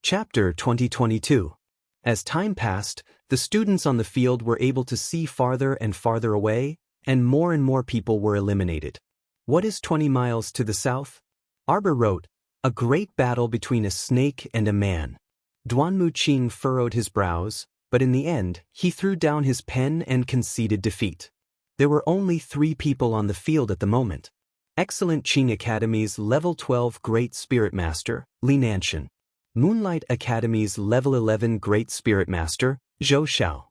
Chapter 2022. As time passed, the students on the field were able to see farther and farther away, and more people were eliminated. What is 20 miles to the south? Arbor wrote, "A great battle between a snake and a man." Duanmu Qing furrowed his brows, but in the end, he threw down his pen and conceded defeat. There were only 3 people on the field at the moment. Excellent Qing Academy's Level 12 Great Spirit Master, Li Nanshan. Moonlight Academy's Level 11 Great Spirit Master, Zhou Xiao.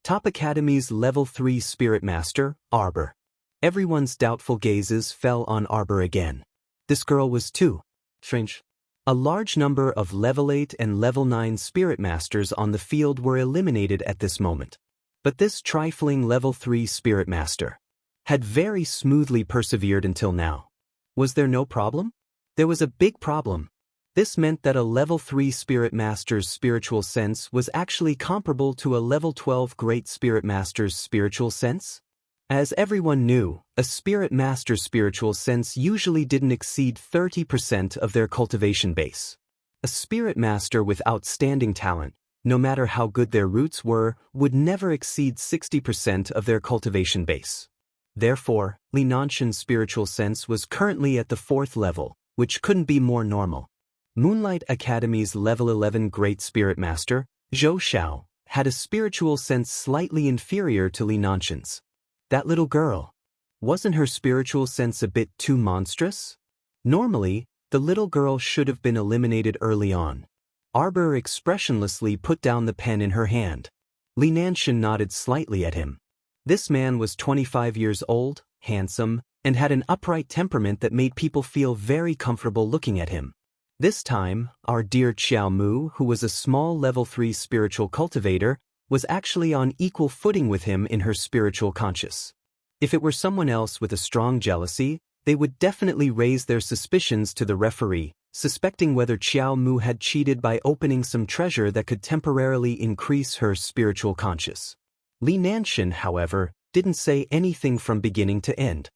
Top Academy's Level 3 Spirit Master, Arbor. Everyone's doubtful gazes fell on Arbor again. This girl was too strange. A large number of Level 8 and Level 9 Spirit Masters on the field were eliminated at this moment. But this trifling Level 3 Spirit Master had very smoothly persevered until now. Was there no problem? There was a big problem. This meant that a Level 3 Spirit Master's spiritual sense was actually comparable to a Level 12 Great Spirit Master's spiritual sense. As everyone knew, a Spirit Master's spiritual sense usually didn't exceed 30% of their cultivation base. A Spirit Master with outstanding talent, no matter how good their roots were, would never exceed 60% of their cultivation base. Therefore, Li Nanshan's spiritual sense was currently at the 4th level, which couldn't be more normal. Moonlight Academy's Level 11 Great Spirit Master, Zhou Xiao, had a spiritual sense slightly inferior to Li Nanshan's. That little girl. Wasn't her spiritual sense a bit too monstrous? Normally, the little girl should have been eliminated early on. Arbor expressionlessly put down the pen in her hand. Li Nanshan nodded slightly at him. This man was 25 years old, handsome, and had an upright temperament that made people feel very comfortable looking at him. This time, our dear Xiao Mu, who was a small Level 3 spiritual cultivator, was actually on equal footing with him in her spiritual conscious. If it were someone else with a strong jealousy, they would definitely raise their suspicions to the referee, suspecting whether Xiao Mu had cheated by opening some treasure that could temporarily increase her spiritual conscious. Li Nanshan, however, didn't say anything from beginning to end.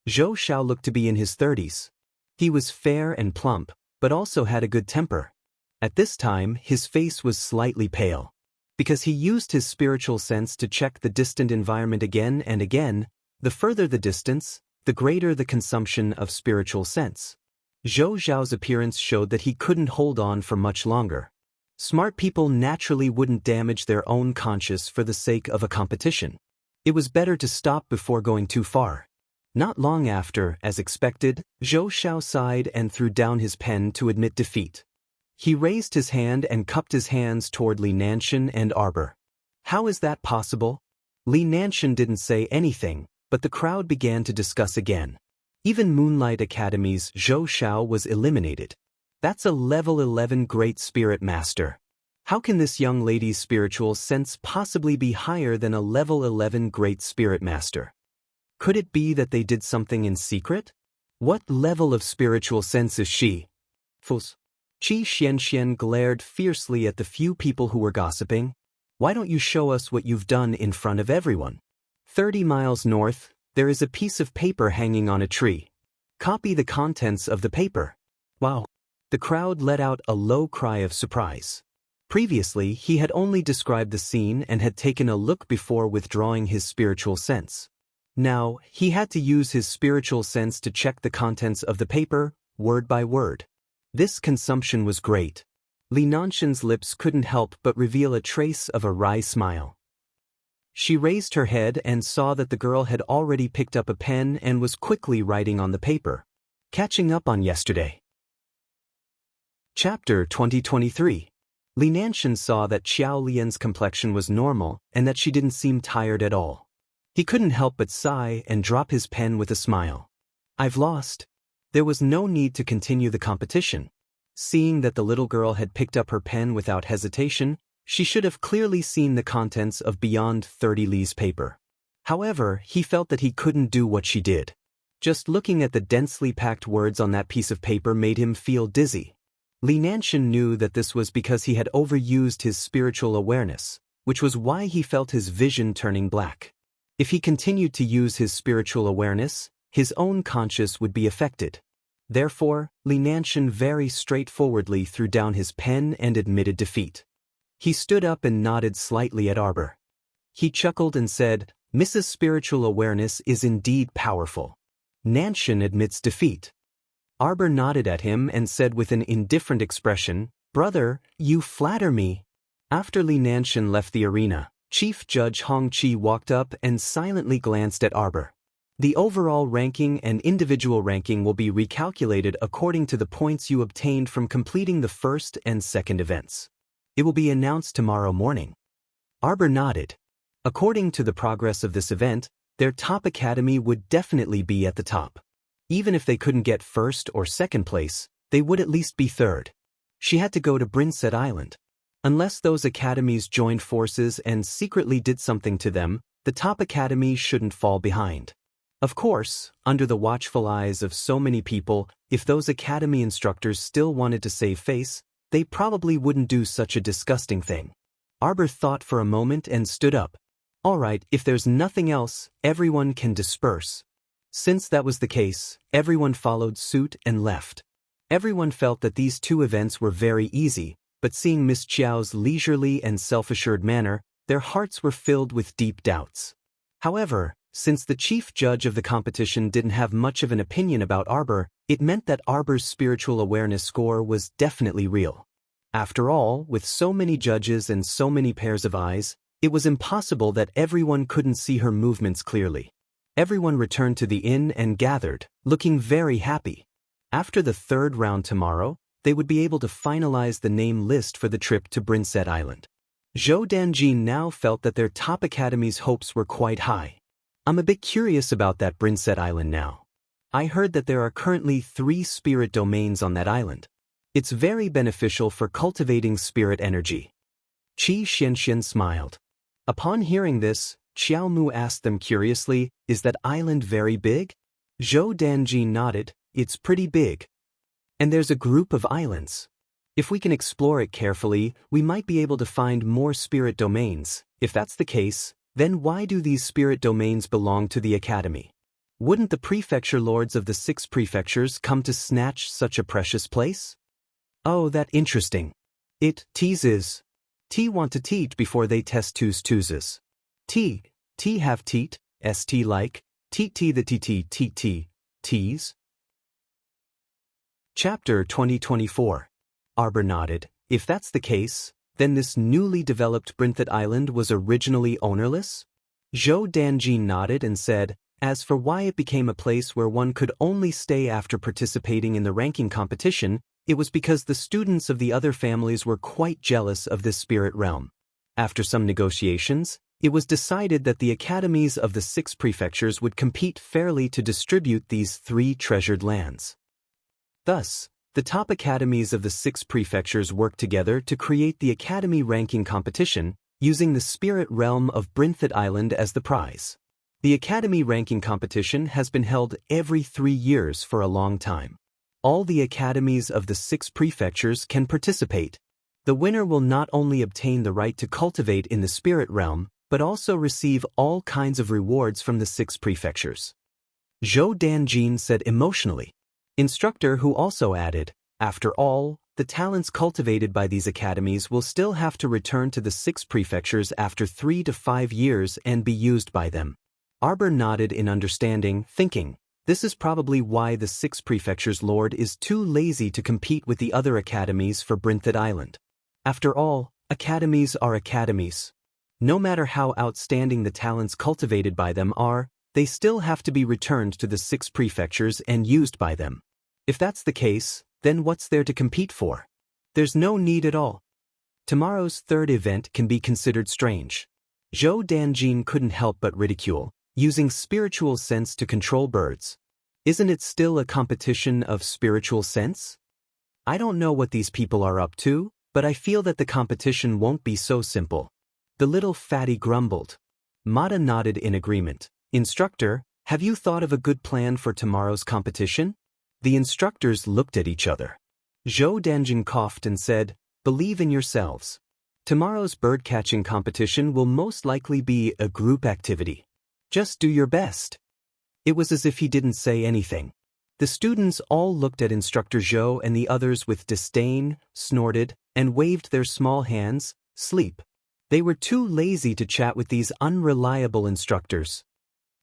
Zhou Xiao looked to be in his 30s. He was fair and plump, but also had a good temper. At this time, his face was slightly pale. Because he used his spiritual sense to check the distant environment again and again, the further the distance, the greater the consumption of spiritual sense. Zhou Xiao's appearance showed that he couldn't hold on for much longer. Smart people naturally wouldn't damage their own conscience for the sake of a competition. It was better to stop before going too far. Not long after, as expected, Zhou Xiao sighed and threw down his pen to admit defeat. He raised his hand and cupped his hands toward Li Nanshan and Arbor. How is that possible? Li Nanshan didn't say anything, but the crowd began to discuss again. Even Moonlight Academy's Zhou Xiao was eliminated. That's a Level 11 Great Spirit Master. How can this young lady's spiritual sense possibly be higher than a Level 11 Great Spirit Master? Could it be that they did something in secret? What level of spiritual sense is she? Fus. Qi Xianxian glared fiercely at the few people who were gossiping. Why don't you show us what you've done in front of everyone? 30 miles north, there is a piece of paper hanging on a tree. Copy the contents of the paper. Wow. The crowd let out a low cry of surprise. Previously, he had only described the scene and had taken a look before withdrawing his spiritual sense. Now, he had to use his spiritual sense to check the contents of the paper, word by word. This consumption was great. Li Nanshan's lips couldn't help but reveal a trace of a wry smile. She raised her head and saw that the girl had already picked up a pen and was quickly writing on the paper. Catching up on yesterday. Chapter 2023. Li Nanshan saw that Xiao Lian's complexion was normal and that she didn't seem tired at all. He couldn't help but sigh and drop his pen with a smile. I've lost. There was no need to continue the competition. Seeing that the little girl had picked up her pen without hesitation, she should have clearly seen the contents of beyond 30 Li's paper. However, he felt that he couldn't do what she did. Just looking at the densely packed words on that piece of paper made him feel dizzy. Li Nanshan knew that this was because he had overused his spiritual awareness, which was why he felt his vision turning black. If he continued to use his spiritual awareness, his own conscience would be affected. Therefore, Li Nanshan very straightforwardly threw down his pen and admitted defeat. He stood up and nodded slightly at Arbor. He chuckled and said, "Mrs. Spiritual Awareness is indeed powerful." Nanshan admits defeat. Arbor nodded at him and said with an indifferent expression, "Brother, you flatter me." After Li Nanshan left the arena, Chief Judge Hong Chi walked up and silently glanced at Arbor. The overall ranking and individual ranking will be recalculated according to the points you obtained from completing the first and second events. It will be announced tomorrow morning. Arbor nodded. According to the progress of this event, their top academy would definitely be at the top. Even if they couldn't get first or second place, they would at least be third. She had to go to Brinset Island. Unless those academies joined forces and secretly did something to them, the top academy shouldn't fall behind. Of course, under the watchful eyes of so many people, if those academy instructors still wanted to save face, they probably wouldn't do such a disgusting thing. Arbor thought for a moment and stood up. "All right, if there's nothing else, everyone can disperse." Since that was the case, everyone followed suit and left. Everyone felt that these two events were very easy, but seeing Miss Chiao's leisurely and self-assured manner, their hearts were filled with deep doubts. However, since the chief judge of the competition didn't have much of an opinion about Arbor, it meant that Arbor's spiritual awareness score was definitely real. After all, with so many judges and so many pairs of eyes, it was impossible that everyone couldn't see her movements clearly. Everyone returned to the inn and gathered, looking very happy. After the third round tomorrow, they would be able to finalize the name list for the trip to Brinset Island. Zhou Danjin now felt that their top academy's hopes were quite high. "I'm a bit curious about that Brinset Island now. I heard that there are currently 3 spirit domains on that island. It's very beneficial for cultivating spirit energy." Qi Xianxian smiled. Upon hearing this, Xiao Mu asked them curiously, "Is that island very big?" Zhou Danjin nodded, "It's pretty big. And there's a group of islands. If we can explore it carefully, we might be able to find more spirit domains. If that's the case, then why do these spirit domains belong to the academy? Wouldn't the prefecture lords of the 6 prefectures come to snatch such a precious place?" "Oh, that interesting. It teases. T want to teach before they test twos. T have teat, st like, tt the tt, tease." Chapter 2024. Arbor nodded. "If that's the case, then this newly developed Brinset Island was originally ownerless?" Zhou Danjin nodded and said, "As for why it became a place where one could only stay after participating in the ranking competition, it was because the students of the other families were quite jealous of this spirit realm. After some negotiations, it was decided that the academies of the 6 prefectures would compete fairly to distribute these 3 treasured lands. Thus, the top academies of the 6 prefectures worked together to create the academy ranking competition, using the spirit realm of Brinset Island as the prize. The academy ranking competition has been held every 3 years for a long time. All the academies of the 6 prefectures can participate. The winner will not only obtain the right to cultivate in the spirit realm, but also receive all kinds of rewards from the 6 prefectures." Zhou Danjin said emotionally. Instructor who also added, "After all, the talents cultivated by these academies will still have to return to the 6 prefectures after 3 to 5 years and be used by them." Arbor nodded in understanding, thinking, this is probably why the 6 prefectures lord is too lazy to compete with the other academies for Brinset Island. After all, academies are academies. No matter how outstanding the talents cultivated by them are, they still have to be returned to the 6 prefectures and used by them. If that's the case, then what's there to compete for? There's no need at all. Tomorrow's third event can be considered strange. Zhou Danjin couldn't help but ridicule, using spiritual sense to control birds. Isn't it still a competition of spiritual sense? I don't know what these people are up to, but I feel that the competition won't be so simple. The little fatty grumbled. Mata nodded in agreement. Instructor, have you thought of a good plan for tomorrow's competition? The instructors looked at each other. Zhou Danjin coughed and said, believe in yourselves. Tomorrow's bird-catching competition will most likely be a group activity. Just do your best. It was as if he didn't say anything. The students all looked at Instructor Zhou and the others with disdain, snorted, and waved their small hands. Sleep. They were too lazy to chat with these unreliable instructors.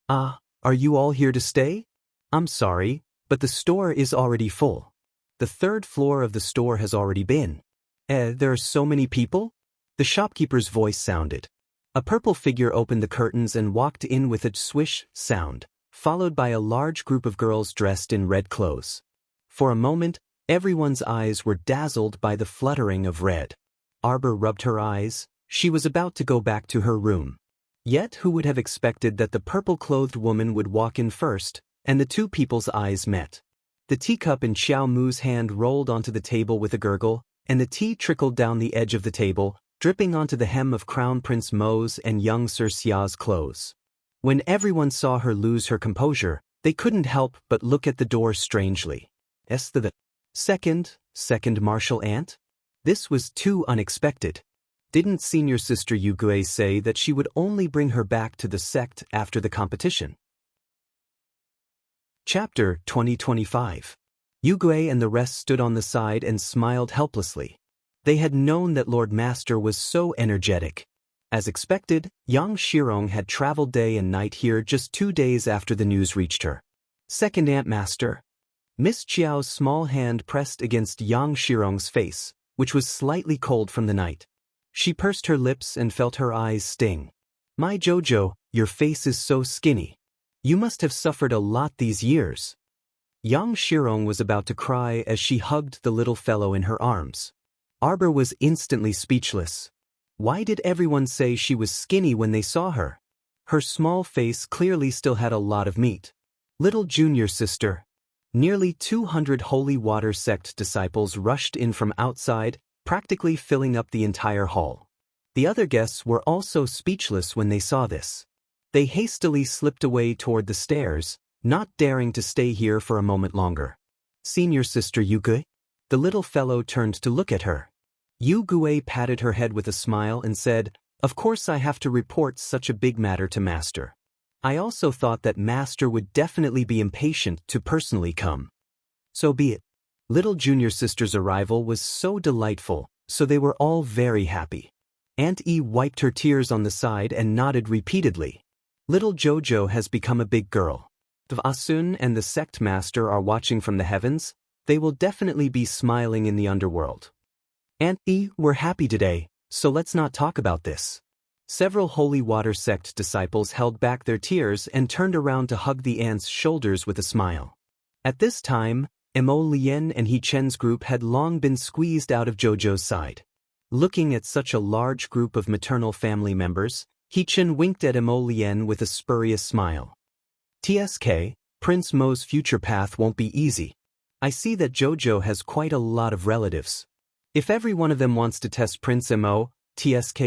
Ah, are you all here to stay? I'm sorry, but the store is already full. The third floor of the store has already been. There are so many people? The shopkeeper's voice sounded. A purple figure opened the curtains and walked in with a swish sound, followed by a large group of girls dressed in red clothes. For a moment, everyone's eyes were dazzled by the fluttering of red. Arbor rubbed her eyes. She was about to go back to her room. Yet who would have expected that the purple-clothed woman would walk in first, and the two people's eyes met. The teacup in Xiao Mu's hand rolled onto the table with a gurgle, and the tea trickled down the edge of the table, dripping onto the hem of Crown Prince Mo's and young Sir Xia's clothes. When everyone saw her lose her composure, they couldn't help but look at the door strangely. The second martial ant? This was too unexpected. Didn't senior sister Yugui say that she would only bring her back to the sect after the competition? Chapter 2025. Yugui and the rest stood on the side and smiled helplessly. They had known that Lord Master was so energetic. As expected, Yang Shirong had traveled day and night here just 2 days after the news reached her. Second Ant Master. Miss Chiao's small hand pressed against Yang Shirong's face, which was slightly cold from the night. She pursed her lips and felt her eyes sting. My Jojo, your face is so skinny. You must have suffered a lot these years. Yang Shirong was about to cry as she hugged the little fellow in her arms. Arbor was instantly speechless. Why did everyone say she was skinny when they saw her? Her small face clearly still had a lot of meat. Little junior sister. Nearly 200 Holy Water Sect disciples rushed in from outside, practically filling up the entire hall. The other guests were also speechless when they saw this. They hastily slipped away toward the stairs, not daring to stay here for a moment longer. Senior sister Yugui? The little fellow turned to look at her. Yugui patted her head with a smile and said, Of course I have to report such a big matter to Master. I also thought that Master would definitely be impatient to personally come. So be it. Little junior sister's arrival was so delightful, so they were all very happy. Aunt E wiped her tears on the side and nodded repeatedly. Little Jojo has become a big girl. If Asun and the sect master are watching from the heavens, they will definitely be smiling in the underworld. Aunt E, we're happy today, so let's not talk about this. Several Holy Water Sect disciples held back their tears and turned around to hug the aunt's shoulders with a smile. At this time, Mo Lien and He Chen's group had long been squeezed out of Jojo's side. Looking at such a large group of maternal family members, He Chen winked at Mo Lien with a spurious smile. TSK, Prince Mo's future path won't be easy. I see that Jojo has quite a lot of relatives. If every one of them wants to test Prince Mo, TSK,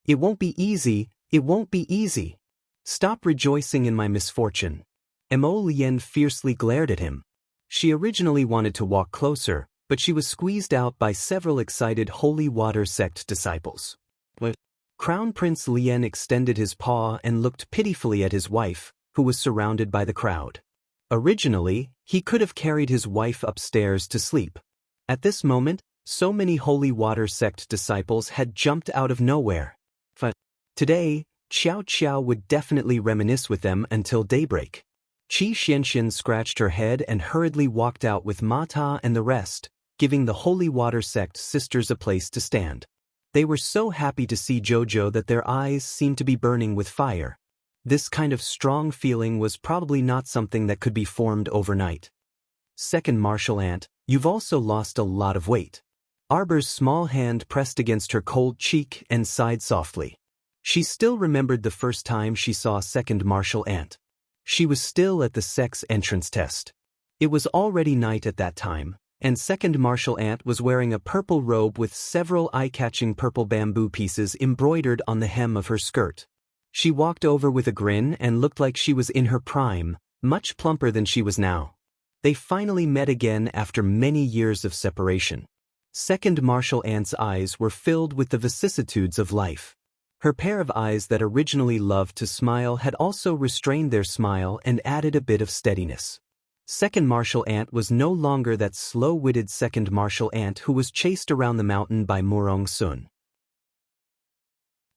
it won't be easy, it won't be easy. Stop rejoicing in my misfortune. Mo Lien fiercely glared at him. She originally wanted to walk closer, but she was squeezed out by several excited Holy Water Sect disciples. Crown Prince Lien extended his paw and looked pitifully at his wife, who was surrounded by the crowd. Originally, he could have carried his wife upstairs to sleep. At this moment, so many Holy Water Sect disciples had jumped out of nowhere. Today, Xiao Xiao would definitely reminisce with them until daybreak. Qi Xianxian scratched her head and hurriedly walked out with Ma Ta and the rest, giving the Holy Water Sect sisters a place to stand. They were so happy to see Jojo that their eyes seemed to be burning with fire. This kind of strong feeling was probably not something that could be formed overnight. Second martial ant, you've also lost a lot of weight. Arbor's small hand pressed against her cold cheek and sighed softly. She still remembered the first time she saw second martial ant. She was still at the sect's entrance test. It was already night at that time, and second martial ant was wearing a purple robe with several eye-catching purple bamboo pieces embroidered on the hem of her skirt. She walked over with a grin and looked like she was in her prime, much plumper than she was now. They finally met again after many years of separation. Second martial ant's eyes were filled with the vicissitudes of life. Her pair of eyes that originally loved to smile had also restrained their smile and added a bit of steadiness. Second martial ant was no longer that slow-witted second martial ant who was chased around the mountain by Murong Sun.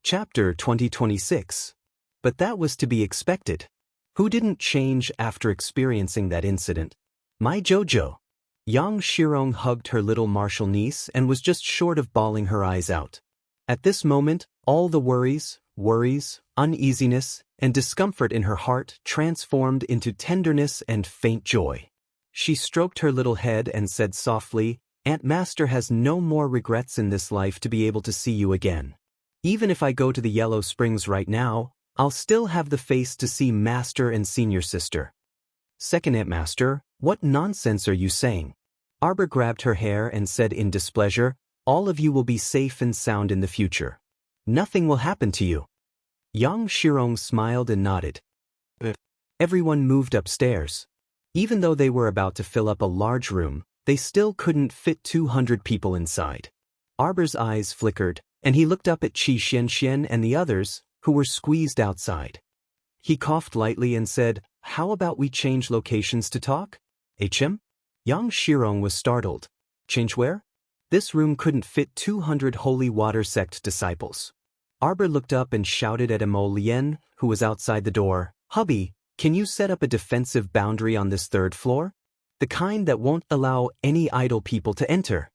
Chapter 2026. But that was to be expected. Who didn't change after experiencing that incident? My Jojo. Yang Shirong hugged her little martial niece and was just short of bawling her eyes out. At this moment, all the worries, uneasiness, and discomfort in her heart transformed into tenderness and faint joy. She stroked her little head and said softly, "Aunt Master has no more regrets in this life to be able to see you again. Even if I go to the Yellow Springs right now, I'll still have the face to see Master and Senior Sister." Second Aunt Master, what nonsense are you saying? Arbor grabbed her hair and said in displeasure, "All of you will be safe and sound in the future. Nothing will happen to you." Yang Shirong smiled and nodded. Everyone moved upstairs. Even though they were about to fill up a large room, they still couldn't fit 200 people inside. Arbor's eyes flickered, and he looked up at Qi Xianxian and the others, who were squeezed outside. He coughed lightly and said, "How about we change locations to talk? HM?" Yang Shirong was startled. "Change where?" This room couldn't fit 200 holy water sect disciples. Arbor looked up and shouted at Mo Lien, who was outside the door, "Hubby, can you set up a defensive boundary on this third floor? The kind that won't allow any idle people to enter."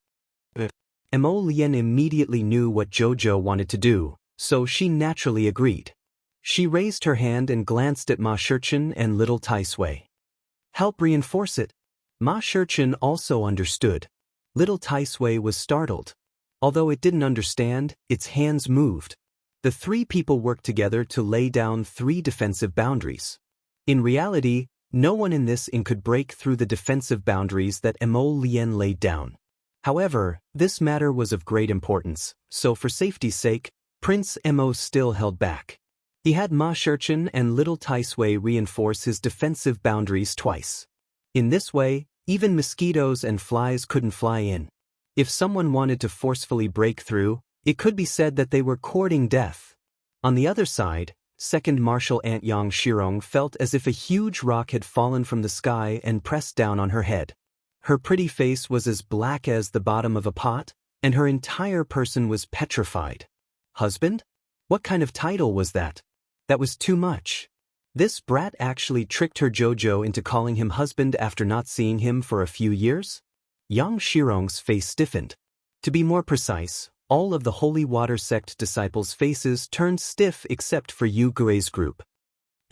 Mo Lien immediately knew what Jojo wanted to do, so she naturally agreed. She raised her hand and glanced at Ma Shurchen and little Tai Sui. "Help reinforce it." Ma Shurchen also understood. Little Tai Sui was startled. Although it didn't understand, its hands moved. The three people worked together to lay down 3 defensive boundaries. In reality, no one in this inn could break through the defensive boundaries that Mo Lien laid down. However, this matter was of great importance, so for safety's sake, Prince Mo still held back. He had Ma Shurchen and little Tai Sui reinforce his defensive boundaries twice. In this way, even mosquitoes and flies couldn't fly in. If someone wanted to forcefully break through, it could be said that they were courting death. On the other side, second martial ant Yang Shirong felt as if a huge rock had fallen from the sky and pressed down on her head. Her pretty face was as black as the bottom of a pot, and her entire person was petrified. Husband? What kind of title was that? That was too much. This brat actually tricked her Jojo into calling him husband after not seeing him for a few years? Yang Shirong's face stiffened. To be more precise, all of the Holy Water Sect disciples' faces turned stiff except for Yu Gui's group.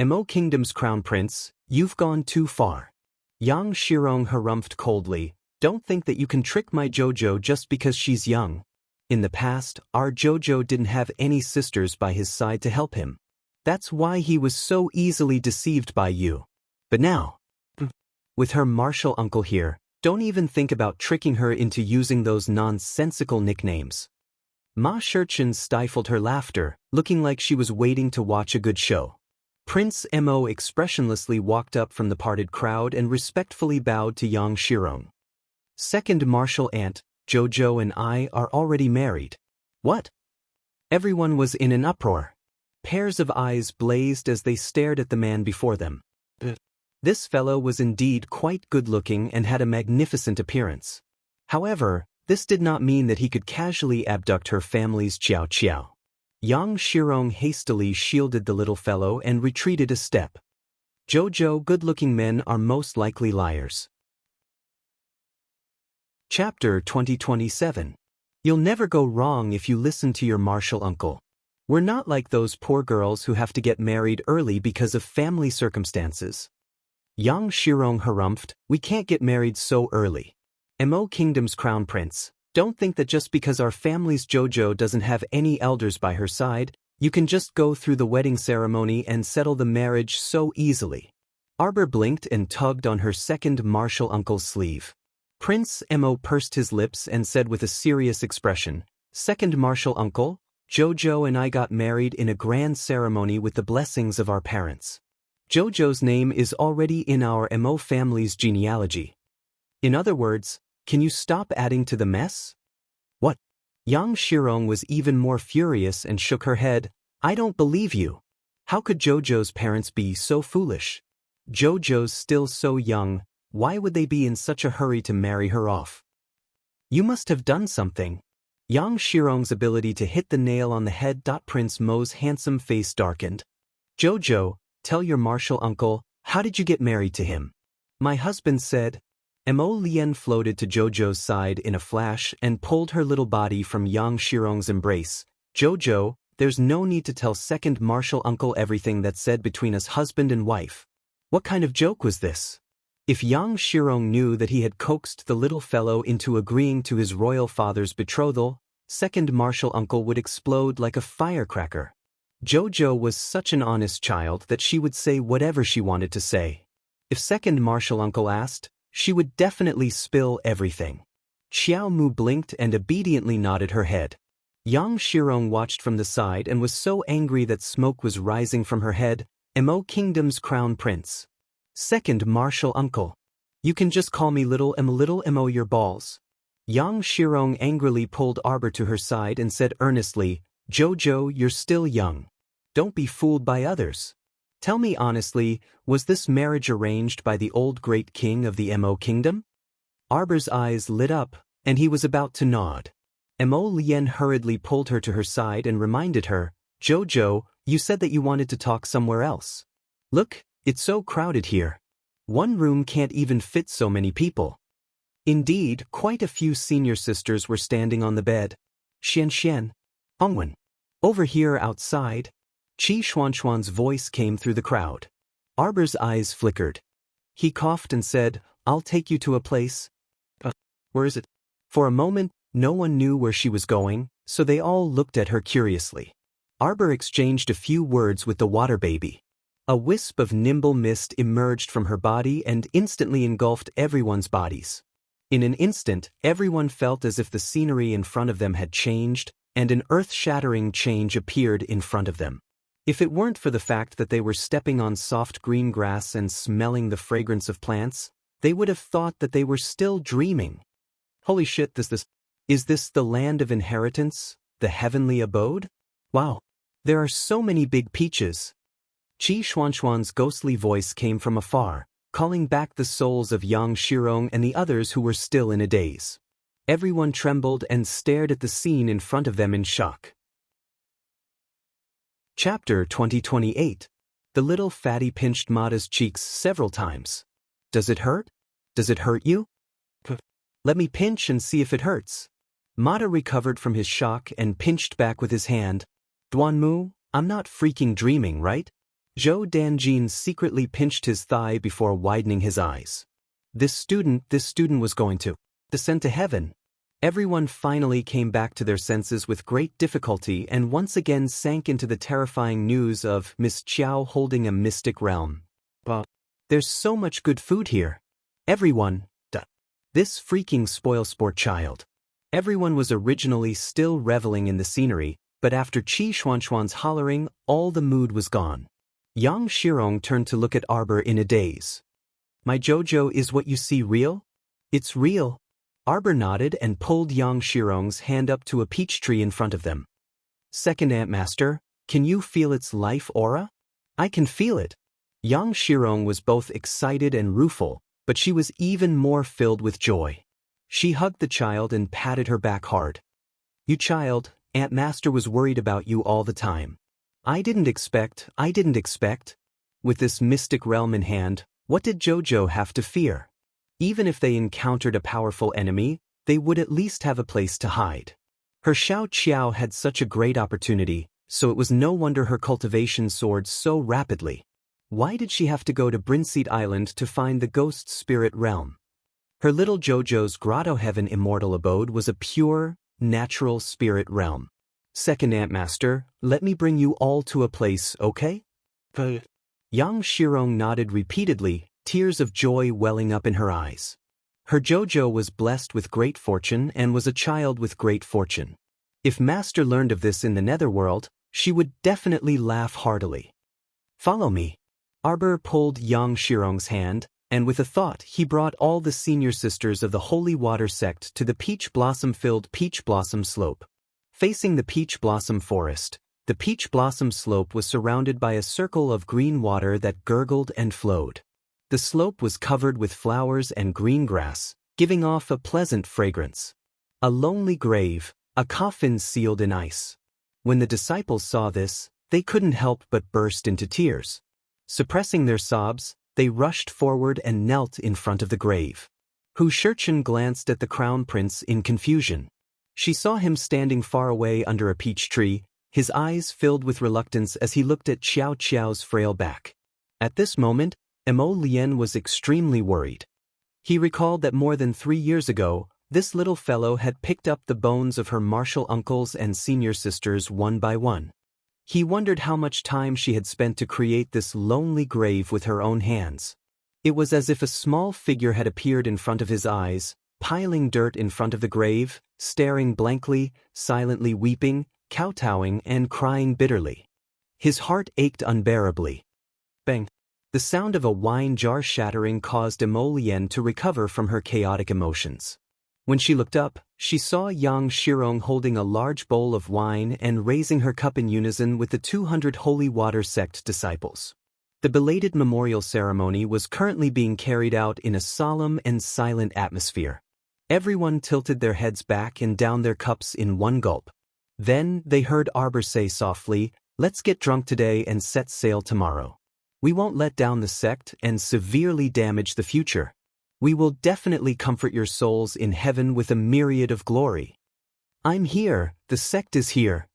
Mo Kingdom's Crown Prince, you've gone too far. Yang Shirong harumphed coldly, "Don't think that you can trick my Jojo just because she's young. In the past, our Jojo didn't have any sisters by his side to help him. That's why he was so easily deceived by you. But now, with her martial uncle here, don't even think about tricking her into using those nonsensical nicknames." Ma Shurchen stifled her laughter, looking like she was waiting to watch a good show. Prince Mo expressionlessly walked up from the parted crowd and respectfully bowed to Yang Shirong. "Second martial ant, Jojo and I are already married." "What?" Everyone was in an uproar. Pairs of eyes blazed as they stared at the man before them. This fellow was indeed quite good-looking and had a magnificent appearance. However, this did not mean that he could casually abduct her family's Qiao Qiao. Yang Shirong hastily shielded the little fellow and retreated a step. "Jojo, good-looking men are most likely liars." Chapter 2027. You'll never go wrong if you listen to your martial uncle. We're not like those poor girls who have to get married early because of family circumstances. Yang Shirong harumphed, "We can't get married so early. Mo Kingdom's Crown Prince, don't think that just because our family's Jojo doesn't have any elders by her side, you can just go through the wedding ceremony and settle the marriage so easily." Arbor blinked and tugged on her second martial uncle's sleeve. Prince Mo pursed his lips and said with a serious expression, "Second martial uncle, Jojo and I got married in a grand ceremony with the blessings of our parents. Jojo's name is already in our Mo family's genealogy. In other words, can you stop adding to the mess?" "What?" Yang Shirong was even more furious and shook her head. "I don't believe you. How could Jojo's parents be so foolish? Jojo's still so young, Why would they be in such a hurry to marry her off? You must have done something. Yang Shirong's ability to hit the nail on the head. Prince Mo's handsome face darkened. Jojo, tell your martial uncle, how did you get married to him? My husband said. Mo Lien floated to Jojo's side in a flash and pulled her little body from Yang Shirong's embrace. Jojo, there's no need to tell second martial uncle everything that's said between us husband and wife. What kind of joke was this? If Yang Shirong knew that he had coaxed the little fellow into agreeing to his royal father's betrothal, second martial uncle would explode like a firecracker. Jojo was such an honest child that she would say whatever she wanted to say. If second martial uncle asked, she would definitely spill everything. Xiao Mu blinked and obediently nodded her head. Yang Shirong watched from the side and was so angry that smoke was rising from her head. Mo Kingdom's crown prince. Second martial uncle. You can just call me little Mo your balls. Yang Shirong angrily pulled Arbor to her side and said earnestly, Jojo, you're still young. Don't be fooled by others. Tell me honestly, was this marriage arranged by the old great king of the Mo Kingdom? Arbor's eyes lit up, and he was about to nod. Mo Lien hurriedly pulled her to her side and reminded her, Jojo, you said that you wanted to talk somewhere else. Look, it's so crowded here. One room can't even fit so many people. Indeed, quite a few senior sisters were standing on the bed. Xian, Hongwen. Over here outside. Qi Xuanxuan's voice came through the crowd. Arbor's eyes flickered. He coughed and said, I'll take you to a place. Where is it? For a moment, no one knew where she was going, so they all looked at her curiously. Arbor exchanged a few words with the water baby. A wisp of nimble mist emerged from her body and instantly engulfed everyone's bodies. In an instant, everyone felt as if the scenery in front of them had changed, and an earth-shattering change appeared in front of them. If it weren't for the fact that they were stepping on soft green grass and smelling the fragrance of plants, they would have thought that they were still dreaming. Holy shit, is this the land of inheritance, the heavenly abode? Wow, there are so many big peaches. Qi Xuanxuan's ghostly voice came from afar, calling back the souls of Yang Shirong and the others who were still in a daze. Everyone trembled and stared at the scene in front of them in shock. Chapter 2028. The little fatty pinched Mata's cheeks several times. Does it hurt? Does it hurt you? Let me pinch and see if it hurts. Mata recovered from his shock and pinched back with his hand. Duanmu, I'm not freaking dreaming, right? Zhou Danjin secretly pinched his thigh before widening his eyes. This student was going to descend to heaven. Everyone finally came back to their senses with great difficulty and once again sank into the terrifying news of Miss Qiao holding a mystic realm. There's so much good food here. Everyone, this freaking spoilsport child. Everyone was originally still reveling in the scenery, but after Qi Xuanxuan's hollering, all the mood was gone. Yang Shirong turned to look at Arbor in a daze. My Jojo, is what you see real? It's real. Arbor nodded and pulled Yang Shirong's hand up to a peach tree in front of them. Second Ant Master, can you feel its life aura? I can feel it. Yang Shirong was both excited and rueful, but she was even more filled with joy. She hugged the child and patted her back hard. You child, Ant Master was worried about you all the time. I didn't expect. With this mystic realm in hand, what did Jojo have to fear? Even if they encountered a powerful enemy, they would at least have a place to hide. Her Xiao Qiao had such a great opportunity, so it was no wonder her cultivation soared so rapidly. Why did she have to go to Brinseed Island to find the ghost spirit realm? Her little Jojo's grotto heaven immortal abode was a pure, natural spirit realm. Second Ant Master, let me bring you all to a place, okay? Yang Shirong nodded repeatedly, tears of joy welling up in her eyes. Her Jojo was blessed with great fortune and was a child with great fortune. If Master learned of this in the netherworld, she would definitely laugh heartily. Follow me. Arbor pulled Yang Shirong's hand, and with a thought he brought all the senior sisters of the Holy Water sect to the peach blossom-filled Peach Blossom Slope. Facing the peach blossom forest, the peach blossom slope was surrounded by a circle of green water that gurgled and flowed. The slope was covered with flowers and green grass, giving off a pleasant fragrance. A lonely grave, a coffin sealed in ice. When the disciples saw this, they couldn't help but burst into tears. Suppressing their sobs, they rushed forward and knelt in front of the grave. Hu Shirchen glanced at the crown prince in confusion. She saw him standing far away under a peach tree, his eyes filled with reluctance as he looked at Xiao Qiao's frail back. At this moment, Mo Lien was extremely worried. He recalled that more than 3 years ago, this little fellow had picked up the bones of her martial uncles and senior sisters one by one. He wondered how much time she had spent to create this lonely grave with her own hands. It was as if a small figure had appeared in front of his eyes, piling dirt in front of the grave, staring blankly, silently weeping, kowtowing and crying bitterly. His heart ached unbearably. Bang! The sound of a wine jar shattering caused Mo Lien to recover from her chaotic emotions. When she looked up, she saw Yang Shirong holding a large bowl of wine and raising her cup in unison with the 200 Holy Water Sect disciples. The belated memorial ceremony was currently being carried out in a solemn and silent atmosphere. Everyone tilted their heads back and downed their cups in one gulp. Then they heard Arbor say softly, "Let's get drunk today and set sail tomorrow. We won't let down the sect and severely damage the future. We will definitely comfort your souls in heaven with a myriad of glory. I'm here, the sect is here."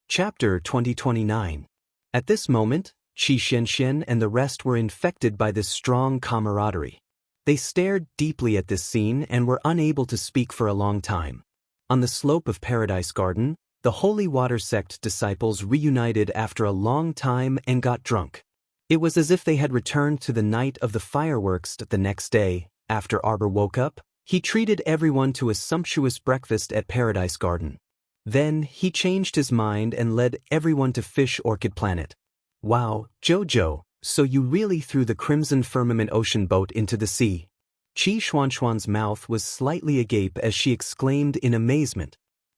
Chapter 2029. At this moment, Qi Xianxian and the rest were infected by this strong camaraderie. They stared deeply at this scene and were unable to speak for a long time. On the slope of Paradise Garden, the Holy Water Sect disciples reunited after a long time and got drunk. It was as if they had returned to the night of the fireworks the next day. After Arbor woke up, he treated everyone to a sumptuous breakfast at Paradise Garden. Then he changed his mind and led everyone to Fish Orchid Planet. "Wow, Jojo, so you really threw the Crimson Firmament Ocean boat into the sea." Qi Xuanxuan's mouth was slightly agape as she exclaimed in amazement.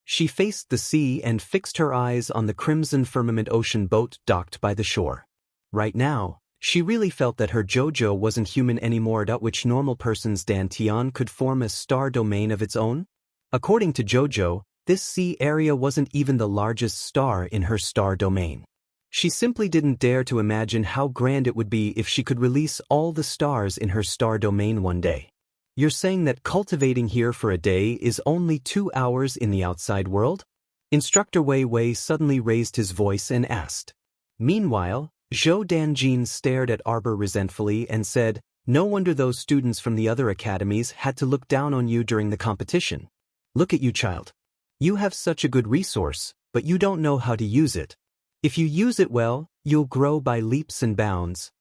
She faced the sea and fixed her eyes on the Crimson Firmament Ocean boat docked by the shore. Right now, she really felt that her Jojo wasn't human anymore, which normal person's Dantian could form a star domain of its own. According to Jojo, this sea area wasn't even the largest star in her star domain. She simply didn't dare to imagine how grand it would be if she could release all the stars in her star domain one day. "You're saying that cultivating here for a day is only 2 hours in the outside world?" Instructor Wei Wei suddenly raised his voice and asked. Meanwhile, Zhou Danjin stared at Arbor resentfully and said, "No wonder those students from the other academies had to look down on you during the competition. Look at you, child. You have such a good resource, but you don't know how to use it. If you use it well, you'll grow by leaps and bounds.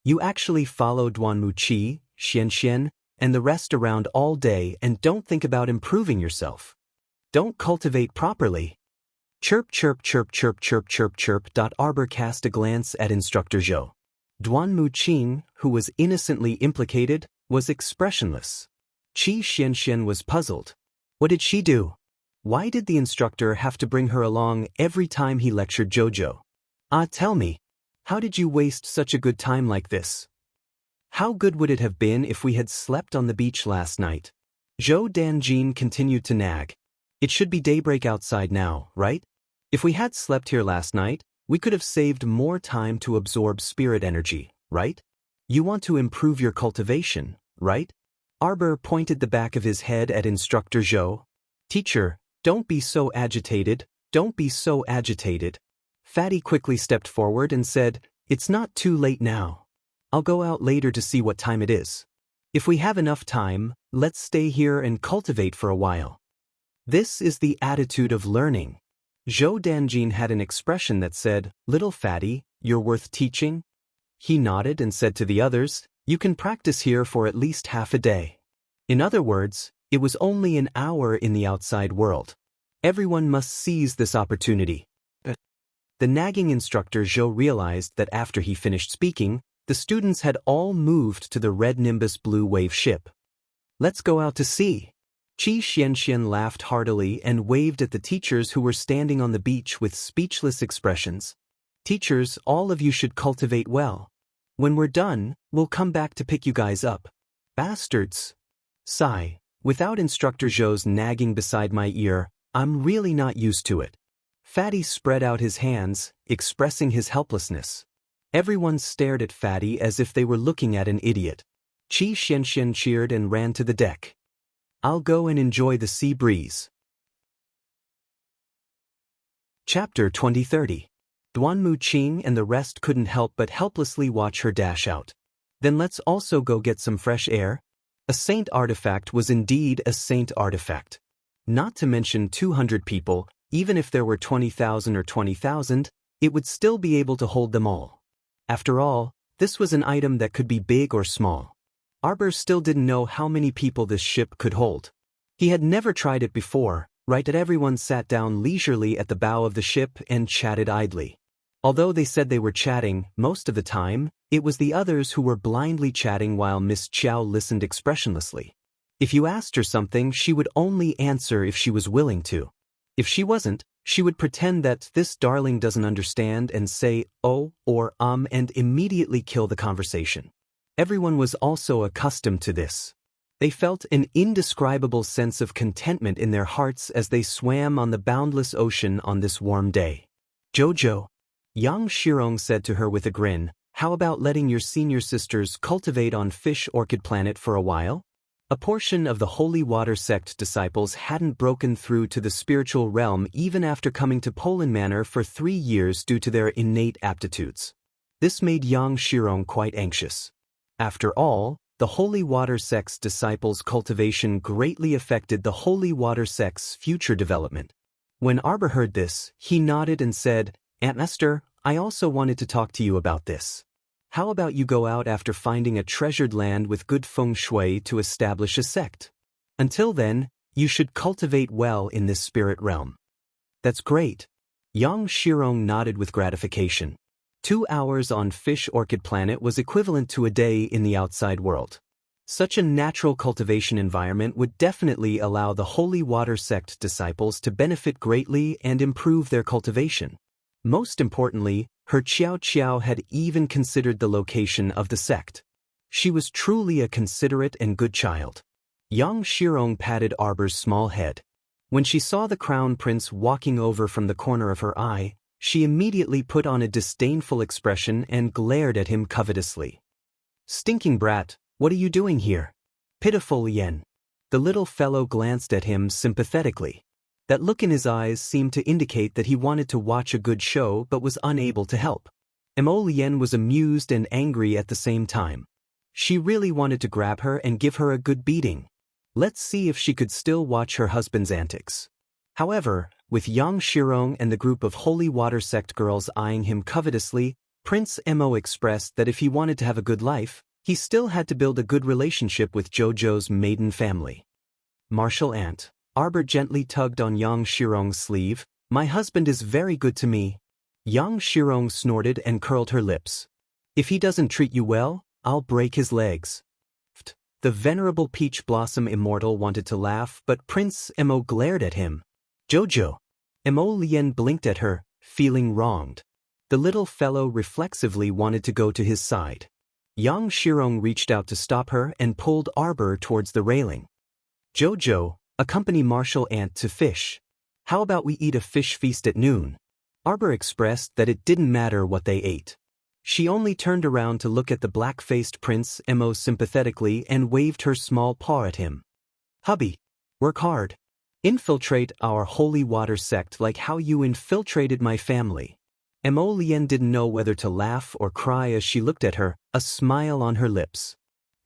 You actually follow Duanmu Qi, Xianxian, and the rest around all day and don't think about improving yourself. Don't cultivate properly." Chirp chirp chirp chirp chirp chirp chirp. Arbor cast a glance at Instructor Zhou. Duanmu Qing, who was innocently implicated, was expressionless. Qi Xianxian was puzzled. What did she do? Why did the instructor have to bring her along every time he lectured Jojo? Tell me, how did you waste such a good time like this? How good would it have been if we had slept on the beach last night? Zhou Danjin continued to nag. It should be daybreak outside now, right? If we had slept here last night, we could have saved more time to absorb spirit energy, right? You want to improve your cultivation, right? Arbor pointed the back of his head at Instructor Zhou. "Teacher, don't be so agitated, don't be so agitated." Fatty quickly stepped forward and said, "It's not too late now. I'll go out later to see what time it is. If we have enough time, let's stay here and cultivate for a while." This is the attitude of learning. Zhou Danjin had an expression that said, "Little Fatty, you're worth teaching." He nodded and said to the others, "You can practice here for at least half a day." In other words, it was only an hour in the outside world. Everyone must seize this opportunity. The nagging instructor Zhou realized that after he finished speaking, the students had all moved to the red Nimbus blue wave ship. "Let's go out to sea." Qi Xianxian laughed heartily and waved at the teachers who were standing on the beach with speechless expressions. "Teachers, all of you should cultivate well. When we're done, we'll come back to pick you guys up. Bastards. Sigh. Without Instructor Zhou's nagging beside my ear, I'm really not used to it. Fatty spread out his hands, expressing his helplessness. Everyone stared at Fatty as if they were looking at an idiot. Qi Xianxian cheered and ran to the deck. I'll go and enjoy the sea breeze. Chapter 2030. Duanmu Qing and the rest couldn't help but helplessly watch her dash out. Then let's also go get some fresh air. A saint artifact was indeed a saint artifact. Not to mention 200 people, even if there were 20,000 or 20,000, it would still be able to hold them all. After all, this was an item that could be big or small. Arbor still didn't know how many people this ship could hold. He had never tried it before, right? That everyone sat down leisurely at the bow of the ship and chatted idly. Although they said they were chatting, most of the time, it was the others who were blindly chatting while Miss Chow listened expressionlessly. If you asked her something, she would only answer if she was willing to. If she wasn't, she would pretend that this darling doesn't understand and say, oh, or and immediately kill the conversation. Everyone was also accustomed to this. They felt an indescribable sense of contentment in their hearts as they swam on the boundless ocean on this warm day. Jojo, Yang Shirong said to her with a grin, how about letting your senior sisters cultivate on Fish Orchid Planet for a while? A portion of the Holy Water Sect disciples hadn't broken through to the spiritual realm even after coming to Poland Manor for 3 years due to their innate aptitudes. This made Yang Shirong quite anxious. After all, the Holy Water Sect's disciples' cultivation greatly affected the Holy Water Sect's future development. When Arbor heard this, he nodded and said, Aunt Esther, I also wanted to talk to you about this. How about you go out after finding a treasured land with good feng shui to establish a sect? Until then, you should cultivate well in this spirit realm. That's great. Yang Shirong nodded with gratification. 2 hours on Fish Orchid Planet was equivalent to a day in the outside world. Such a natural cultivation environment would definitely allow the Holy Water Sect disciples to benefit greatly and improve their cultivation. Most importantly, her Qiao Qiao had even considered the location of the sect. She was truly a considerate and good child. Yang Shirong patted Arbor's small head. When she saw the crown prince walking over from the corner of her eye, she immediately put on a disdainful expression and glared at him covetously. Stinking brat, what are you doing here? Pitiful Yen. The little fellow glanced at him sympathetically. That look in his eyes seemed to indicate that he wanted to watch a good show but was unable to help. Mo Lien was amused and angry at the same time. She really wanted to grab her and give her a good beating. Let's see if she could still watch her husband's antics. However, with Yang Shirong and the group of Holy Water Sect girls eyeing him covetously, Prince Mo expressed that if he wanted to have a good life, he still had to build a good relationship with Jojo's maiden family. Martial Aunt. Arbor gently tugged on Yang Shirong's sleeve. My husband is very good to me. Yang Shirong snorted and curled her lips. If he doesn't treat you well, I'll break his legs. The venerable Peach Blossom Immortal wanted to laugh, but Prince Mo glared at him. Jojo. Mo Lien blinked at her, feeling wronged. The little fellow reflexively wanted to go to his side. Yang Shirong reached out to stop her and pulled Arbor towards the railing. Jojo, accompany Martial Aunt to fish. How about we eat a fish feast at noon? Arbor expressed that it didn't matter what they ate. She only turned around to look at the black-faced Prince Mo sympathetically and waved her small paw at him. Hubby, work hard. Infiltrate our Holy Water Sect like how you infiltrated my family. Mo Lien didn't know whether to laugh or cry as she looked at her, a smile on her lips.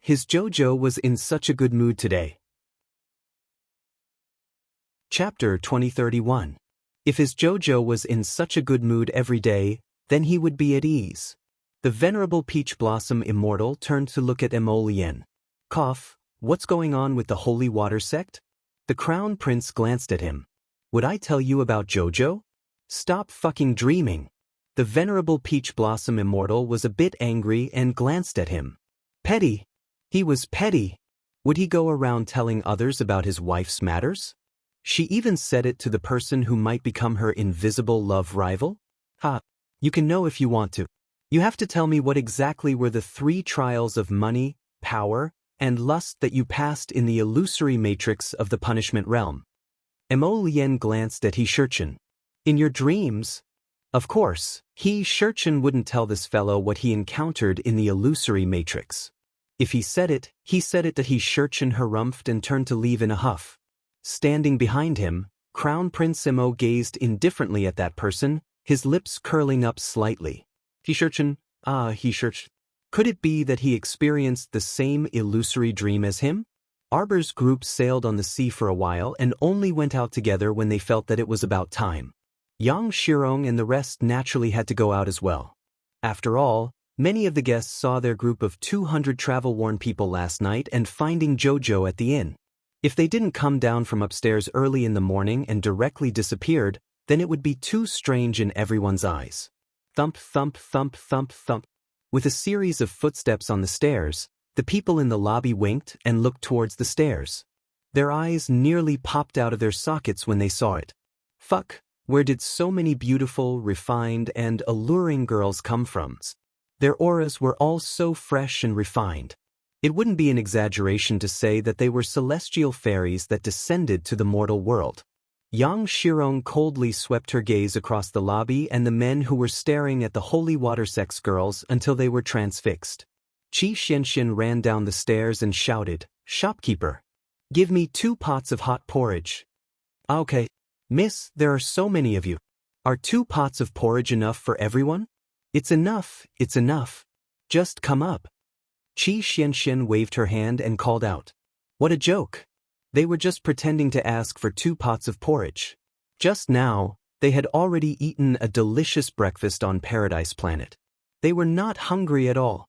His Jojo was in such a good mood today. Chapter 2031. If his Jojo was in such a good mood every day, then he would be at ease. The venerable Peach Blossom Immortal turned to look at Mo Lien. Cough, what's going on with the Holy Water Sect? The Crown Prince glanced at him. Would I tell you about Jojo? Stop fucking dreaming. The venerable Peach Blossom Immortal was a bit angry and glanced at him. Petty. He was petty. Would he go around telling others about his wife's matters? She even said it to the person who might become her invisible love rival? Ha, you can know if you want to. You have to tell me what exactly were the 3 trials of money, power, and lust that you passed in the illusory matrix of the punishment realm. Mo Lien glanced at He Shurchen. In your dreams? Of course, He Shurchen wouldn't tell this fellow what he encountered in the illusory matrix. If he said it that He Shurchen harumphed and turned to leave in a huff. Standing behind him, Crown Prince Mo gazed indifferently at that person, his lips curling up slightly. He Shurchen, He Shurchen. Could it be that he experienced the same illusory dream as him? Arbor's group sailed on the sea for a while and only went out together when they felt that it was about time. Yang Shirong and the rest naturally had to go out as well. After all, many of the guests saw their group of 200 travel-worn people last night and finding Jojo at the inn. If they didn't come down from upstairs early in the morning and directly disappeared, then it would be too strange in everyone's eyes. Thump, thump, thump, thump, thump. With a series of footsteps on the stairs, the people in the lobby winked and looked towards the stairs. Their eyes nearly popped out of their sockets when they saw it. Fuck, where did so many beautiful, refined, and alluring girls come from? Their auras were all so fresh and refined. It wouldn't be an exaggeration to say that they were celestial fairies that descended to the mortal world. Yang Shirong coldly swept her gaze across the lobby and the men who were staring at the holy water sex girls until they were transfixed. Qi Xianxian ran down the stairs and shouted, "Shopkeeper! Give me 2 pots of hot porridge." "Okay. Miss, there are so many of you. Are 2 pots of porridge enough for everyone?" It's enough. Just come up." Qi Xianxian waved her hand and called out. What a joke. They were just pretending to ask for 2 pots of porridge. Just now, they had already eaten a delicious breakfast on Paradise Planet. They were not hungry at all.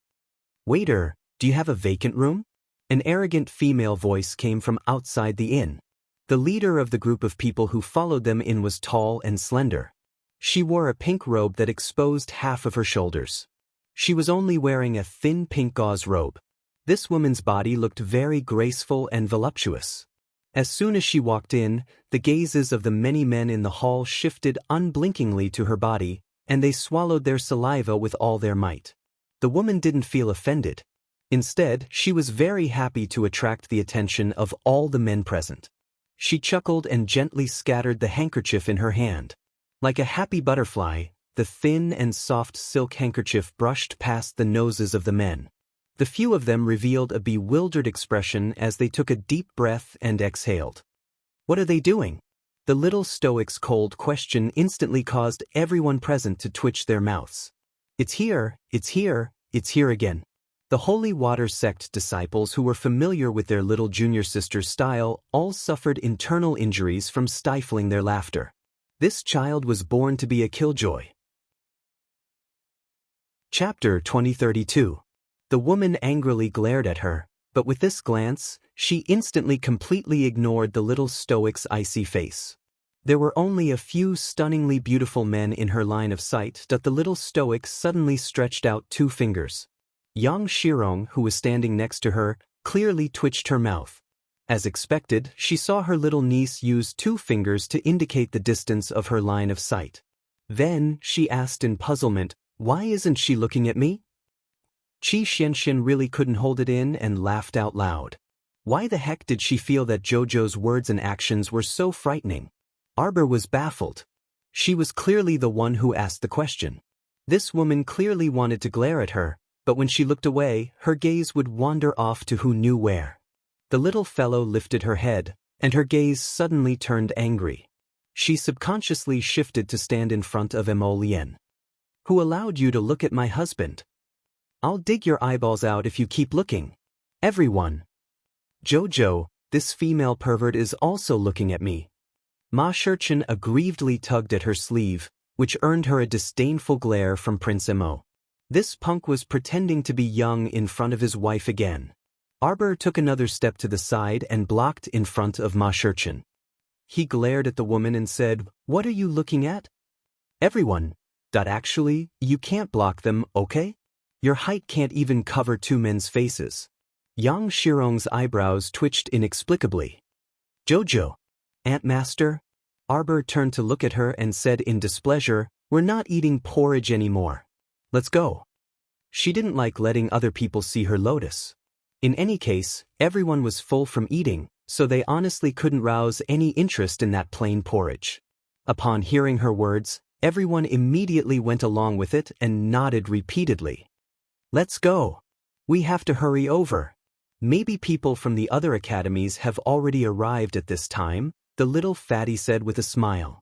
"Waiter, do you have a vacant room?" An arrogant female voice came from outside the inn. The leader of the group of people who followed them in was tall and slender. She wore a pink robe that exposed half of her shoulders. She was only wearing a thin pink gauze robe. This woman's body looked very graceful and voluptuous. As soon as she walked in, the gazes of the many men in the hall shifted unblinkingly to her body, and they swallowed their saliva with all their might. The woman didn't feel offended. Instead, she was very happy to attract the attention of all the men present. She chuckled and gently scattered the handkerchief in her hand. Like a happy butterfly, the thin and soft silk handkerchief brushed past the noses of the men. The few of them revealed a bewildered expression as they took a deep breath and exhaled. What are they doing? The little stoic's cold question instantly caused everyone present to twitch their mouths. It's here again. The Holy Water Sect disciples who were familiar with their little junior sister's style all suffered internal injuries from stifling their laughter. This child was born to be a killjoy. Chapter 2032. The woman angrily glared at her, but with this glance, she instantly completely ignored the little stoic's icy face. There were only a few stunningly beautiful men in her line of sight, but the little stoic suddenly stretched out 2 fingers. Yang Shirong, who was standing next to her, clearly twitched her mouth. As expected, she saw her little niece use 2 fingers to indicate the distance of her line of sight. Then, she asked in puzzlement, "Why isn't she looking at me?" Qi Xianxian really couldn't hold it in and laughed out loud. Why the heck did she feel that Jojo's words and actions were so frightening? Arbor was baffled. She was clearly the one who asked the question. This woman clearly wanted to glare at her, but when she looked away, her gaze would wander off to who knew where. The little fellow lifted her head, and her gaze suddenly turned angry. She subconsciously shifted to stand in front of Mo Lien. "Who allowed you to look at my husband? I'll dig your eyeballs out if you keep looking. Everyone. Jojo, this female pervert is also looking at me." Ma Shurchen aggrievedly tugged at her sleeve, which earned her a disdainful glare from Prince Mo. This punk was pretending to be young in front of his wife again. Arbor took another step to the side and blocked in front of Ma Shurchen. He glared at the woman and said, "What are you looking at?" "Everyone. Actually, you can't block them, okay? Your height can't even cover 2 men's faces." Yang Shirong's eyebrows twitched inexplicably. "Jojo. Aunt Master?" Arbor turned to look at her and said in displeasure, "We're not eating porridge anymore. Let's go." She didn't like letting other people see her lotus. In any case, everyone was full from eating, so they honestly couldn't rouse any interest in that plain porridge. Upon hearing her words, everyone immediately went along with it and nodded repeatedly. Let's go. We have to hurry over. Maybe people from the other academies have already arrived at this time, the little fatty said with a smile.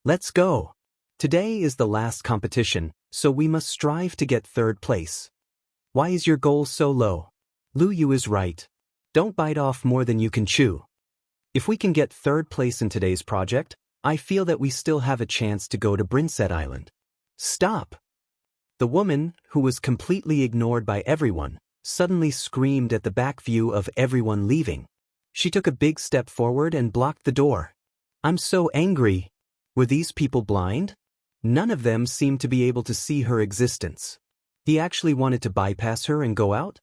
Let's go. Today is the last competition, so we must strive to get third place. Why is your goal so low? Lu Yu is right. Don't bite off more than you can chew. If we can get third place in today's project, I feel that we still have a chance to go to Brinset Island. Stop! The woman, who was completely ignored by everyone, suddenly screamed at the back view of everyone leaving. She took a big step forward and blocked the door. I'm so angry. Were these people blind? None of them seemed to be able to see her existence. He actually wanted to bypass her and go out?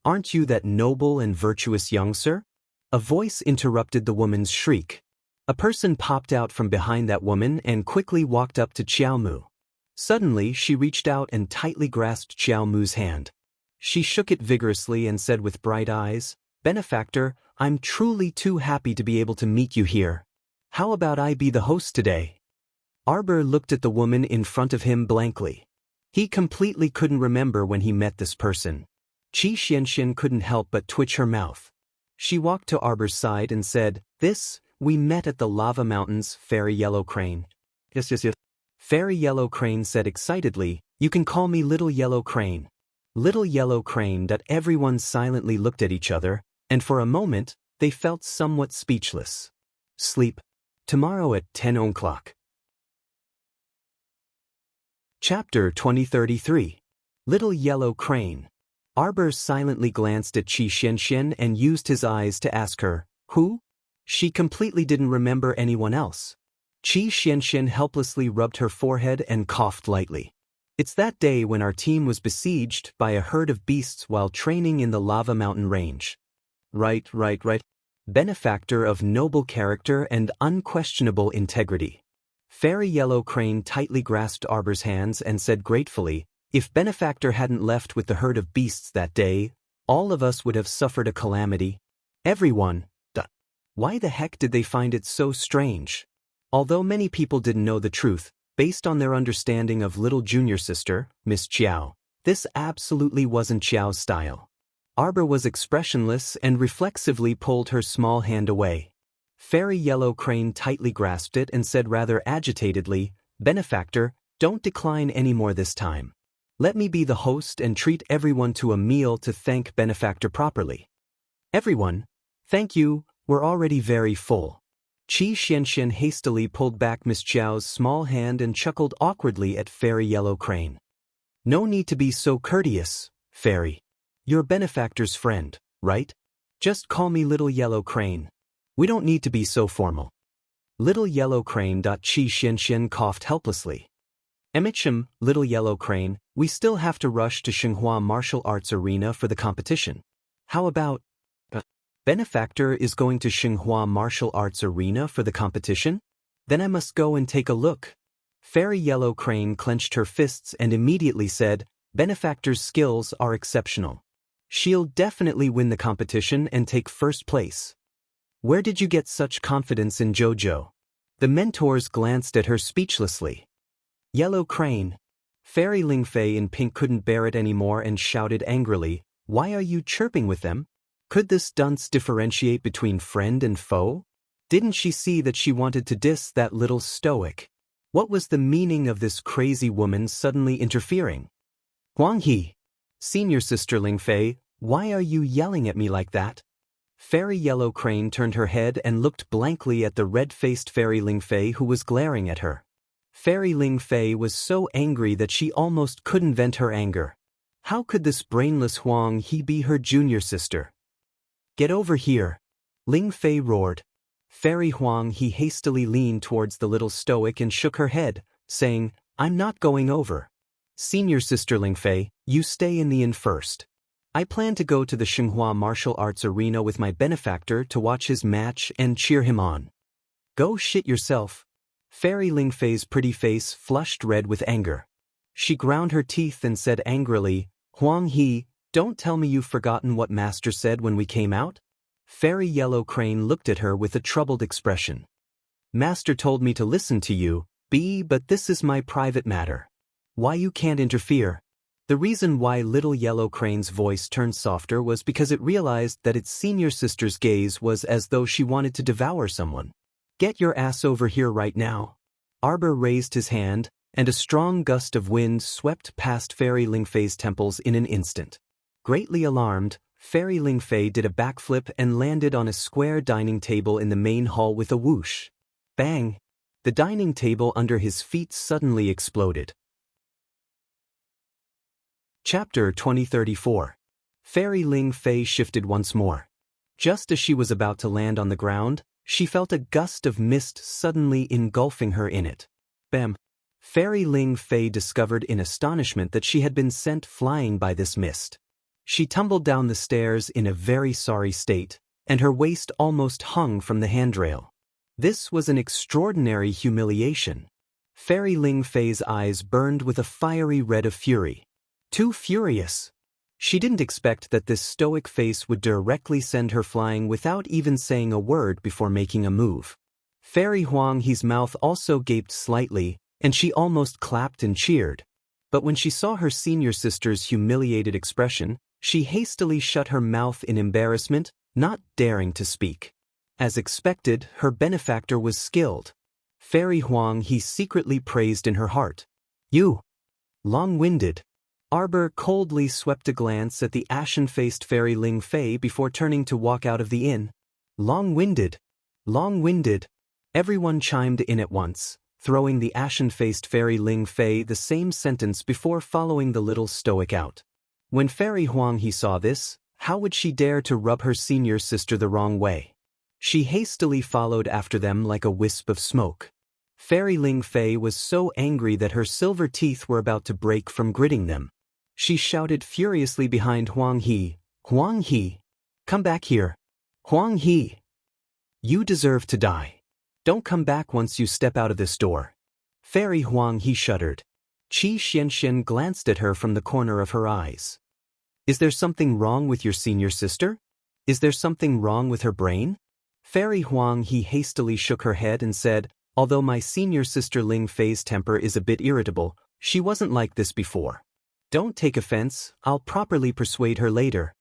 Aren't you that noble and virtuous young sir? A voice interrupted the woman's shriek. A person popped out from behind that woman and quickly walked up to Xiao Mu. Suddenly, she reached out and tightly grasped Xiao Mu's hand. She shook it vigorously and said with bright eyes, Benefactor, I'm truly too happy to be able to meet you here. How about I be the host today? Arbor looked at the woman in front of him blankly. He completely couldn't remember when he met this person. Qi Xianxian couldn't help but twitch her mouth. She walked to Arbor's side and said, We met at the Lava Mountains, Fairy Yellow Crane. Yes. Fairy Yellow Crane said excitedly, You can call me Little Yellow Crane. Little Yellow Crane. Everyone silently looked at each other, and for a moment, they felt somewhat speechless. Sleep. Tomorrow at 10 o'clock. Chapter 2033. Little Yellow Crane. Arbor silently glanced at Qi Xianxian and used his eyes to ask her, Who? She completely didn't remember anyone else. Qi Xianxian helplessly rubbed her forehead and coughed lightly. It's that day when our team was besieged by a herd of beasts while training in the Lava Mountain range. Right. Benefactor of noble character and unquestionable integrity. Fairy Yellow Crane tightly grasped Arbor's hands and said gratefully, If Benefactor hadn't left with the herd of beasts that day, all of us would have suffered a calamity. Everyone. Why the heck did they find it so strange? Although many people didn't know the truth, based on their understanding of little junior sister, Miss Qiao, this absolutely wasn't Qiao's style. Arbor was expressionless and reflexively pulled her small hand away. Fairy Yellow Crane tightly grasped it and said rather agitatedly, Benefactor, don't decline any more this time. Let me be the host and treat everyone to a meal to thank Benefactor properly. Everyone, thank you, we're already very full. Qi Xianxian hastily pulled back Miss Qiao's small hand and chuckled awkwardly at Fairy Yellow Crane. No need to be so courteous, Fairy. You're Benefactor's friend, right? Just call me Little Yellow Crane. We don't need to be so formal. Little Yellow Crane. Qi Xianxian coughed helplessly. Little Yellow Crane, we still have to rush to Xinghua Martial Arts Arena for the competition. How about... Benefactor is going to Xinghua Martial Arts Arena for the competition? Then I must go and take a look. Fairy Yellow Crane clenched her fists and immediately said, Benefactor's skills are exceptional. She'll definitely win the competition and take first place. Where did you get such confidence in JoJo? The mentors glanced at her speechlessly. Yellow Crane. Fairy Lingfei in pink couldn't bear it anymore and shouted angrily, Why are you chirping with them? Could this dunce differentiate between friend and foe? Didn't she see that she wanted to diss that little stoic? What was the meaning of this crazy woman suddenly interfering? Huang He. Senior Sister Lingfei, why are you yelling at me like that? Fairy Yellow Crane turned her head and looked blankly at the red-faced Fairy Lingfei who was glaring at her. Fairy Lingfei was so angry that she almost couldn't vent her anger. How could this brainless Huang He be her junior sister? Get over here. Lingfei roared. Fairy Huang He hastily leaned towards the little stoic and shook her head, saying, I'm not going over. Senior Sister Lingfei, you stay in the inn first. I plan to go to the Xinghua Martial Arts Arena with my benefactor to watch his match and cheer him on. Go shit yourself. Fairy Lingfei's pretty face flushed red with anger. She ground her teeth and said angrily, "Huang He, don't tell me you've forgotten what Master said when we came out?" Fairy Yellow Crane looked at her with a troubled expression. "Master told me to listen to you, but this is my private matter. Why you can't interfere?" The reason why Little Yellow Crane's voice turned softer was because it realized that its senior sister's gaze was as though she wanted to devour someone. "Get your ass over here right now." Arbor raised his hand, and a strong gust of wind swept past Fairy Lingfei's temples in an instant. Greatly alarmed, Fairy Lingfei did a backflip and landed on a square dining table in the main hall with a whoosh. Bang! The dining table under his feet suddenly exploded. Chapter 2034. Fairy Lingfei shifted once more. Just as she was about to land on the ground, she felt a gust of mist suddenly engulfing her in it. Bam! Fairy Lingfei discovered in astonishment that she had been sent flying by this mist. She tumbled down the stairs in a very sorry state, and her waist almost hung from the handrail. This was an extraordinary humiliation. Fairy Lingfei's eyes burned with a fiery red of fury. Too furious. She didn't expect that this stoic face would directly send her flying without even saying a word before making a move. Fairy Huang He's mouth also gaped slightly, and she almost clapped and cheered. But when she saw her senior sister's humiliated expression, she hastily shut her mouth in embarrassment, not daring to speak. As expected, her benefactor was skilled. Fairy Huang He secretly praised in her heart. "You. Long-winded." Arbor coldly swept a glance at the ashen-faced Fairy Lingfei before turning to walk out of the inn. "Long-winded. Long-winded." Everyone chimed in at once, throwing the ashen-faced Fairy Lingfei the same sentence before following the little stoic out. When Fairy Huang He saw this, how would she dare to rub her senior sister the wrong way? She hastily followed after them like a wisp of smoke. Fairy Lingfei was so angry that her silver teeth were about to break from gritting them. She shouted furiously behind Huang He, "Huang He! Come back here! Huang He! You deserve to die. Don't come back once you step out of this door." Fairy Huang He shuddered. Qi Xianxian glanced at her from the corner of her eyes. "Is there something wrong with your senior sister? Is there something wrong with her brain?" Fairy Huang He hastily shook her head and said, "Although my senior sister Lingfei's temper is a bit irritable, she wasn't like this before. Don't take offense, I'll properly persuade her later."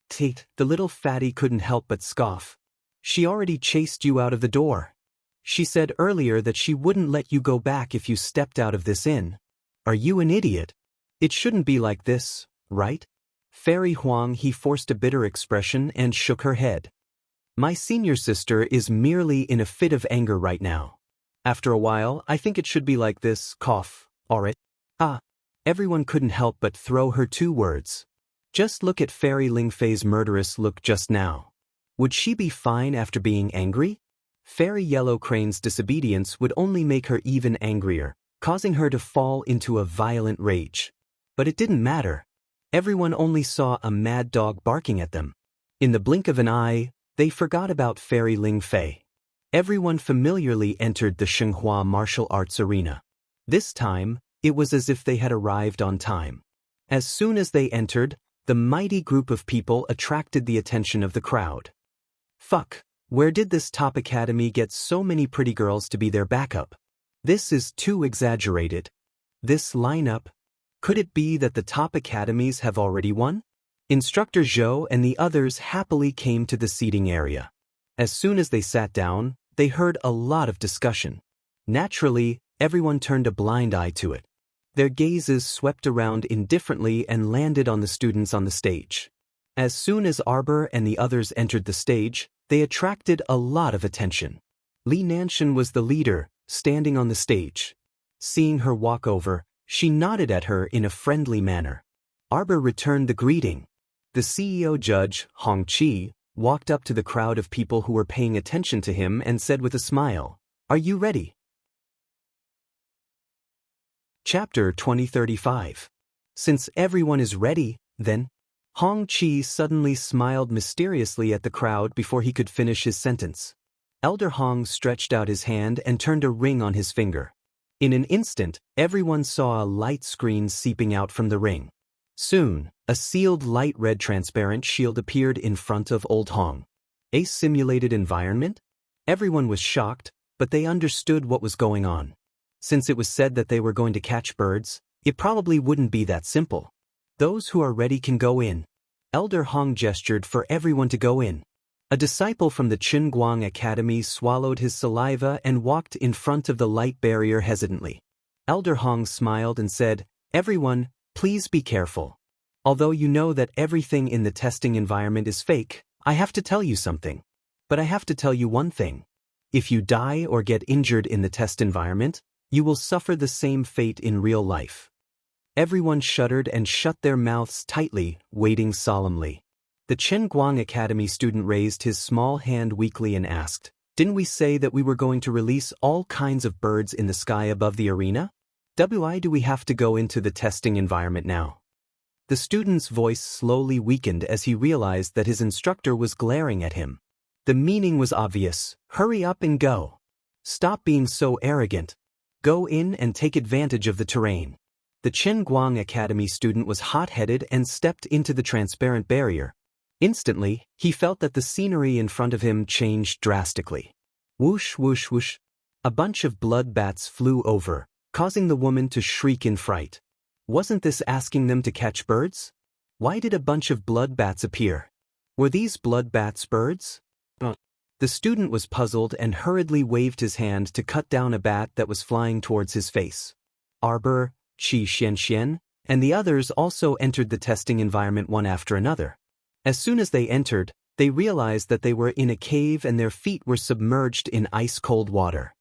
"Tate," the little fatty couldn't help but scoff. "She already chased you out of the door. She said earlier that she wouldn't let you go back if you stepped out of this inn. Are you an idiot? It shouldn't be like this, right?" Fairy Huang He forced a bitter expression and shook her head. "My senior sister is merely in a fit of anger right now. After a while, I think it should be like this, cough, alright?" "Ah." Everyone couldn't help but throw her two words. Just look at Fairy Lingfei's murderous look just now. Would she be fine after being angry? Fairy Yellow Crane's disobedience would only make her even angrier, causing her to fall into a violent rage. But it didn't matter. Everyone only saw a mad dog barking at them. In the blink of an eye, they forgot about Fairy Lingfei. Everyone familiarly entered the Xinghua martial arts arena. This time, it was as if they had arrived on time. As soon as they entered, the mighty group of people attracted the attention of the crowd. Fuck, where did this top academy get so many pretty girls to be their backup? This is too exaggerated. This lineup. Could it be that the top academies have already won? Instructor Zhou and the others happily came to the seating area. As soon as they sat down, they heard a lot of discussion. Naturally, everyone turned a blind eye to it. Their gazes swept around indifferently and landed on the students on the stage. As soon as Arbor and the others entered the stage, they attracted a lot of attention. Li Nanshan was the leader, standing on the stage. Seeing her walk over, she nodded at her in a friendly manner. Arbor returned the greeting. The CEO judge, Hong Qi, walked up to the crowd of people who were paying attention to him and said with a smile, "Are you ready?" Chapter 2035. Since everyone is ready, then. Hong Qi suddenly smiled mysteriously at the crowd before he could finish his sentence. Elder Hong stretched out his hand and turned a ring on his finger. In an instant, everyone saw a light screen seeping out from the ring. Soon, a sealed light red transparent shield appeared in front of Old Hong. A simulated environment? Everyone was shocked, but they understood what was going on. Since it was said that they were going to catch birds, it probably wouldn't be that simple. Those who are ready can go in. Elder Hong gestured for everyone to go in. A disciple from the Chinguang Academy swallowed his saliva and walked in front of the light barrier hesitantly. Elder Hong smiled and said, "Everyone, please be careful. Although you know that everything in the testing environment is fake, I have to tell you something. But I have to tell you one thing. If you die or get injured in the test environment, you will suffer the same fate in real life." Everyone shuddered and shut their mouths tightly, waiting solemnly. The Chenguang Academy student raised his small hand weakly and asked, "Didn't we say that we were going to release all kinds of birds in the sky above the arena? Why do we have to go into the testing environment now?" The student's voice slowly weakened as he realized that his instructor was glaring at him. The meaning was obvious. Hurry up and go. Stop being so arrogant. Go in and take advantage of the terrain. The Chenguang Academy student was hot-headed and stepped into the transparent barrier. Instantly, he felt that the scenery in front of him changed drastically. Whoosh, whoosh, whoosh. A bunch of blood bats flew over, causing the woman to shriek in fright. Wasn't this asking them to catch birds? Why did a bunch of blood bats appear? Were these blood bats birds? The student was puzzled and hurriedly waved his hand to cut down a bat that was flying towards his face. Arbor, Qi Xianxian, and the others also entered the testing environment one after another. As soon as they entered, they realized that they were in a cave and their feet were submerged in ice-cold water.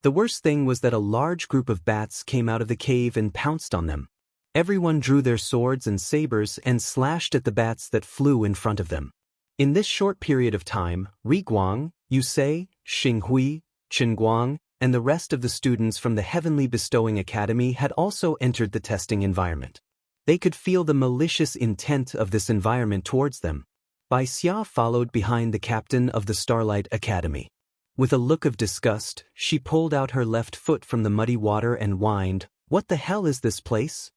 The worst thing was that a large group of bats came out of the cave and pounced on them. Everyone drew their swords and sabers and slashed at the bats that flew in front of them. In this short period of time, Riguang, Yusei, Xinghui, Qinguang, and the rest of the students from the Heavenly Bestowing Academy had also entered the testing environment. They could feel the malicious intent of this environment towards them. Bai Xia followed behind the captain of the Starlight Academy. With a look of disgust, she pulled out her left foot from the muddy water and whined, "What the hell is this place?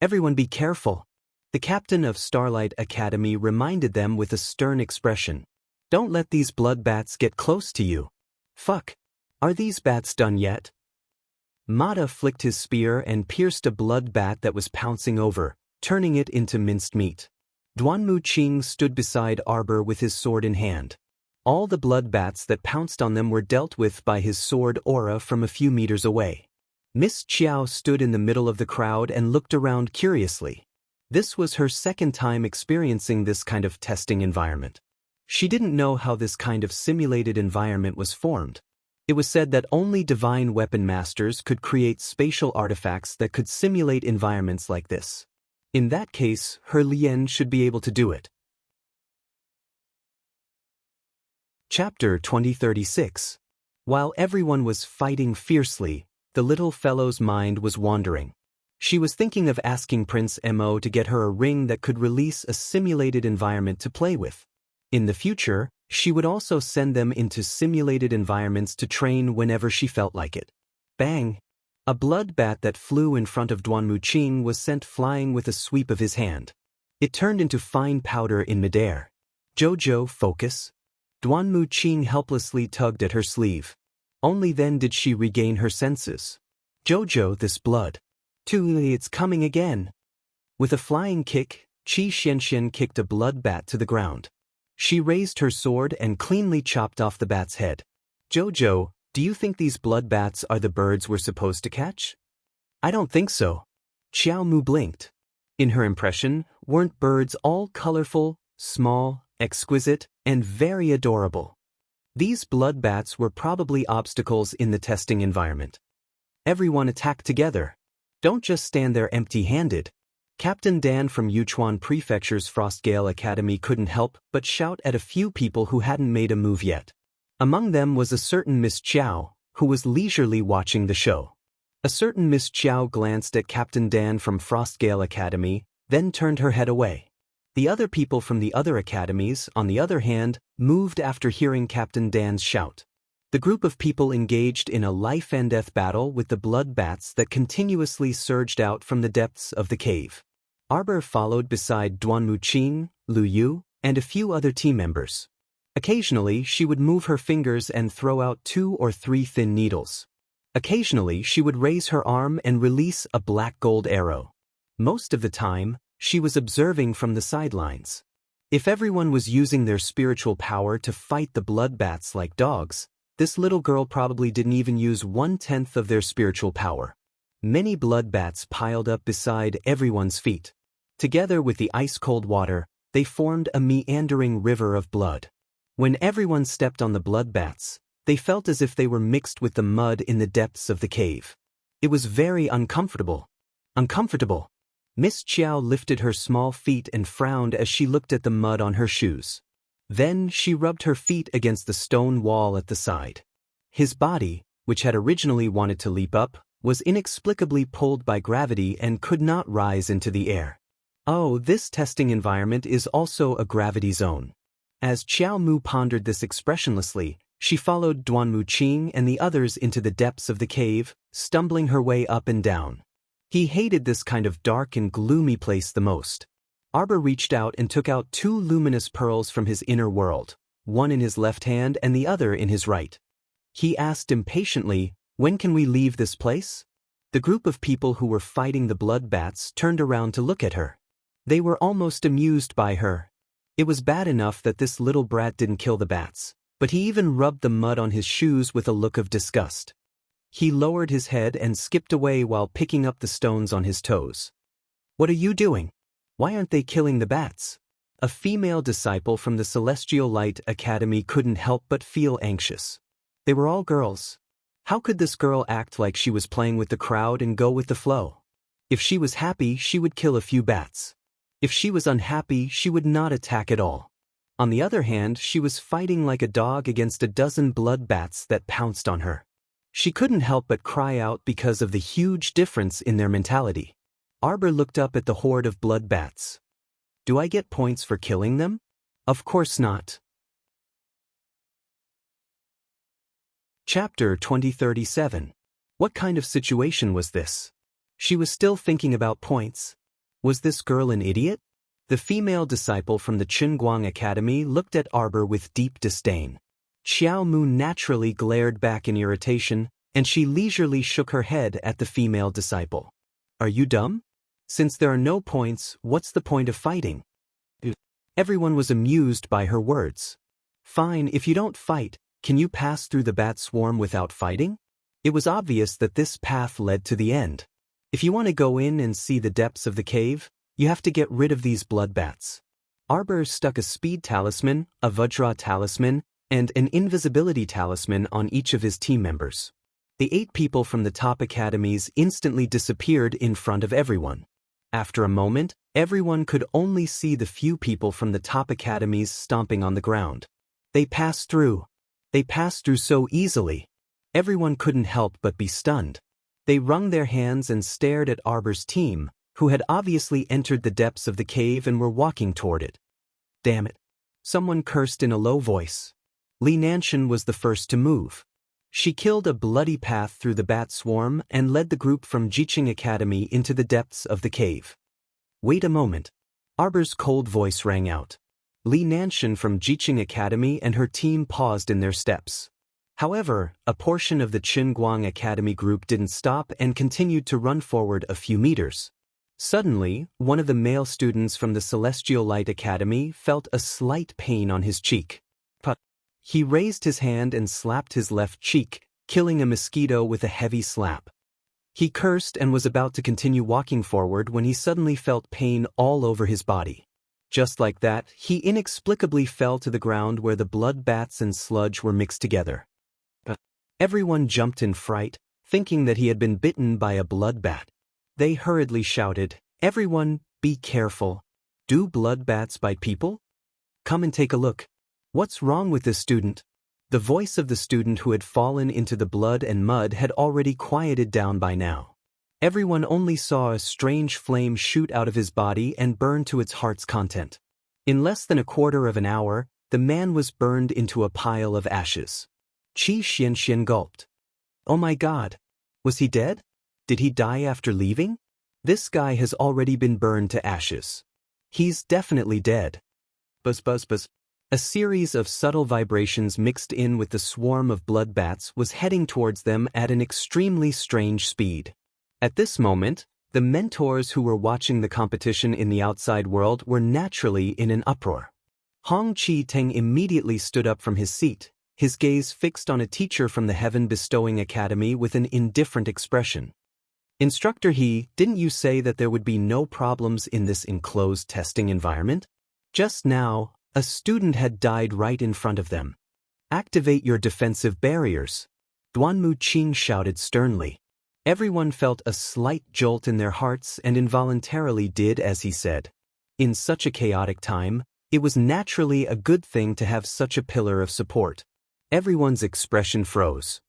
Everyone be careful." The captain of Starlight Academy reminded them with a stern expression, "Don't let these blood bats get close to you." "Fuck. Are these bats done yet?" Mata flicked his spear and pierced a blood bat that was pouncing over, turning it into minced meat. Duanmu Qing stood beside Arbor with his sword in hand. All the blood bats that pounced on them were dealt with by his sword aura from a few meters away. Miss Qiao stood in the middle of the crowd and looked around curiously. This was her second time experiencing this kind of testing environment. She didn't know how this kind of simulated environment was formed. It was said that only divine weapon masters could create spatial artifacts that could simulate environments like this. In that case, her Lien should be able to do it. Chapter 2036. While everyone was fighting fiercely, the little fellow's mind was wandering. She was thinking of asking Prince Mo to get her a ring that could release a simulated environment to play with. In the future, she would also send them into simulated environments to train whenever she felt like it. Bang! A blood bat that flew in front of Duanmu Qing was sent flying with a sweep of his hand. It turned into fine powder in midair. "Jojo, focus." Duanmu Qing helplessly tugged at her sleeve. Only then did she regain her senses. "Jojo, this blood. Tuli, it's coming again." With a flying kick, Qi Xianxian kicked a blood bat to the ground. She raised her sword and cleanly chopped off the bat's head. "Jojo, do you think these blood bats are the birds we're supposed to catch?" "I don't think so." Xiao Mu blinked. In her impression, weren't birds all colorful, small, exquisite, and very adorable? These blood bats were probably obstacles in the testing environment. Everyone attacked together. Don't just stand there empty-handed. Captain Dan from Yuchuan Prefecture's Frostgale Academy couldn't help but shout at a few people who hadn't made a move yet. Among them was a certain Miss Chiao, who was leisurely watching the show. A certain Miss Chiao glanced at Captain Dan from Frostgale Academy, then turned her head away. The other people from the other academies, on the other hand, moved after hearing Captain Dan's shout. The group of people engaged in a life-and-death battle with the blood bats that continuously surged out from the depths of the cave. Arbor followed beside Duanmu Qing, Lu Yu, and a few other team members. Occasionally, she would move her fingers and throw out 2 or 3 thin needles. Occasionally, she would raise her arm and release a black gold arrow. Most of the time, she was observing from the sidelines. If everyone was using their spiritual power to fight the blood bats like dogs, this little girl probably didn't even use 1/10 of their spiritual power. Many blood bats piled up beside everyone's feet. Together with the ice-cold water, they formed a meandering river of blood. When everyone stepped on the blood bats, they felt as if they were mixed with the mud in the depths of the cave. It was very uncomfortable. Uncomfortable. Miss Chiao lifted her small feet and frowned as she looked at the mud on her shoes. Then she rubbed her feet against the stone wall at the side. His body, which had originally wanted to leap up, was inexplicably pulled by gravity and could not rise into the air. Oh, this testing environment is also a gravity zone. As Qiao Mu pondered this expressionlessly, she followed Duanmu Qing and the others into the depths of the cave, stumbling her way up and down. He hated this kind of dark and gloomy place the most. Arbor reached out and took out 2 luminous pearls from his inner world, one in his left hand and the other in his right. He asked impatiently, "When can we leave this place?" The group of people who were fighting the blood bats turned around to look at her. They were almost amused by her. It was bad enough that this little brat didn't kill the bats, but he even rubbed the mud on his shoes with a look of disgust. He lowered his head and skipped away while picking up the stones on his toes. "What are you doing? Why aren't they killing the bats?" A female disciple from the Celestial Light Academy couldn't help but feel anxious. They were all girls. How could this girl act like she was playing with the crowd and go with the flow? If she was happy, she would kill a few bats. If she was unhappy, she would not attack at all. On the other hand, she was fighting like a dog against a dozen blood bats that pounced on her. She couldn't help but cry out because of the huge difference in their mentality. Arbor looked up at the horde of blood bats. "Do I get points for killing them?" "Of course not." Chapter 2037. What kind of situation was this? She was still thinking about points. Was this girl an idiot? The female disciple from the Qinguang Academy looked at Arbor with deep disdain. Xiao Mu naturally glared back in irritation, and she leisurely shook her head at the female disciple. "Are you dumb? Since there are no points, what's the point of fighting?" Everyone was amused by her words. "Fine, if you don't fight, can you pass through the bat swarm without fighting?" It was obvious that this path led to the end. If you want to go in and see the depths of the cave, you have to get rid of these blood bats. Arbor stuck a speed talisman, a Vajra talisman, and an invisibility talisman on each of his team members. The 8 people from the top academies instantly disappeared in front of everyone. After a moment, everyone could only see the few people from the top academies stomping on the ground. They passed through. They passed through so easily. Everyone couldn't help but be stunned. They wrung their hands and stared at Arbor's team, who had obviously entered the depths of the cave and were walking toward it. "Damn it!" Someone cursed in a low voice. Li Nanshan was the first to move. She killed a bloody path through the bat swarm and led the group from Jiqing Academy into the depths of the cave. "Wait a moment." Arbor's cold voice rang out. Li Nanshan from Jiqing Academy and her team paused in their steps. However, a portion of the Qinguang Academy group didn't stop and continued to run forward a few meters. Suddenly, one of the male students from the Celestial Light Academy felt a slight pain on his cheek. He raised his hand and slapped his left cheek, killing a mosquito with a heavy slap. He cursed and was about to continue walking forward when he suddenly felt pain all over his body. Just like that, he inexplicably fell to the ground where the blood bats and sludge were mixed together. Everyone jumped in fright, thinking that he had been bitten by a blood bat. They hurriedly shouted, "Everyone, be careful. Do blood bats bite people? Come and take a look. What's wrong with this student?" The voice of the student who had fallen into the blood and mud had already quieted down by now. Everyone only saw a strange flame shoot out of his body and burn to its heart's content. In less than a quarter of an hour, the man was burned into a pile of ashes. Qi Xianxian gulped. Oh my god. Was he dead? Did he die after leaving? This guy has already been burned to ashes. He's definitely dead. Buzz buzz buzz. A series of subtle vibrations mixed in with the swarm of blood bats was heading towards them at an extremely strange speed. At this moment, the mentors who were watching the competition in the outside world were naturally in an uproar. Hong Chi Teng immediately stood up from his seat, his gaze fixed on a teacher from the heaven-bestowing academy with an indifferent expression. Instructor He, didn't you say that there would be no problems in this enclosed testing environment? Just now, a student had died right in front of them. Activate your defensive barriers. Duanmu Qing shouted sternly. Everyone felt a slight jolt in their hearts and involuntarily did as he said. In such a chaotic time, it was naturally a good thing to have such a pillar of support. Everyone's expression froze.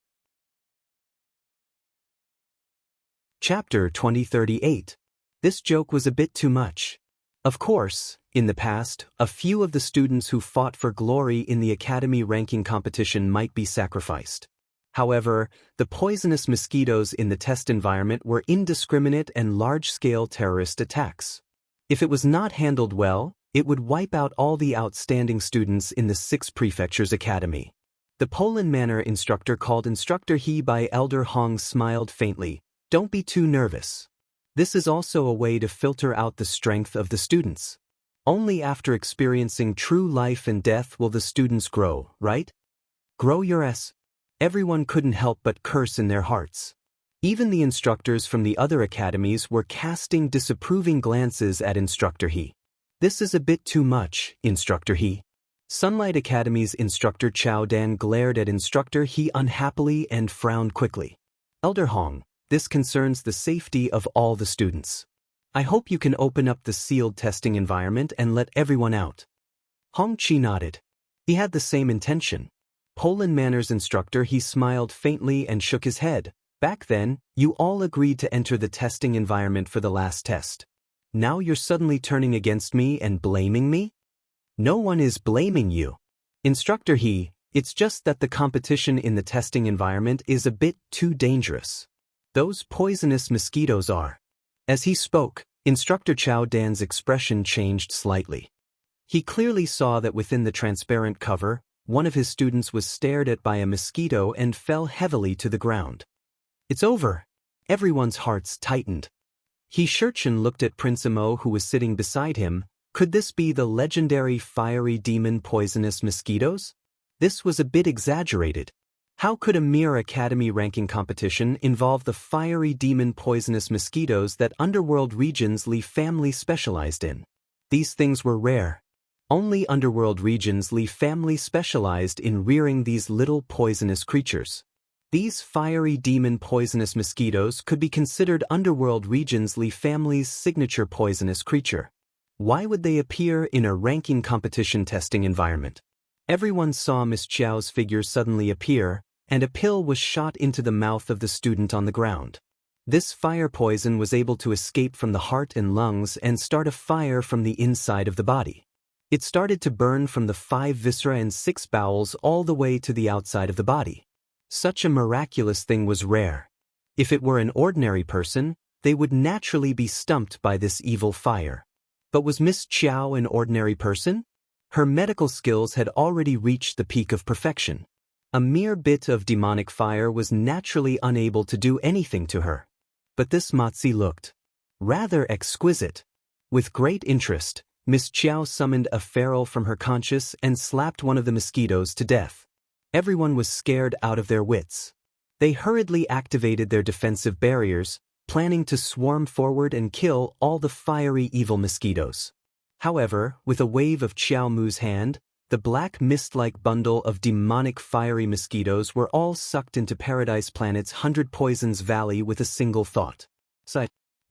Chapter 2038. This joke was a bit too much. Of course, in the past, a few of the students who fought for glory in the academy ranking competition might be sacrificed. However, the poisonous mosquitoes in the test environment were indiscriminate and large-scale terrorist attacks. If it was not handled well, it would wipe out all the outstanding students in the 6 prefectures academy. The Poland Manor instructor called Instructor He by Elder Hong smiled faintly. Don't be too nervous. This is also a way to filter out the strength of the students. Only after experiencing true life and death will the students grow, right? Grow your ass. Everyone couldn't help but curse in their hearts. Even the instructors from the other academies were casting disapproving glances at Instructor He. This is a bit too much, Instructor He. Sunlight Academy's Instructor Chao Dan glared at Instructor He unhappily and frowned quickly. Elder Hong, this concerns the safety of all the students. I hope you can open up the sealed testing environment and let everyone out. Hong Chi nodded. He had the same intention. Poland Manor's instructor He smiled faintly and shook his head. Back then, you all agreed to enter the testing environment for the last test. Now you're suddenly turning against me and blaming me? No one is blaming you. Instructor He, it's just that the competition in the testing environment is a bit too dangerous. Those poisonous mosquitoes are. As he spoke, Instructor Chao Dan's expression changed slightly. He clearly saw that within the transparent cover, one of his students was stared at by a mosquito and fell heavily to the ground. It's over. Everyone's hearts tightened. He Shurchen looked at Prince Imo who was sitting beside him. Could this be the legendary fiery demon poisonous mosquitoes? This was a bit exaggerated. How could a mere academy ranking competition involve the fiery demon poisonous mosquitoes that Underworld Regions Li family specialized in? These things were rare. Only Underworld Regions Li family specialized in rearing these little poisonous creatures. These fiery demon poisonous mosquitoes could be considered Underworld Regions Li family's signature poisonous creature. Why would they appear in a ranking competition testing environment? Everyone saw Miss Chiao's figure suddenly appear, and a pill was shot into the mouth of the student on the ground. This fire poison was able to escape from the heart and lungs and start a fire from the inside of the body. It started to burn from the 5 viscera and 6 bowels all the way to the outside of the body. Such a miraculous thing was rare. If it were an ordinary person, they would naturally be stumped by this evil fire. But was Miss Chiao an ordinary person? Her medical skills had already reached the peak of perfection. A mere bit of demonic fire was naturally unable to do anything to her. But this Matzi looked rather exquisite. With great interest, Miss Chiao summoned a feral from her conscious and slapped one of the mosquitoes to death. Everyone was scared out of their wits. They hurriedly activated their defensive barriers, planning to swarm forward and kill all the fiery evil mosquitoes. However, with a wave of Chiao Mu's hand, the black mist-like bundle of demonic fiery mosquitoes were all sucked into Paradise Planet's 100 Poisons Valley with a single thought.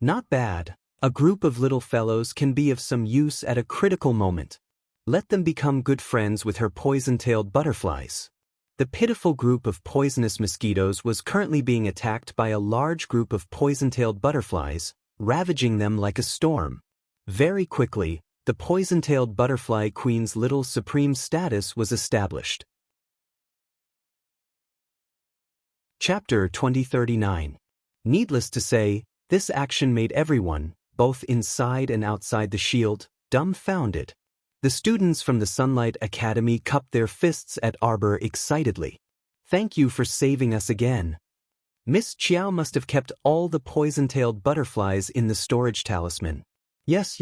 Not bad. A group of little fellows can be of some use at a critical moment. Let them become good friends with her poison-tailed butterflies. The pitiful group of poisonous mosquitoes was currently being attacked by a large group of poison-tailed butterflies, ravaging them like a storm. Very quickly, the poison-tailed butterfly queen's little supreme status was established. Chapter 2039. Needless to say, this action made everyone, both inside and outside the shield, dumbfounded. The students from the Sunlight Academy cupped their fists at Arbor excitedly. "Thank you for saving us again. Miss Chiao must have kept all the poison-tailed butterflies in the storage talisman." Yes.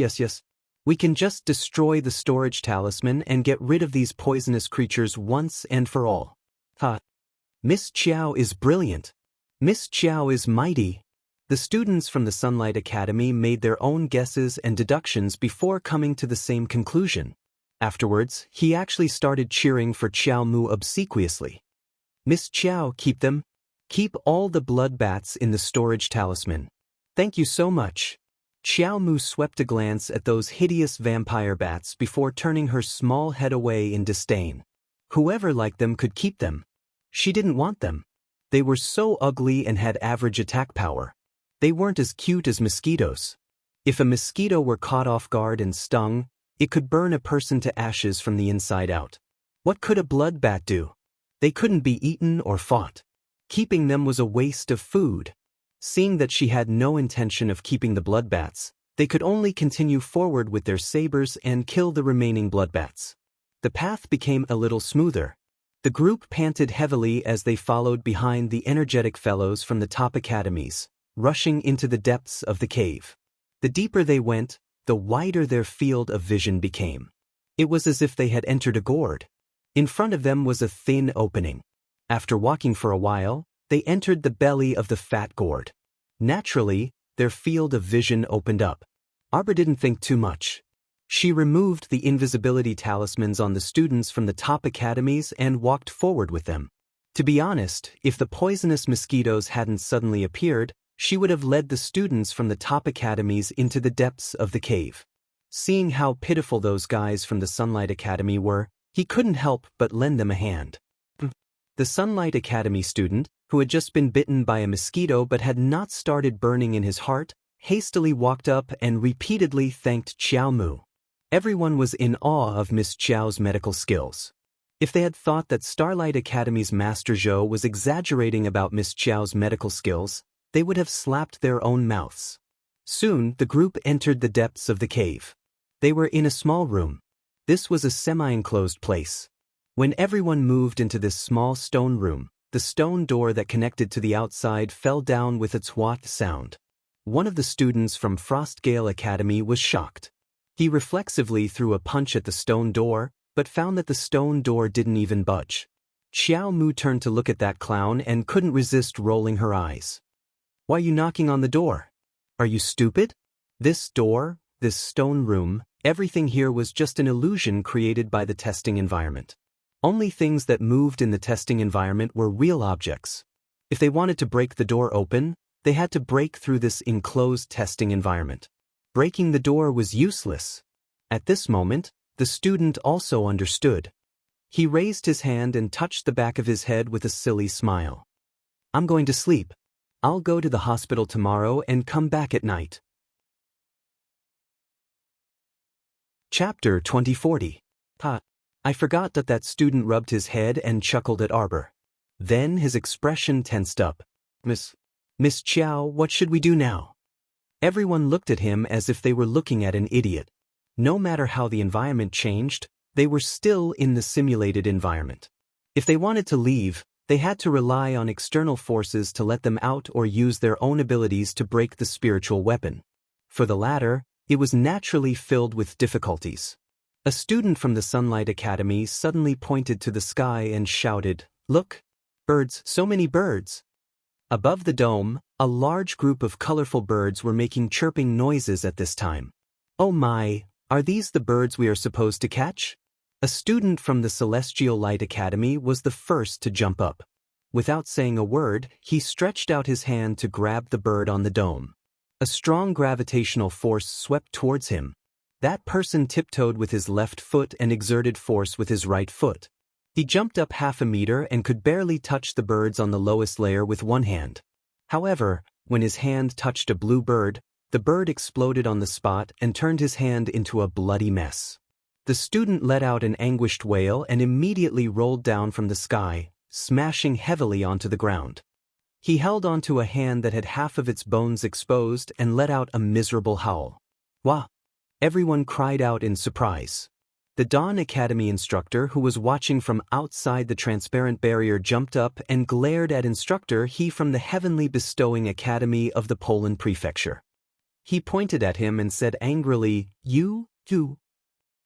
We can just destroy the storage talisman and get rid of these poisonous creatures once and for all. Miss Chiao is brilliant. Miss Chiao is mighty. The students from the Sunlight Academy made their own guesses and deductions before coming to the same conclusion. Afterwards, he actually started cheering for Chiao Mu obsequiously. "Miss Chiao, keep them. Keep all the blood bats in the storage talisman. Thank you so much." Chiao Mu swept a glance at those hideous vampire bats before turning her small head away in disdain. Whoever liked them could keep them. She didn't want them. They were so ugly and had average attack power. They weren't as cute as mosquitoes. If a mosquito were caught off guard and stung, it could burn a person to ashes from the inside out. What could a blood bat do? They couldn't be eaten or fought. Keeping them was a waste of food. Seeing that she had no intention of keeping the blood bats, they could only continue forward with their sabers and kill the remaining blood bats. The path became a little smoother. The group panted heavily as they followed behind the energetic fellows from the top academies, rushing into the depths of the cave. The deeper they went, the wider their field of vision became. It was as if they had entered a gourd. In front of them was a thin opening. After walking for a while, they entered the belly of the fat gourd. Naturally, their field of vision opened up. Arbor didn't think too much. She removed the invisibility talismans on the students from the top academies and walked forward with them. To be honest, if the poisonous mosquitoes hadn't suddenly appeared, she would have led the students from the top academies into the depths of the cave. Seeing how pitiful those guys from the Sunlight Academy were, he couldn't help but lend them a hand. The Sunlight Academy student, who had just been bitten by a mosquito but had not started burning in his heart, hastily walked up and repeatedly thanked Chiao Mu. Everyone was in awe of Miss Chiao's medical skills. If they had thought that Starlight Academy's Master Zhou was exaggerating about Miss Chiao's medical skills, they would have slapped their own mouths. Soon, the group entered the depths of the cave. They were in a small room. This was a semi-enclosed place. When everyone moved into this small stone room, the stone door that connected to the outside fell down with its whack sound. One of the students from Frostgale Academy was shocked. He reflexively threw a punch at the stone door, but found that the stone door didn't even budge. Chiao Mu turned to look at that clown and couldn't resist rolling her eyes. "Why are you knocking on the door? Are you stupid? This door, this stone room, everything here was just an illusion created by the testing environment. Only things that moved in the testing environment were real objects. If they wanted to break the door open, they had to break through this enclosed testing environment. Breaking the door was useless." At this moment, the student also understood. He raised his hand and touched the back of his head with a silly smile. "I'm going to sleep. I'll go to the hospital tomorrow and come back at night." Chapter 2040. I forgot that student rubbed his head and chuckled at Arbor. Then his expression tensed up. Miss Chiao, what should we do now?" Everyone looked at him as if they were looking at an idiot. No matter how the environment changed, they were still in the simulated environment. If they wanted to leave, they had to rely on external forces to let them out or use their own abilities to break the spiritual weapon. For the latter, it was naturally filled with difficulties. A student from the Sunlight Academy suddenly pointed to the sky and shouted, "Look! Birds, so many birds!" Above the dome, a large group of colorful birds were making chirping noises at this time. "Oh my, are these the birds we are supposed to catch?" A student from the Celestial Light Academy was the first to jump up. Without saying a word, he stretched out his hand to grab the bird on the dome. A strong gravitational force swept towards him. That person tiptoed with his left foot and exerted force with his right foot. He jumped up 1/2 meter and could barely touch the birds on the lowest layer with one hand. However, when his hand touched a blue bird, the bird exploded on the spot and turned his hand into a bloody mess. The student let out an anguished wail and immediately rolled down from the sky, smashing heavily onto the ground. He held onto a hand that had half of its bones exposed and let out a miserable howl. Wah! Everyone cried out in surprise. The Dawn Academy instructor who was watching from outside the transparent barrier jumped up and glared at instructor He from the Heavenly Bestowing Academy of the Poland Prefecture. He pointed at him and said angrily, You.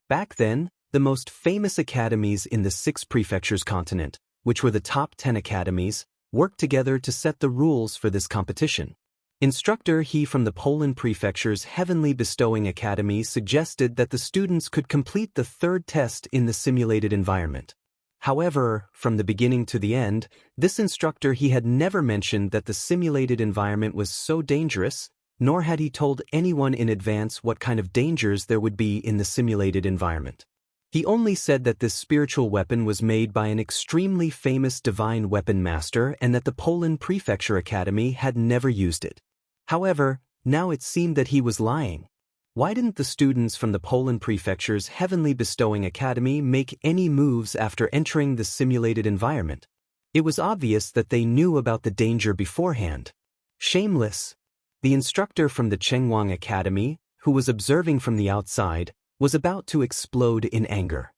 Back then, the most famous academies in the 6 prefectures continent, which were the top 10 academies, worked together to set the rules for this competition. Instructor He from the Poland Prefecture's Heavenly Bestowing Academy suggested that the students could complete the 3rd test in the simulated environment. However, from the beginning to the end, this instructor He had never mentioned that the simulated environment was so dangerous, nor had he told anyone in advance what kind of dangers there would be in the simulated environment. He only said that this spiritual weapon was made by an extremely famous divine weapon master and that the Poland Prefecture Academy had never used it. However, now it seemed that he was lying. Why didn't the students from the Poland Prefecture's Heavenly Bestowing Academy make any moves after entering the simulated environment? It was obvious that they knew about the danger beforehand. Shameless! The instructor from the Chengwang Academy, who was observing from the outside, was about to explode in anger.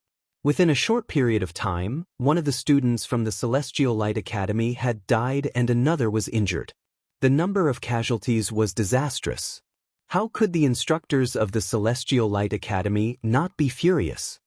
Within a short period of time, one of the students from the Celestial Light Academy had died and another was injured. The number of casualties was disastrous. How could the instructors of the Celestial Light Academy not be furious?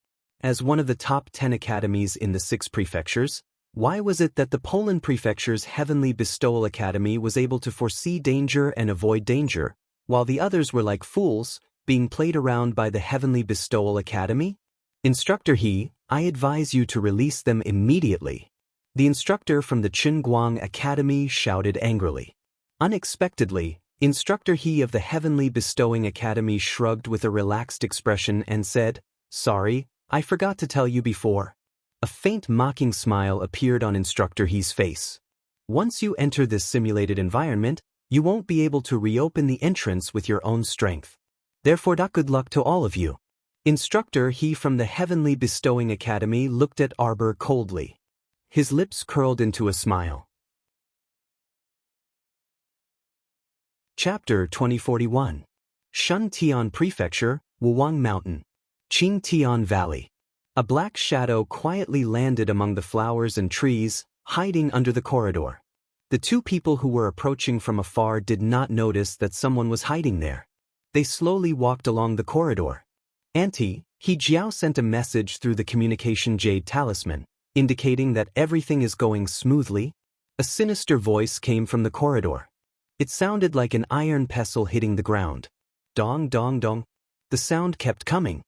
As one of the top 10 academies in the 6 prefectures, why was it that the Poland Prefecture's Heavenly Bestowal Academy was able to foresee danger and avoid danger, while the others were like fools, being played around by the Heavenly Bestowal Academy? Instructor He, I advise you to release them immediately. The instructor from the Chengwang Academy shouted angrily. Unexpectedly, Instructor He of the Heavenly Bestowing Academy shrugged with a relaxed expression and said, Sorry, I forgot to tell you before. A faint mocking smile appeared on Instructor He's face. Once you enter this simulated environment, you won't be able to reopen the entrance with your own strength. Therefore, good luck to all of you. Instructor He from the Heavenly Bestowing Academy looked at Arbor coldly. His lips curled into a smile. Chapter 2041. Shuntian Prefecture, Wuwang Mountain. Qingtian Valley. A black shadow quietly landed among the flowers and trees, hiding under the corridor. The 2 people who were approaching from afar did not notice that someone was hiding there. They slowly walked along the corridor. Auntie, He Jiao sent a message through the communication jade talisman, indicating that everything is going smoothly. A sinister voice came from the corridor. It sounded like an iron pestle hitting the ground. Dong dong dong. The sound kept coming.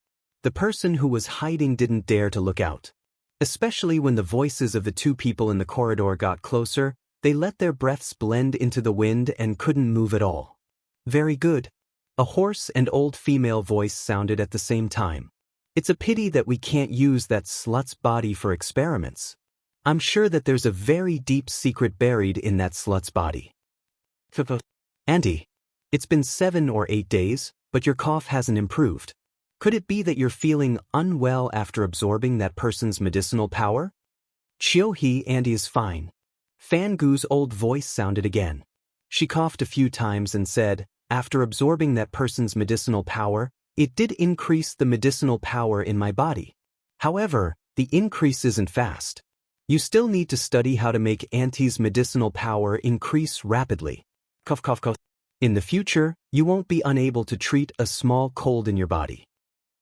The person who was hiding didn't dare to look out. Especially when the voices of the 2 people in the corridor got closer, they let their breaths blend into the wind and couldn't move at all. Very good. A hoarse and old female voice sounded at the same time. It's a pity that we can't use that slut's body for experiments. I'm sure that there's a very deep secret buried in that slut's body. Auntie, it's been 7 or 8 days, but your cough hasn't improved. Could it be that you're feeling unwell after absorbing that person's medicinal power? Chiu-hee, Auntie is fine. Fan Gu's old voice sounded again. She coughed a few times and said, after absorbing that person's medicinal power, it did increase the medicinal power in my body. However, the increase isn't fast. You still need to study how to make Auntie's medicinal power increase rapidly. Cough cough cough. In the future, you won't be unable to treat a small cold in your body.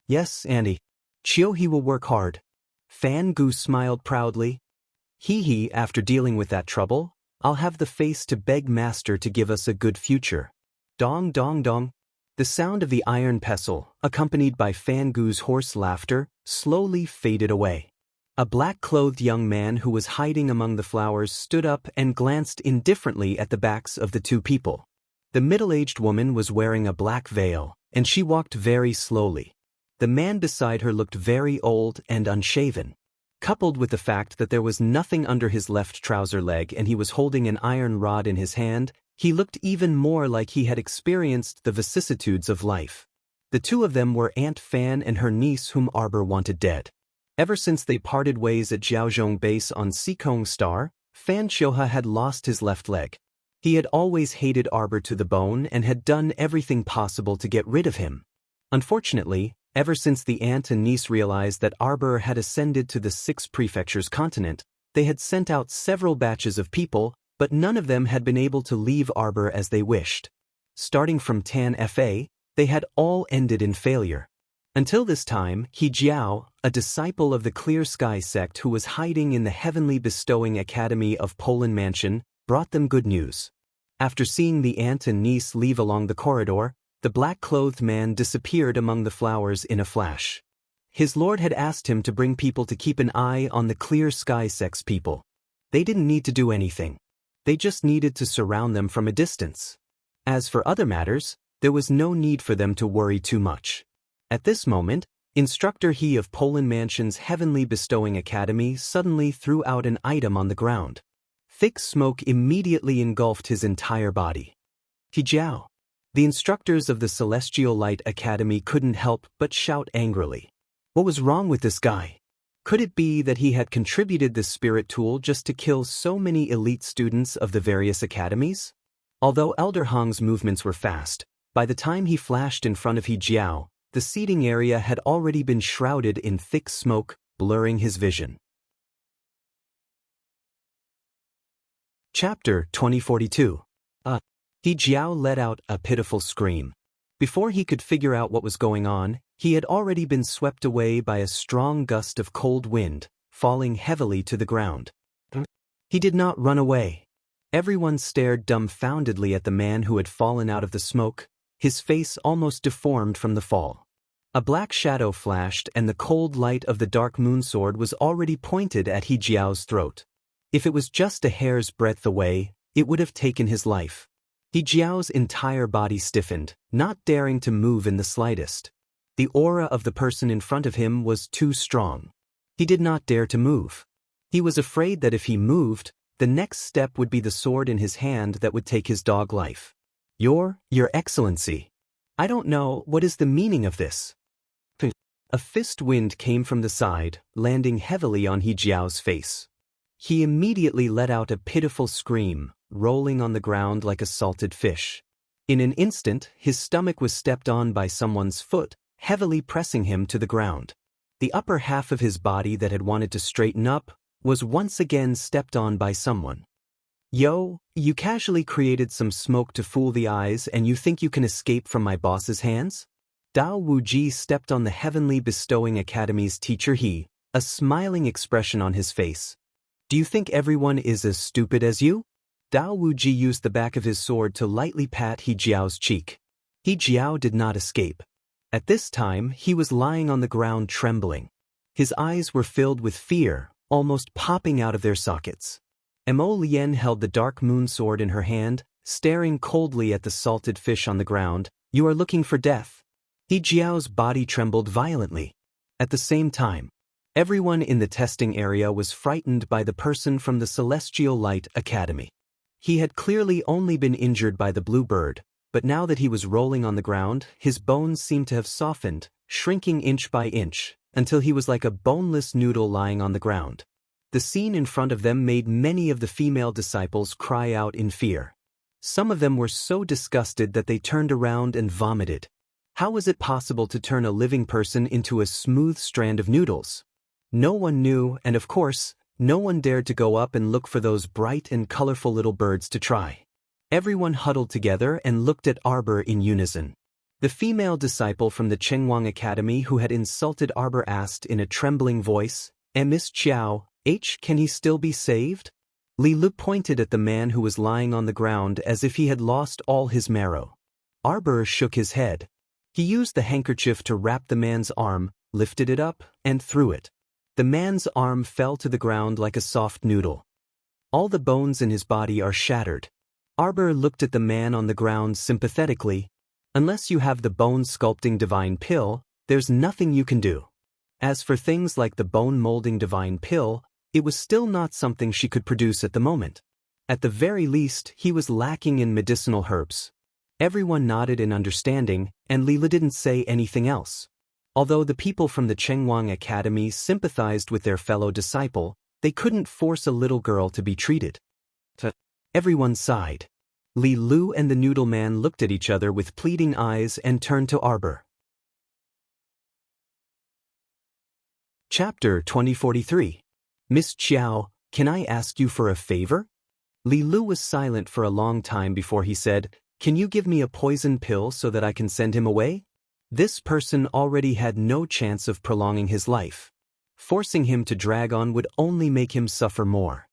Yes, Auntie. Chiu-hee will work hard. Fan Gu smiled proudly. Hee, after dealing with that trouble, I'll have the face to beg Master to give us a good future. Dong dong dong. The sound of the iron pestle, accompanied by Fan Gu's hoarse laughter, slowly faded away. A black-clothed young man who was hiding among the flowers stood up and glanced indifferently at the backs of the 2 people. The middle-aged woman was wearing a black veil, and she walked very slowly. The man beside her looked very old and unshaven. Coupled with the fact that there was nothing under his left trouser leg and he was holding an iron rod in his hand, he looked even more like he had experienced the vicissitudes of life. The 2 of them were Aunt Fan and her niece whom Arbor wanted dead. Ever since they parted ways at Jiaozhong Base on Sikong Star, Fan Xiuhe had lost his left leg. He had always hated Arbor to the bone and had done everything possible to get rid of him. Unfortunately, ever since the aunt and niece realized that Arbor had ascended to the 6 prefectures continent, they had sent out several batches of people, but none of them had been able to leave Arbor as they wished. Starting from Tan Fa, they had all ended in failure. Until this time, He Jiao, a disciple of the Clear Sky sect who was hiding in the Heavenly Bestowing Academy of Poland Mansion, brought them good news. After seeing the aunt and niece leave along the corridor, the black-clothed man disappeared among the flowers in a flash. His lord had asked him to bring people to keep an eye on the Clear Sky sect's people. They didn't need to do anything. They just needed to surround them from a distance. As for other matters, there was no need for them to worry too much. At this moment, Instructor He of Poland Mansion's Heavenly Bestowing Academy suddenly threw out an item on the ground. Thick smoke immediately engulfed his entire body. He Jiao. The instructors of the Celestial Light Academy couldn't help but shout angrily. What was wrong with this guy? Could it be that he had contributed this spirit tool just to kill so many elite students of the various academies? Although Elder Hong's movements were fast, by the time he flashed in front of He Jiao, the seating area had already been shrouded in thick smoke, blurring his vision. Chapter 2042. He Jiao let out a pitiful scream. Before he could figure out what was going on, he had already been swept away by a strong gust of cold wind, falling heavily to the ground. He did not run away. Everyone stared dumbfoundedly at the man who had fallen out of the smoke, his face almost deformed from the fall. A black shadow flashed and the cold light of the dark moon sword was already pointed at He Jiao's throat. If it was just a hair's breadth away, it would have taken his life. He Jiao's entire body stiffened, not daring to move in the slightest. The aura of the person in front of him was too strong. He did not dare to move. He was afraid that if he moved, the next step would be the sword in his hand that would take his dog life. Your Excellency. I don't know what is the meaning of this. A fist wind came from the side, landing heavily on He Jiao's face. He immediately let out a pitiful scream, rolling on the ground like a salted fish. In an instant, his stomach was stepped on by someone's foot, heavily pressing him to the ground. The upper half of his body that had wanted to straighten up was once again stepped on by someone. Yo, you casually created some smoke to fool the eyes and you think you can escape from my boss's hands? Dao Wuji stepped on the Heavenly Bestowing Academy's teacher He, a smiling expression on his face. Do you think everyone is as stupid as you? Dao Wuji used the back of his sword to lightly pat He Jiao's cheek. He Jiao did not escape. At this time, he was lying on the ground trembling. His eyes were filled with fear, almost popping out of their sockets. Mo Lien held the dark moon sword in her hand, staring coldly at the salted fish on the ground. You are looking for death. He Jiao's body trembled violently. At the same time, everyone in the testing area was frightened by the person from the Celestial Light Academy. He had clearly only been injured by the blue bird, but now that he was rolling on the ground, his bones seemed to have softened, shrinking inch by inch, until he was like a boneless noodle lying on the ground. The scene in front of them made many of the female disciples cry out in fear. Some of them were so disgusted that they turned around and vomited. How was it possible to turn a living person into a smooth strand of noodles? No one knew, and of course, no one dared to go up and look for those bright and colorful little birds to try. Everyone huddled together and looked at Arbor in unison. The female disciple from the Chengwang Academy who had insulted Arbor asked in a trembling voice, Miss Chiao, can he still be saved? Li Lu pointed at the man who was lying on the ground as if he had lost all his marrow. Arbor shook his head. He used the handkerchief to wrap the man's arm, lifted it up, and threw it. The man's arm fell to the ground like a soft noodle. All the bones in his body are shattered. Arbor looked at the man on the ground sympathetically. Unless you have the bone-sculpting divine pill, there's nothing you can do. As for things like the bone-molding divine pill, it was still not something she could produce at the moment. At the very least, he was lacking in medicinal herbs. Everyone nodded in understanding, and Lila didn't say anything else. Although the people from the Chengwang Academy sympathized with their fellow disciple, they couldn't force a little girl to be treated. Everyone sighed. Li Lu and the Noodle Man looked at each other with pleading eyes and turned to Arbor. Chapter 2043. Miss Chiao, can I ask you for a favor? Li Lu was silent for a long time before he said, can you give me a poison pill so that I can send him away? This person already had no chance of prolonging his life. Forcing him to drag on would only make him suffer more.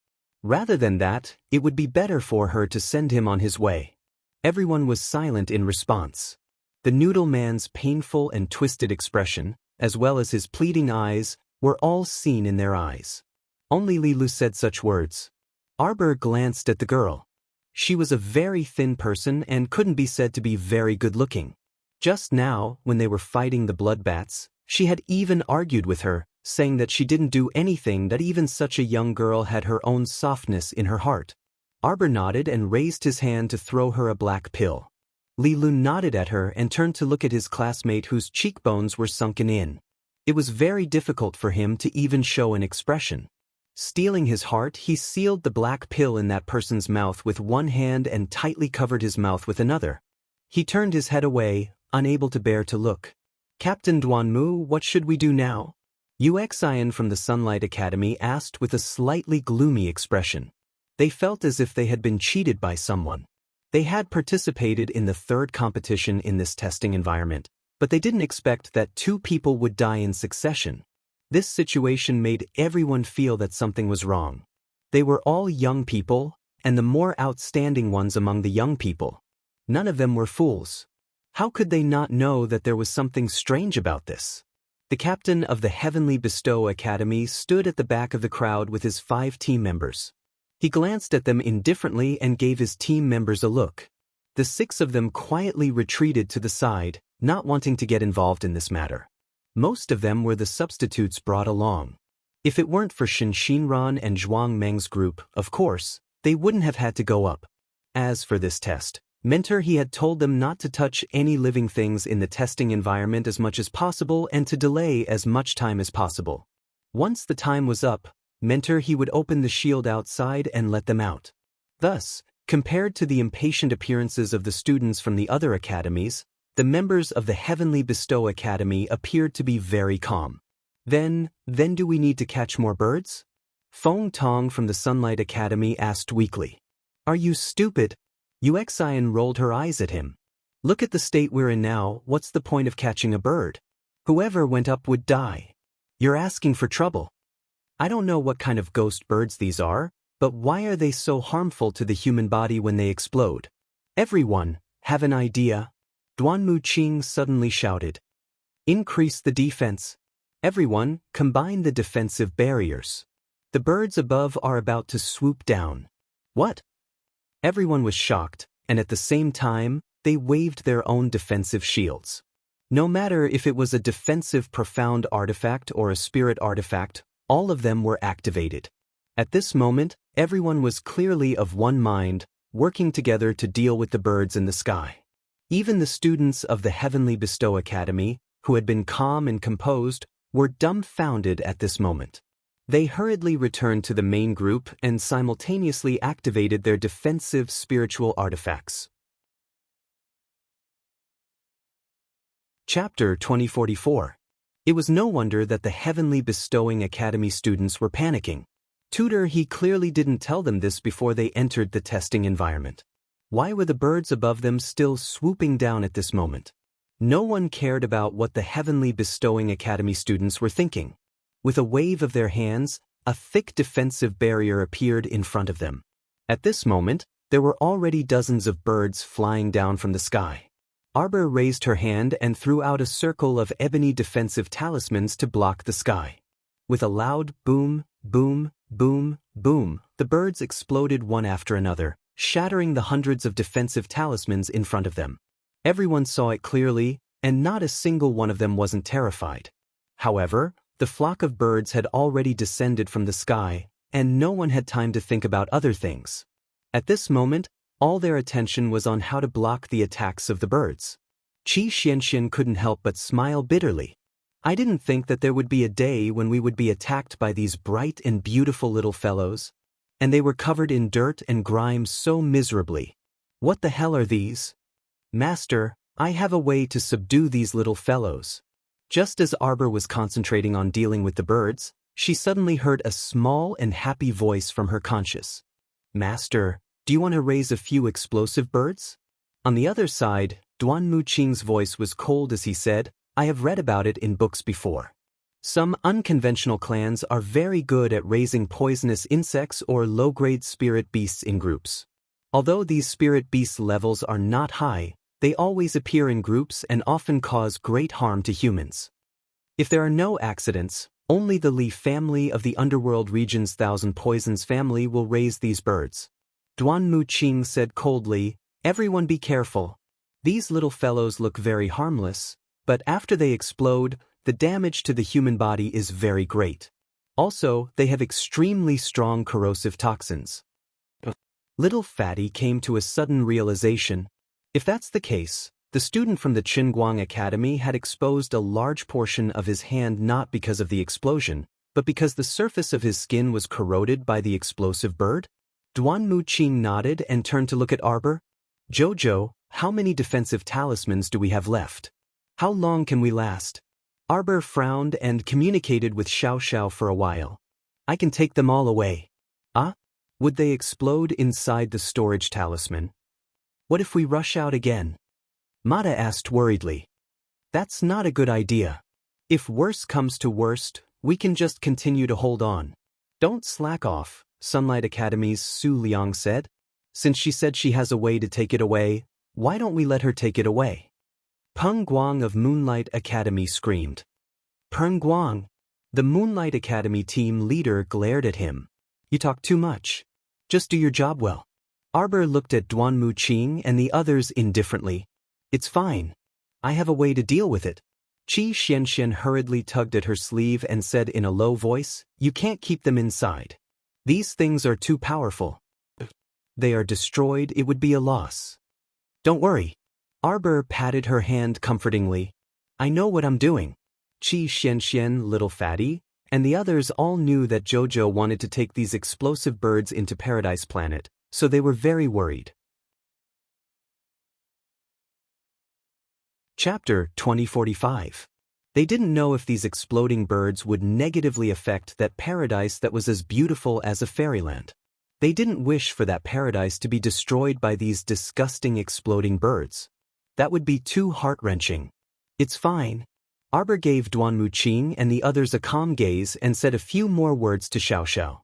Rather than that, it would be better for her to send him on his way. Everyone was silent in response. The Noodle Man's painful and twisted expression, as well as his pleading eyes, were all seen in their eyes. Only Li Lu said such words. Arbor glanced at the girl. She was a very thin person and couldn't be said to be very good-looking. Just now, when they were fighting the blood bats, she had even argued with her, saying that she didn't do anything, that even such a young girl had her own softness in her heart. Arbor nodded and raised his hand to throw her a black pill. Li Lu nodded at her and turned to look at his classmate whose cheekbones were sunken in. It was very difficult for him to even show an expression. Steeling his heart, he sealed the black pill in that person's mouth with one hand and tightly covered his mouth with another. He turned his head away, unable to bear to look. Captain Duanmu, what should we do now? Uxian from the Sunlight Academy asked with a slightly gloomy expression. They felt as if they had been cheated by someone. They had participated in the third competition in this testing environment, but they didn't expect that 2 people would die in succession. This situation made everyone feel that something was wrong. They were all young people, and the more outstanding ones among the young people. None of them were fools. How could they not know that there was something strange about this? The captain of the Heavenly Bestow Academy stood at the back of the crowd with his 5 team members. He glanced at them indifferently and gave his team members a look. The 6 of them quietly retreated to the side, not wanting to get involved in this matter. Most of them were the substitutes brought along. If it weren't for Shen Xinran and Zhuang Meng's group, of course, they wouldn't have had to go up. As for this test, Mentor he had told them not to touch any living things in the testing environment as much as possible and to delay as much time as possible. Once the time was up, Mentor he would open the shield outside and let them out. Thus, compared to the impatient appearances of the students from the other academies, the members of the Heavenly Bestow Academy appeared to be very calm. Then do we need to catch more birds? Feng Tong from the Sunlight Academy asked weakly. Are you stupid? Uxian rolled her eyes at him. Look at the state we're in now, what's the point of catching a bird? Whoever went up would die. You're asking for trouble. I don't know what kind of ghost birds these are, but why are they so harmful to the human body when they explode? Everyone, have an idea? Duanmu Qing suddenly shouted. Increase the defense. Everyone, combine the defensive barriers. The birds above are about to swoop down. What? Everyone was shocked, and at the same time, they waved their own defensive shields. No matter if it was a defensive profound artifact or a spirit artifact, all of them were activated. At this moment, everyone was clearly of one mind, working together to deal with the birds in the sky. Even the students of the Heavenly Bestow Academy, who had been calm and composed, were dumbfounded at this moment. They hurriedly returned to the main group and simultaneously activated their defensive spiritual artifacts. Chapter 2044. It was no wonder that the Heavenly Bestowing Academy students were panicking. Tutor he clearly didn't tell them this before they entered the testing environment. Why were the birds above them still swooping down at this moment? No one cared about what the Heavenly Bestowing Academy students were thinking. With a wave of their hands, a thick defensive barrier appeared in front of them. At this moment, there were already dozens of birds flying down from the sky. Arbor raised her hand and threw out a circle of ebony defensive talismans to block the sky. With a loud boom, boom, boom, boom, the birds exploded one after another, shattering the hundreds of defensive talismans in front of them. Everyone saw it clearly, and not a single one of them wasn't terrified. However, the flock of birds had already descended from the sky, and no one had time to think about other things. At this moment, all their attention was on how to block the attacks of the birds. Qi Xianxian couldn't help but smile bitterly. I didn't think that there would be a day when we would be attacked by these bright and beautiful little fellows. And they were covered in dirt and grime so miserably. What the hell are these? Master, I have a way to subdue these little fellows. Just as Arbor was concentrating on dealing with the birds, she suddenly heard a small and happy voice from her conscious. Master, do you want to raise a few explosive birds? On the other side, Duan Muqing's voice was cold as he said, I have read about it in books before. Some unconventional clans are very good at raising poisonous insects or low-grade spirit beasts in groups. Although these spirit beast levels are not high, they always appear in groups and often cause great harm to humans. If there are no accidents, only the Li family of the underworld region's Thousand Poisons family will raise these birds. Duan Muqing said coldly, everyone be careful. These little fellows look very harmless, but after they explode, the damage to the human body is very great. Also, they have extremely strong corrosive toxins. Little Fatty came to a sudden realization. If that's the case, the student from the Qinguang Academy had exposed a large portion of his hand not because of the explosion, but because the surface of his skin was corroded by the explosive bird? Duan Muqing nodded and turned to look at Arbor. Jojo, how many defensive talismans do we have left? How long can we last? Arbor frowned and communicated with Xiao Xiao for a while. I can take them all away. Ah? Would they explode inside the storage talisman? What if we rush out again? Mata asked worriedly. That's not a good idea. If worse comes to worst, we can just continue to hold on. Don't slack off, Sunlight Academy's Su Liang said. Since she said she has a way to take it away, why don't we let her take it away? Peng Guang of Moonlight Academy screamed. Peng Guang! The Moonlight Academy team leader glared at him. You talk too much. Just do your job well. Arbor looked at Duan Muqing and the others indifferently. It's fine. I have a way to deal with it. Qi Xianxian hurriedly tugged at her sleeve and said in a low voice, you can't keep them inside. These things are too powerful. They are destroyed, it would be a loss. Don't worry. Arbor patted her hand comfortingly. I know what I'm doing. Qi Xianxian, Little Fatty, and the others all knew that Jojo wanted to take these explosive birds into Paradise Planet, so they were very worried. Chapter 2045. They didn't know if these exploding birds would negatively affect that paradise that was as beautiful as a fairyland. They didn't wish for that paradise to be destroyed by these disgusting exploding birds. That would be too heart-wrenching. It's fine. Arbor gave Duan Muqing and the others a calm gaze and said a few more words to Xiao Xiao.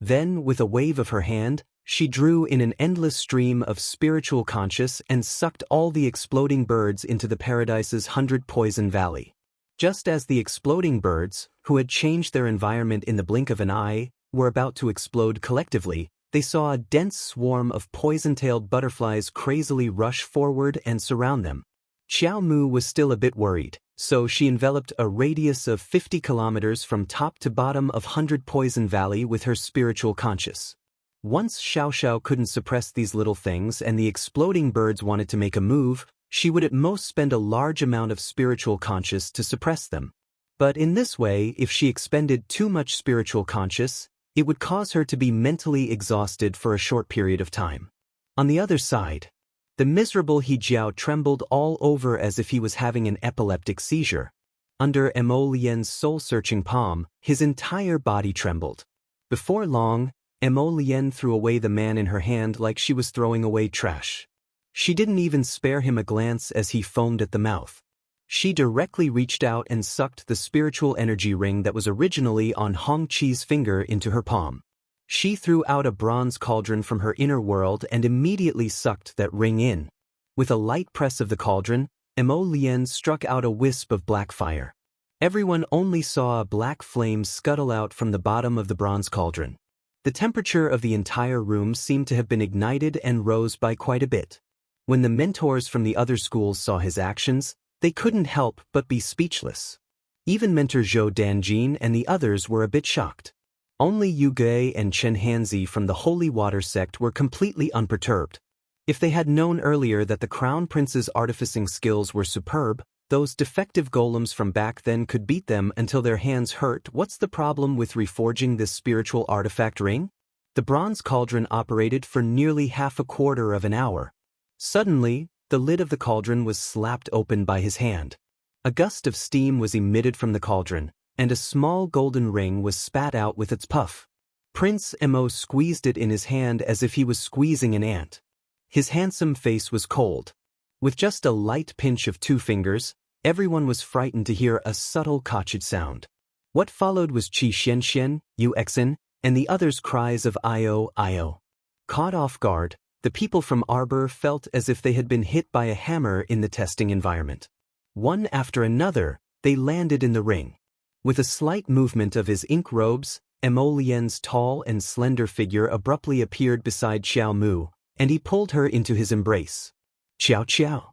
Then, with a wave of her hand, she drew in an endless stream of spiritual conscious and sucked all the exploding birds into the paradise's 100 Poison Valley. Just as the exploding birds, who had changed their environment in the blink of an eye, were about to explode collectively, they saw a dense swarm of poison-tailed butterflies crazily rush forward and surround them. Xiao Mu was still a bit worried, so she enveloped a radius of 50 kilometers from top to bottom of 100 Poison Valley with her spiritual conscious. Once Xiao Xiao couldn't suppress these little things and the exploding birds wanted to make a move, she would at most spend a large amount of spiritual conscious to suppress them. But in this way, if she expended too much spiritual conscious, it would cause her to be mentally exhausted for a short period of time. On the other side, the miserable He Jiao trembled all over as if he was having an epileptic seizure. Under Mo Lian's soul-searching palm, his entire body trembled. Before long, Mo Lian threw away the man in her hand like she was throwing away trash. She didn't even spare him a glance as he foamed at the mouth. She directly reached out and sucked the spiritual energy ring that was originally on Hong Chi's finger into her palm. She threw out a bronze cauldron from her inner world and immediately sucked that ring in. With a light press of the cauldron, Mo Lian struck out a wisp of black fire. Everyone only saw a black flame scuttle out from the bottom of the bronze cauldron. The temperature of the entire room seemed to have been ignited and rose by quite a bit. When the mentors from the other schools saw his actions, they couldn't help but be speechless. Even Mentor Zhou Danjin and the others were a bit shocked. Only Yu Gui and Chen Hanzi from the Holy Water sect were completely unperturbed. If they had known earlier that the Crown Prince's artificing skills were superb, those defective golems from back then could beat them until their hands hurt. What's the problem with reforging this spiritual artifact ring? The bronze cauldron operated for nearly half a quarter of an hour. Suddenly, the lid of the cauldron was slapped open by his hand. A gust of steam was emitted from the cauldron, and a small golden ring was spat out with its puff. Prince Mo squeezed it in his hand as if he was squeezing an ant. His handsome face was cold. With just a light pinch of 2 fingers, everyone was frightened to hear a subtle kachid sound. What followed was Chi Xian Xian, Yu Exin, and the others' cries of Io, Io. Caught off guard, the people from Arbor felt as if they had been hit by a hammer in the testing environment. One after another, they landed in the ring. With a slight movement of his ink robes, Mo Lian's tall and slender figure abruptly appeared beside Xiao Mu, and he pulled her into his embrace. Xiao Xiao.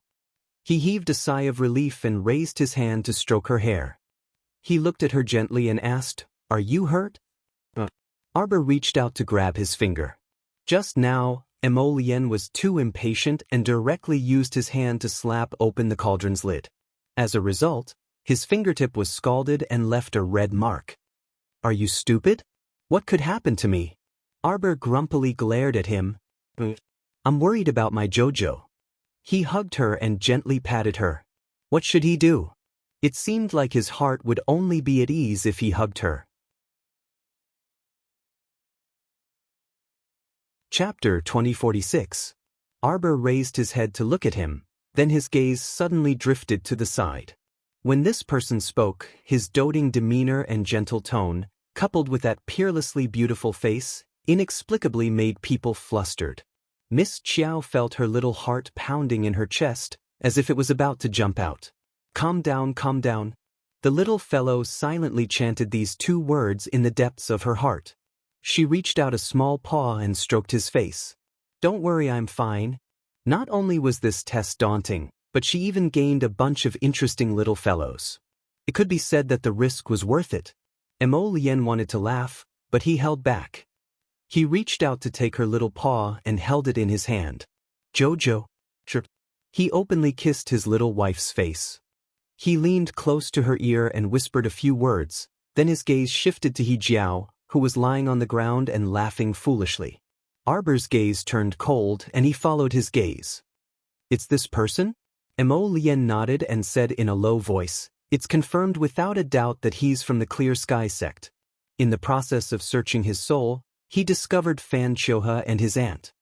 He heaved a sigh of relief and raised his hand to stroke her hair. He looked at her gently and asked, "Are you hurt?" Arbor reached out to grab his finger. Just now, Mo Lian was too impatient and directly used his hand to slap open the cauldron's lid. As a result, his fingertip was scalded and left a red mark. "Are you stupid? What could happen to me?" Arbor grumpily glared at him. "I'm worried about my JoJo." He hugged her and gently patted her. What should he do? It seemed like his heart would only be at ease if he hugged her. Chapter 2046. Arbor raised his head to look at him, then his gaze suddenly drifted to the side. When this person spoke, his doting demeanor and gentle tone, coupled with that peerlessly beautiful face, inexplicably made people flustered. Miss Chiao felt her little heart pounding in her chest, as if it was about to jump out. Calm down, calm down." The little fellow silently chanted these 2 words in the depths of her heart. She reached out a small paw and stroked his face. "Don't worry, I'm fine." Not only was this test daunting, but she even gained a bunch of interesting little fellows. It could be said that the risk was worth it. Mo Lian wanted to laugh, but he held back. He reached out to take her little paw and held it in his hand. "Jojo." Chirp. He openly kissed his little wife's face. He leaned close to her ear and whispered a few words, then his gaze shifted to He Jiao, who was lying on the ground and laughing foolishly. Arbor's gaze turned cold and he followed his gaze. "It's this person?" Mo Lian nodded and said in a low voice, "It's confirmed without a doubt that he's from the Clear Sky sect." In the process of searching his soul, he discovered Fan Choha and his aunt.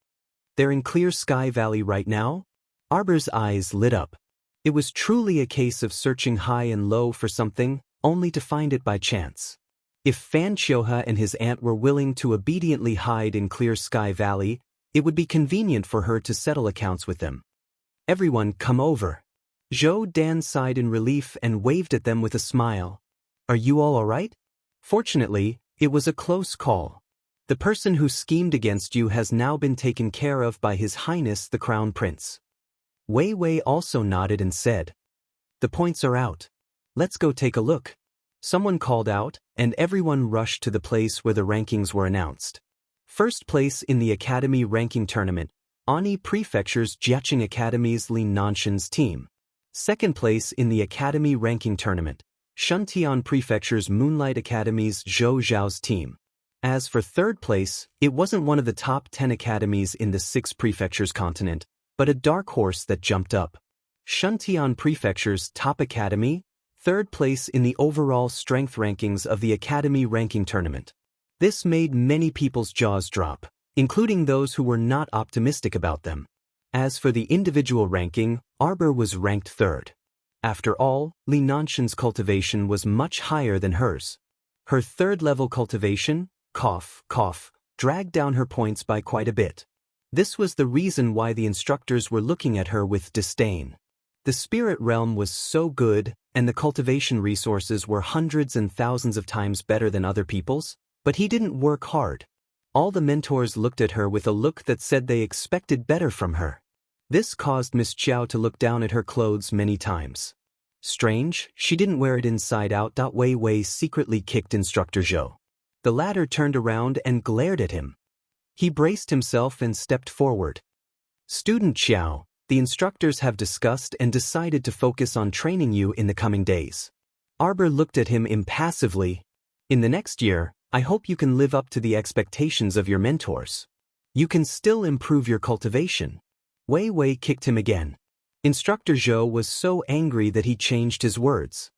"They're in Clear Sky Valley right now?" Arbor's eyes lit up. It was truly a case of searching high and low for something, only to find it by chance. If Fan Choha and his aunt were willing to obediently hide in Clear Sky Valley, it would be convenient for her to settle accounts with them. "Everyone come over." Zhou Dan sighed in relief and waved at them with a smile. "Are you all right?" Fortunately, it was a close call. The person who schemed against you has now been taken care of by His Highness the Crown Prince. Wei Wei also nodded and said, "The points are out. Let's go take a look." Someone called out, and everyone rushed to the place where the rankings were announced. First place in the Academy ranking tournament, Ani Prefecture's Jiaqing Academy's Lin Nanshan's team. Second place in the Academy ranking tournament, Shuntian Prefecture's Moonlight Academy's Zhou Zhao's team. As for third place, it wasn't one of the top 10 academies in the 6 prefectures continent, but a dark horse that jumped up. Shuntian Prefecture's top academy, third place in the overall strength rankings of the Academy ranking tournament. This made many people's jaws drop, including those who were not optimistic about them. As for the individual ranking, Arbor was ranked third. After all, Li Nanshan's cultivation was much higher than hers. Her third-level cultivation, cough, dragged down her points by quite a bit. This was the reason why the instructors were looking at her with disdain. The spirit realm was so good, and the cultivation resources were hundreds and thousands of times better than other people's, but he didn't work hard. All the mentors looked at her with a look that said they expected better from her. This caused Miss Chiao to look down at her clothes many times. Strange, she didn't wear it inside out. Wei Wei secretly kicked Instructor Zhou. The latter turned around and glared at him. He braced himself and stepped forward. "Student Xiao, the instructors have discussed and decided to focus on training you in the coming days." Arbor looked at him impassively. "In the next year, I hope you can live up to the expectations of your mentors. You can still improve your cultivation." Wei Wei kicked him again. Instructor Zhou was so angry that he changed his words.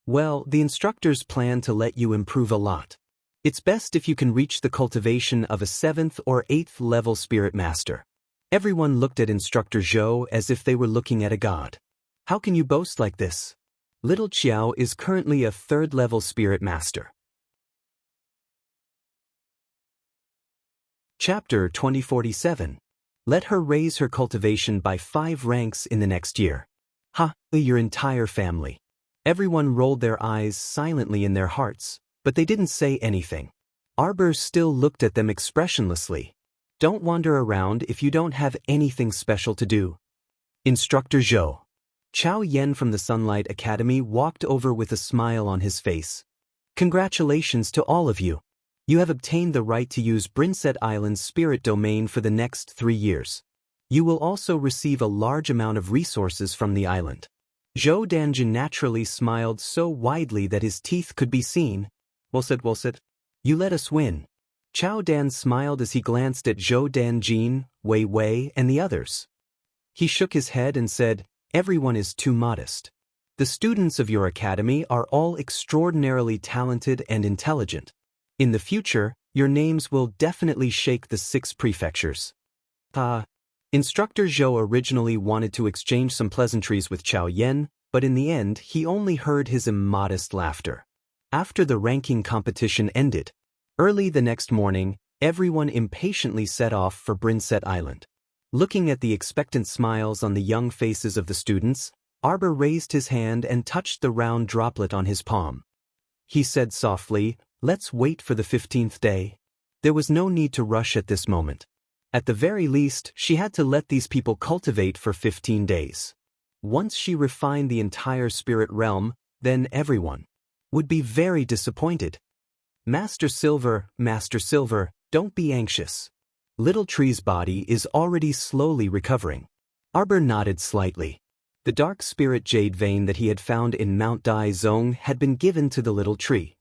Well, the instructors plan to let you improve a lot. It's best if you can reach the cultivation of a 7th or 8th level spirit master. Everyone looked at Instructor Zhou as if they were looking at a god. How can you boast like this? Little Qiao is currently a 3rd level spirit master. Chapter 2047. Let her raise her cultivation by 5 ranks in the next year. Ha, your entire family. Everyone rolled their eyes silently in their hearts, but they didn't say anything. Arbor still looked at them expressionlessly. Don't wander around if you don't have anything special to do. Instructor Zhou. Chao Yen from the Sunlight Academy walked over with a smile on his face. Congratulations to all of you. You have obtained the right to use Brinset Island's spirit domain for the next 3 years. You will also receive a large amount of resources from the island. Zhou Danjin naturally smiled so widely that his teeth could be seen. Well said. You let us win. Chao Dan smiled as he glanced at Zhou Danjin, Wei Wei, and the others. He shook his head and said, "Everyone is too modest. The students of your academy are all extraordinarily talented and intelligent. In the future, your names will definitely shake the 6 prefectures." Instructor Zhou originally wanted to exchange some pleasantries with Chao Yen, but in the end he only heard his immodest laughter. After the ranking competition ended, early the next morning, everyone impatiently set off for Brinset Island. Looking at the expectant smiles on the young faces of the students, Arbor raised his hand and touched the round droplet on his palm. He said softly, "Let's wait for the 15th day." There was no need to rush at this moment. At the very least, she had to let these people cultivate for 15 days. Once she refined the entire spirit realm, then everyone would be very disappointed. Master Silver, don't be anxious. Little Tree's body is already slowly recovering. Arbor nodded slightly. The dark spirit jade vein that he had found in Mount Dai Zong had been given to the little tree.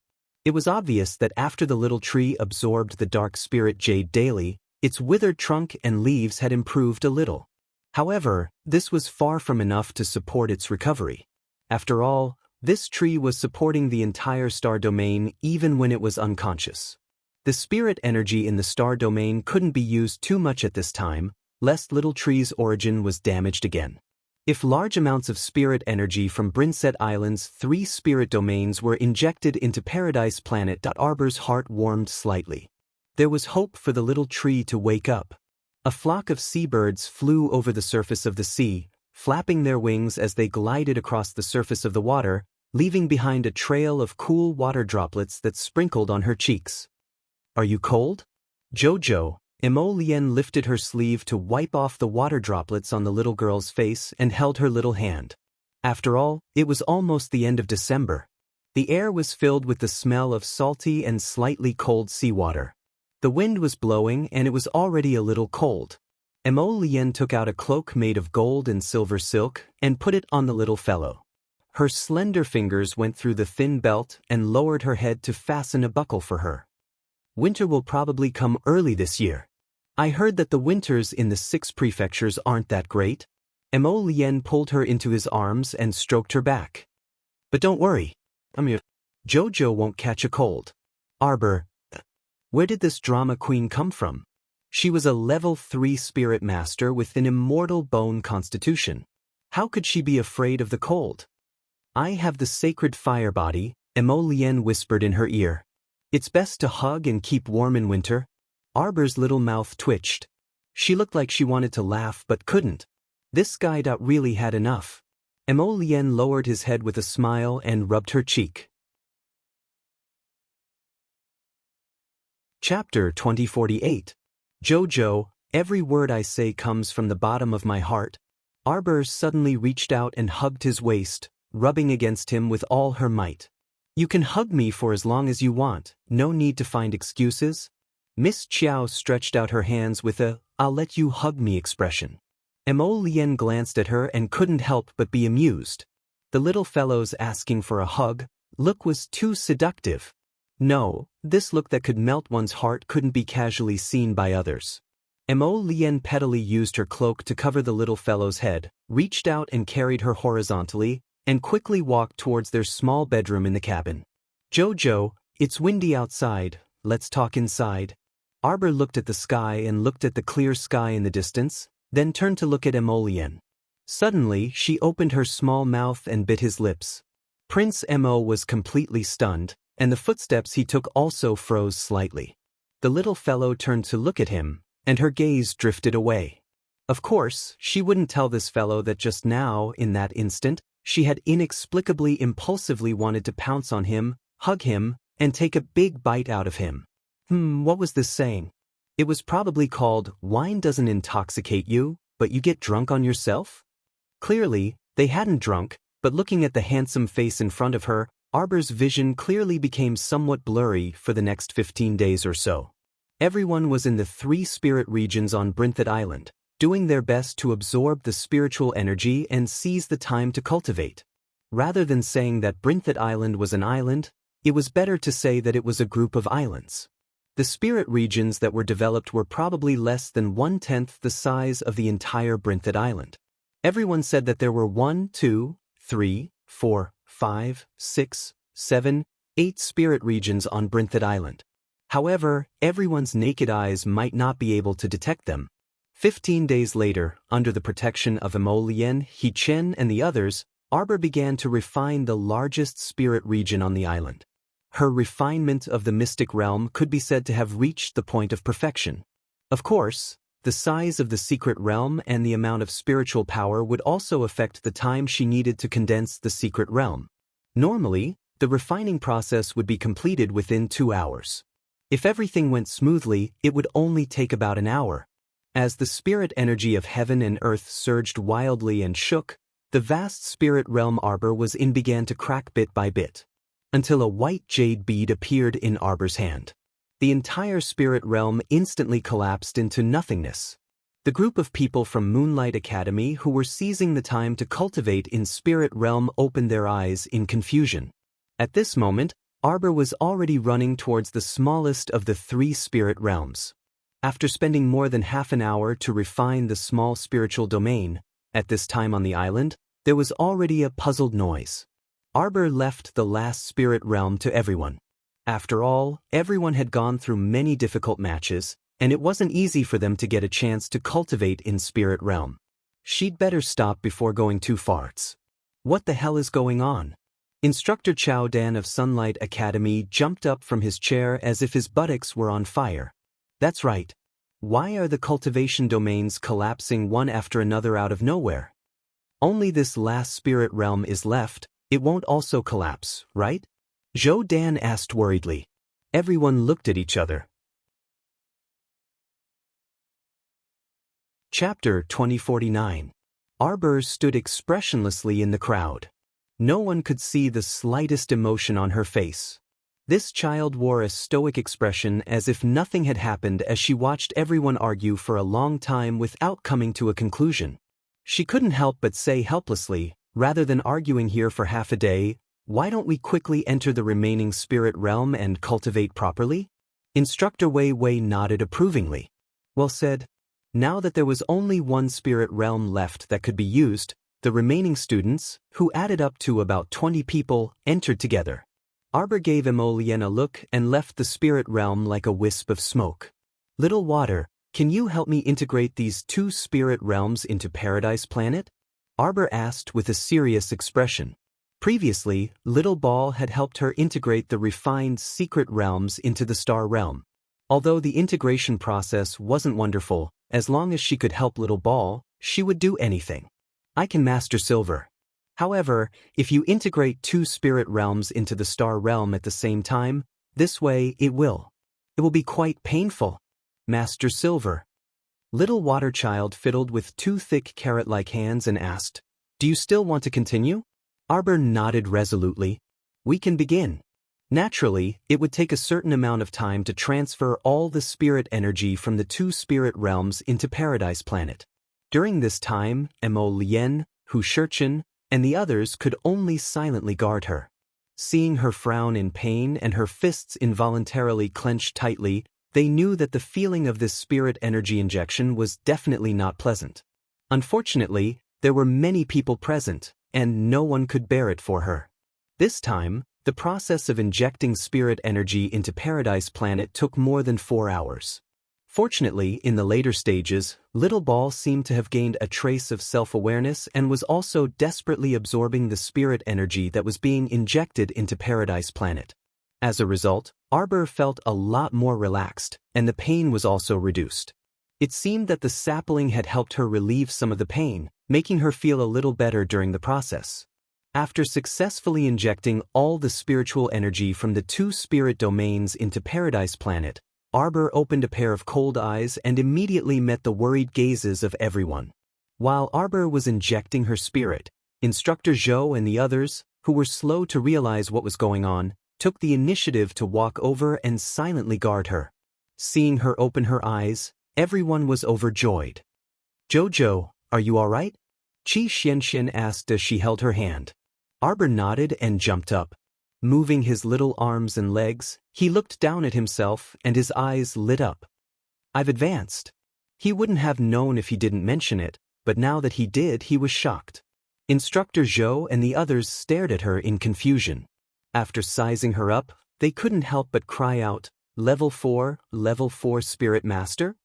It was obvious that after the little tree absorbed the dark spirit jade daily, its withered trunk and leaves had improved a little. However, this was far from enough to support its recovery. After all, this tree was supporting the entire star domain even when it was unconscious. The spirit energy in the star domain couldn't be used too much at this time, lest Little Tree's origin was damaged again. If large amounts of spirit energy from Brinset Island's 3 spirit domains were injected into Paradise Planet, Arbor's heart warmed slightly. There was hope for the little tree to wake up. A flock of seabirds flew over the surface of the sea, flapping their wings as they glided across the surface of the water, leaving behind a trail of cool water droplets that sprinkled on her cheeks. "Are you cold?" Jojo, Emo Lien lifted her sleeve to wipe off the water droplets on the little girl's face and held her little hand. After all, it was almost the end of December. The air was filled with the smell of salty and slightly cold seawater. The wind was blowing and it was already a little cold. Emo Lien took out a cloak made of gold and silver silk and put it on the little fellow. Her slender fingers went through the thin belt and lowered her head to fasten a buckle for her. "Winter will probably come early this year. I heard that the winters in the 6 prefectures aren't that great." Emo Lien pulled her into his arms and stroked her back. "But don't worry. Jojo won't catch a cold." Arbor, where did this drama queen come from? She was a level 3 spirit master with an immortal bone constitution. How could she be afraid of the cold? "I have the sacred fire body," Emo Lien whispered in her ear. "It's best to hug and keep warm in winter." Arbor's little mouth twitched. She looked like she wanted to laugh but couldn't. This guy really had enough. Emo Lien lowered his head with a smile and rubbed her cheek. Chapter 2048. Jojo, every word I say comes from the bottom of my heart. Arbor suddenly reached out and hugged his waist, rubbing against him with all her might. "You can hug me for as long as you want, no need to find excuses." Miss Chiao stretched out her hands with a "I'll let you hug me" expression. Emo Lien glanced at her and couldn't help but be amused. The little fellow's asking for a hug look was too seductive. No, this look that could melt one's heart couldn't be casually seen by others. Mo Lien pettily used her cloak to cover the little fellow's head, reached out and carried her horizontally, and quickly walked towards their small bedroom in the cabin. Jojo, it's windy outside, let's talk inside. Arbor looked at the sky and looked at the clear sky in the distance, then turned to look at Mo Lien. Suddenly, she opened her small mouth and bit his lips. Prince Mo was completely stunned, and the footsteps he took also froze slightly. The little fellow turned to look at him, and her gaze drifted away. Of course, she wouldn't tell this fellow that just now, in that instant, she had inexplicably impulsively wanted to pounce on him, hug him, and take a big bite out of him. What was this saying? It was probably called, "Wine doesn't intoxicate you, but you get drunk on yourself?" Clearly, they hadn't drunk, but looking at the handsome face in front of her, Arbor's vision clearly became somewhat blurry for the next 15 days or so. Everyone was in the 3 spirit regions on Brinthet Island, doing their best to absorb the spiritual energy and seize the time to cultivate. Rather than saying that Brinthet Island was an island, it was better to say that it was a group of islands. The spirit regions that were developed were probably less than 1/10 the size of the entire Brinthet Island. Everyone said that there were 1, 2, 3, 4, 5, 6, 7, 8 spirit regions on Brinthet Island. However, everyone's naked eyes might not be able to detect them. 15 days later, under the protection of Mo Lien, He Chen, and the others, Arbor began to refine the largest spirit region on the island. Her refinement of the mystic realm could be said to have reached the point of perfection. Of course, the size of the secret realm and the amount of spiritual power would also affect the time she needed to condense the secret realm. Normally, the refining process would be completed within 2 hours. If everything went smoothly, it would only take about an hour. As the spirit energy of heaven and earth surged wildly and shook, the vast spirit realm Arbor was in began to crack bit by bit, until a white jade bead appeared in Arbor's hand. The entire spirit realm instantly collapsed into nothingness. The group of people from Moonlight Academy who were seizing the time to cultivate in spirit realm opened their eyes in confusion. At this moment, Arbor was already running towards the smallest of the 3 spirit realms. After spending more than half an hour to refine the small spiritual domain, at this time on the island, there was already a puzzled noise. Arbor left the last spirit realm to everyone. After all, everyone had gone through many difficult matches, and it wasn't easy for them to get a chance to cultivate in spirit realm. She'd better stop before going too far. What the hell is going on? Instructor Chao Dan of Sunlight Academy jumped up from his chair as if his buttocks were on fire. That's right. Why are the cultivation domains collapsing one after another out of nowhere? Only this last spirit realm is left, it won't also collapse, right? Zhou Dan asked worriedly. Everyone looked at each other. Chapter 2049. Arbor stood expressionlessly in the crowd. No one could see the slightest emotion on her face. This child wore a stoic expression as if nothing had happened as she watched everyone argue for a long time without coming to a conclusion. She couldn't help but say helplessly, rather than arguing here for half a day, why don't we quickly enter the remaining spirit realm and cultivate properly? Instructor Wei Wei nodded approvingly. Well said. Now that there was only one spirit realm left that could be used, the remaining students, who added up to about 20 people, entered together. Arbor gave Mo Lien a look and left the spirit realm like a wisp of smoke. Little Water, can you help me integrate these 2 spirit realms into Paradise Planet? Arbor asked with a serious expression. Previously, Little Ball had helped her integrate the refined secret realms into the star realm. Although the integration process wasn't wonderful, as long as she could help Little Ball, she would do anything. I can master Silver. However, if you integrate 2 spirit realms into the star realm at the same time, this way it will be quite painful. Master Silver. Little Water Child fiddled with 2 thick carrot-like hands and asked, do you still want to continue? Arbor nodded resolutely. We can begin. Naturally, it would take a certain amount of time to transfer all the spirit energy from the 2 spirit realms into Paradise Planet. During this time, Mo Lien, Hu Shurchen, and the others could only silently guard her. Seeing her frown in pain and her fists involuntarily clenched tightly, They knew that the feeling of this spirit energy injection was definitely not pleasant. Unfortunately, there were many people present, and no one could bear it for her. This time, the process of injecting spirit energy into Paradise Planet took more than 4 hours. Fortunately, in the later stages, Little Ball seemed to have gained a trace of self-awareness and was also desperately absorbing the spirit energy that was being injected into Paradise Planet. As a result, Arbor felt a lot more relaxed, and the pain was also reduced. It seemed that the sapling had helped her relieve some of the pain, making her feel a little better during the process. After successfully injecting all the spiritual energy from the 2 spirit domains into Paradise Planet, Arbor opened a pair of cold eyes and immediately met the worried gazes of everyone. While Arbor was injecting her spirit, Instructor Zhou and the others, who were slow to realize what was going on, took the initiative to walk over and silently guard her. Seeing her open her eyes, everyone was overjoyed. "Jojo, are you all right?" Qi Xianxian asked as she held her hand. Arbor nodded and jumped up. Moving his little arms and legs, he looked down at himself and his eyes lit up. "I've advanced." He wouldn't have known if he didn't mention it, but now that he did, he was shocked. Instructor Zhou and the others stared at her in confusion. After sizing her up, they couldn't help but cry out, Level 4 Spirit Master?"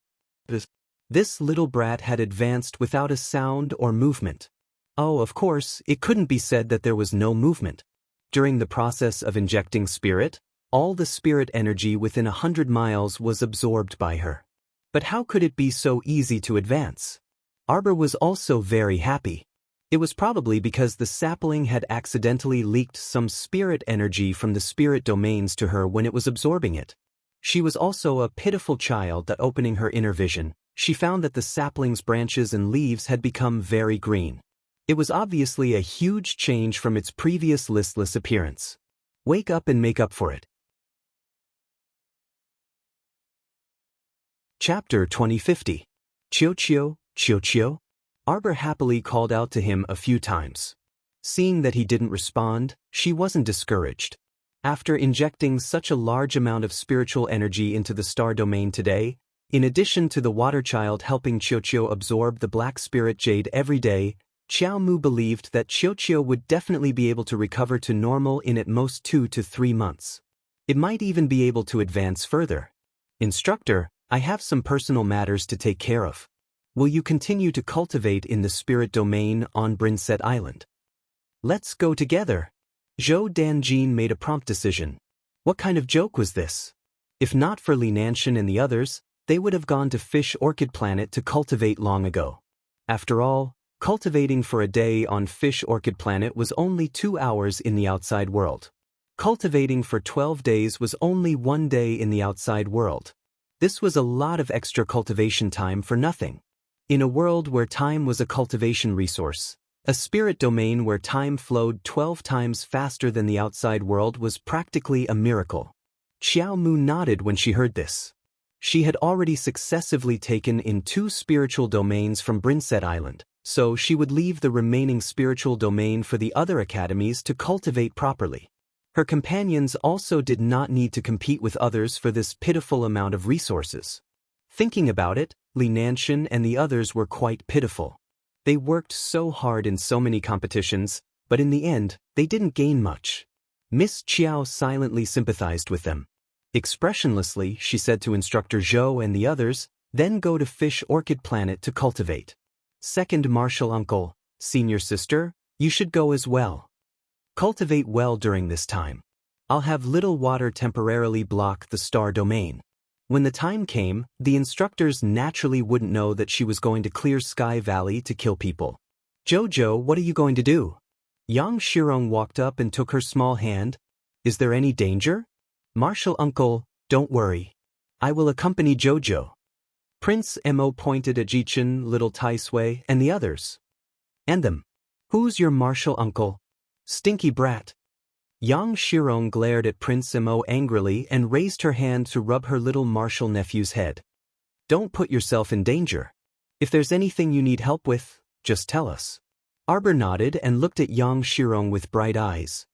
This little brat had advanced without a sound or movement. Oh, of course, it couldn't be said that there was no movement. During the process of injecting spirit, all the spirit energy within 100 miles was absorbed by her. But how could it be so easy to advance? Arbor was also very happy. It was probably because the sapling had accidentally leaked some spirit energy from the spirit domains to her when it was absorbing it. She was also a pitiful child that, opening her inner vision, she found that the sapling's branches and leaves had become very green. It was obviously a huge change from its previous listless appearance. Wake up and make up for it. Chapter 2050. Qiu Qiu. Arbor happily called out to him a few times. Seeing that he didn't respond, she wasn't discouraged. After injecting such a large amount of spiritual energy into the star domain today, in addition to the water child helping Qiu absorb the black spirit jade every day, Xiao Mu believed that Qiu would definitely be able to recover to normal in at most 2 to 3 months. It might even be able to advance further. "Instructor, I have some personal matters to take care of. Will you continue to cultivate in the spirit domain on Brinset Island?" "Let's go together." Zhou Danjin made a prompt decision. What kind of joke was this? If not for Li Nanshan and the others, they would have gone to Fish Orchid Planet to cultivate long ago. After all, cultivating for a day on Fish Orchid Planet was only 2 hours in the outside world. Cultivating for 12 days was only 1 day in the outside world. This was a lot of extra cultivation time for nothing. In a world where time was a cultivation resource, a spirit domain where time flowed 12 times faster than the outside world was practically a miracle. Xiao Mu nodded when she heard this. She had already successively taken in 2 spiritual domains from Brinset Island, so she would leave the remaining spiritual domain for the other academies to cultivate properly. Her companions also did not need to compete with others for this pitiful amount of resources. Thinking about it, Li Nanshan and the others were quite pitiful. They worked so hard in so many competitions, but in the end, they didn't gain much. Miss Qiao silently sympathized with them. Expressionlessly, she said to Instructor Zhou and the others, "Then go to Fish Orchid Planet to cultivate. Second martial uncle, senior sister, you should go as well. Cultivate well during this time. I'll have little water temporarily block the star domain." When the time came, the instructors naturally wouldn't know that she was going to clear Sky Valley to kill people. "Jojo, what are you going to do?" Yang Shirong walked up and took her small hand. "Is there any danger?" "Martial uncle, don't worry. I will accompany Jojo." Prince Mo pointed at Jichen, little Tai Sui, and the others. "And them. Who's your martial uncle? Stinky brat." Yang Shirong glared at Prince Mo angrily and raised her hand to rub her little martial nephew's head. "Don't put yourself in danger. If there's anything you need help with, just tell us." Arbor nodded and looked at Yang Shirong with bright eyes.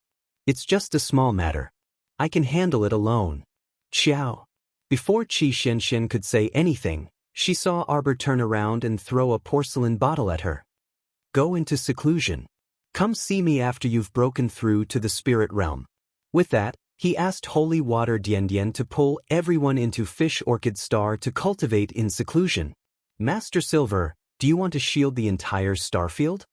"It's just a small matter. I can handle it alone." "Qiao." Before Qi Xianxian could say anything, she saw Arbor turn around and throw a porcelain bottle at her. Go into seclusion. Come see me after you've broken through to the spirit realm. With that, he asked Holy Water Dian Dian to pull everyone into Fish Orchid Star to cultivate in seclusion. Master Silver, do you want to shield the entire starfield?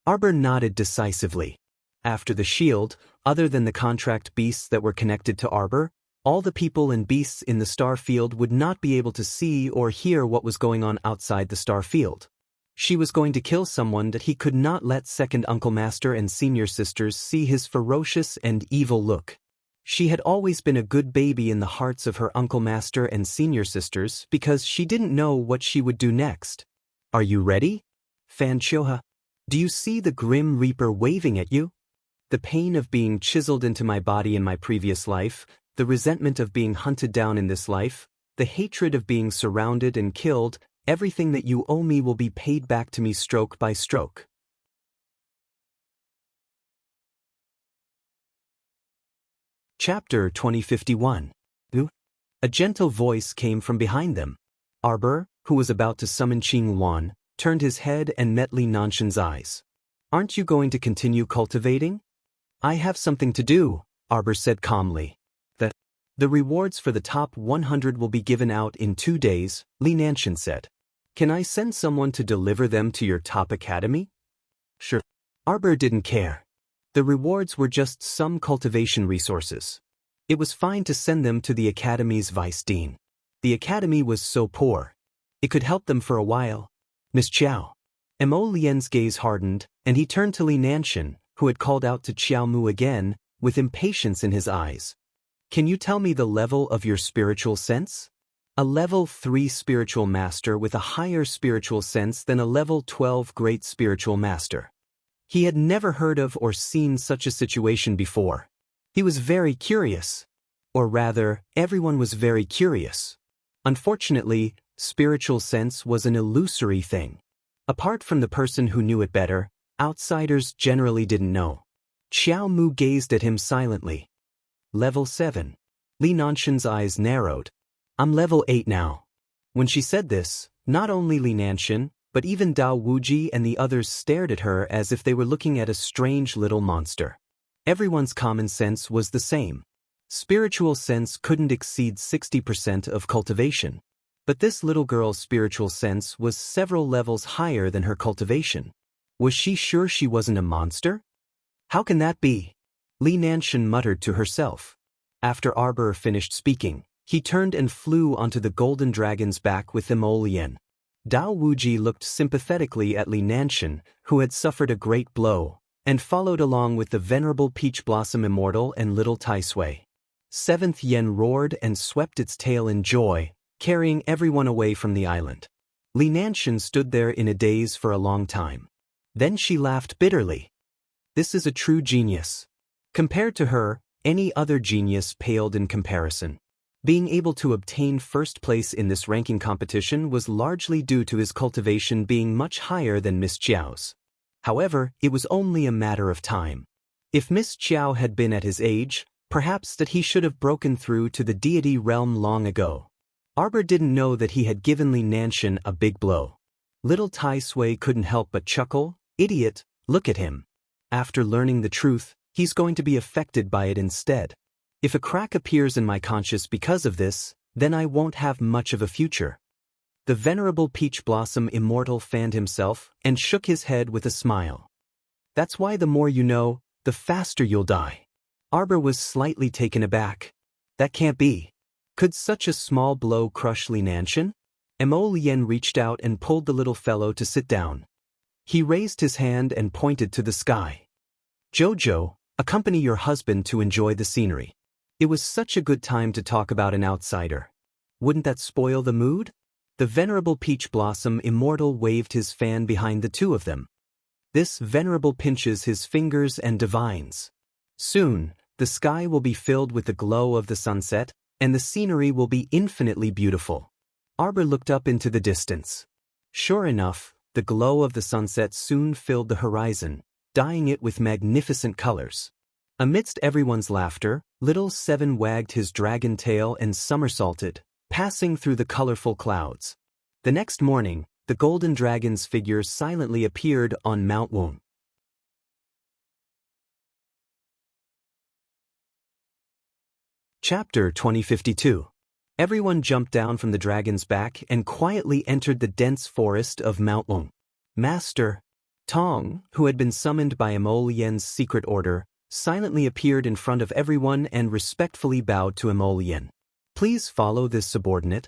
Arbor nodded decisively. After the shield, other than the contract beasts that were connected to Arbor, all the people and beasts in the star field would not be able to see or hear what was going on outside the star field. She was going to kill someone that he could not let second Uncle Master and senior sisters see his ferocious and evil look. She had always been a good baby in the hearts of her Uncle Master and senior sisters because she didn't know what she would do next. Are you ready? Fan Chioha? Do you see the Grim Reaper waving at you? The pain of being chiseled into my body in my previous life, the resentment of being hunted down in this life, the hatred of being surrounded and killed, everything that you owe me will be paid back to me stroke by stroke. Chapter 2051. A gentle voice came from behind them. Arbor, who was about to summon Qing Wan, turned his head and met Li Nanshan's eyes. Aren't you going to continue cultivating? I have something to do, Arbor said calmly. The rewards for the top 100 will be given out in 2 days, Li Nanshan said. Can I send someone to deliver them to your top academy? Sure. Arbor didn't care. The rewards were just some cultivation resources. It was fine to send them to the academy's vice dean. The academy was so poor. It could help them for a while. Miss Chiao. Mo Lian's gaze hardened, and he turned to Li Nanshan, who had called out to Qiao Mu again, with impatience in his eyes. Can you tell me the level of your spiritual sense? A level 3 spiritual master with a higher spiritual sense than a level 12 great spiritual master. He had never heard of or seen such a situation before. He was very curious. Or rather, everyone was very curious. Unfortunately, spiritual sense was an illusory thing. Apart from the person who knew it better, outsiders generally didn't know. Qiao Mu gazed at him silently. Level 7. Li Nanshan's eyes narrowed. I'm level 8 now. When she said this, not only Li Nanshan, but even Dao Wuji and the others stared at her as if they were looking at a strange little monster. Everyone's common sense was the same. Spiritual sense couldn't exceed 60% of cultivation. But this little girl's spiritual sense was several levels higher than her cultivation. Was she sure she wasn't a monster? How can that be? Li Nanshan muttered to herself. After Arbor finished speaking, he turned and flew onto the golden dragon's back with Mo Lian. Dao Wuji looked sympathetically at Li Nanshan, who had suffered a great blow, and followed along with the venerable Peach Blossom Immortal and little Tai Sui. Seventh Yen roared and swept its tail in joy, carrying everyone away from the island. Li Nanshan stood there in a daze for a long time. Then she laughed bitterly. This is a true genius. Compared to her, any other genius paled in comparison. Being able to obtain first place in this ranking competition was largely due to his cultivation being much higher than Miss Chiao's. However, it was only a matter of time. If Miss Chiao had been at his age, perhaps that he should have broken through to the deity realm long ago. Arbor didn't know that he had given Li Nanshan a big blow. Little Tai Sui couldn't help but chuckle. Idiot, look at him. After learning the truth, he's going to be affected by it instead. If a crack appears in my conscience because of this, then I won't have much of a future. The venerable Peach Blossom Immortal fanned himself and shook his head with a smile. That's why the more you know, the faster you'll die. Arbor was slightly taken aback. That can't be. Could such a small blow crush Li Nanshan? Mo Lian reached out and pulled the little fellow to sit down. He raised his hand and pointed to the sky. Jojo, accompany your husband to enjoy the scenery. It was such a good time to talk about an outsider. Wouldn't that spoil the mood? The venerable Peach Blossom Immortal waved his fan behind the two of them. This venerable pinches his fingers and divines. Soon, the sky will be filled with the glow of the sunset, and the scenery will be infinitely beautiful. Arbor looked up into the distance. Sure enough, the glow of the sunset soon filled the horizon, dyeing it with magnificent colors. Amidst everyone's laughter, Little Seven wagged his dragon tail and somersaulted, passing through the colorful clouds. The next morning, the golden dragon's figure silently appeared on Mount Wong. Chapter 2052. Everyone jumped down from the dragon's back and quietly entered the dense forest of Mount Wong. Master Tong, who had been summoned by Emo Lien's secret order, silently appeared in front of everyone and respectfully bowed to Emo Lien. Please follow this subordinate.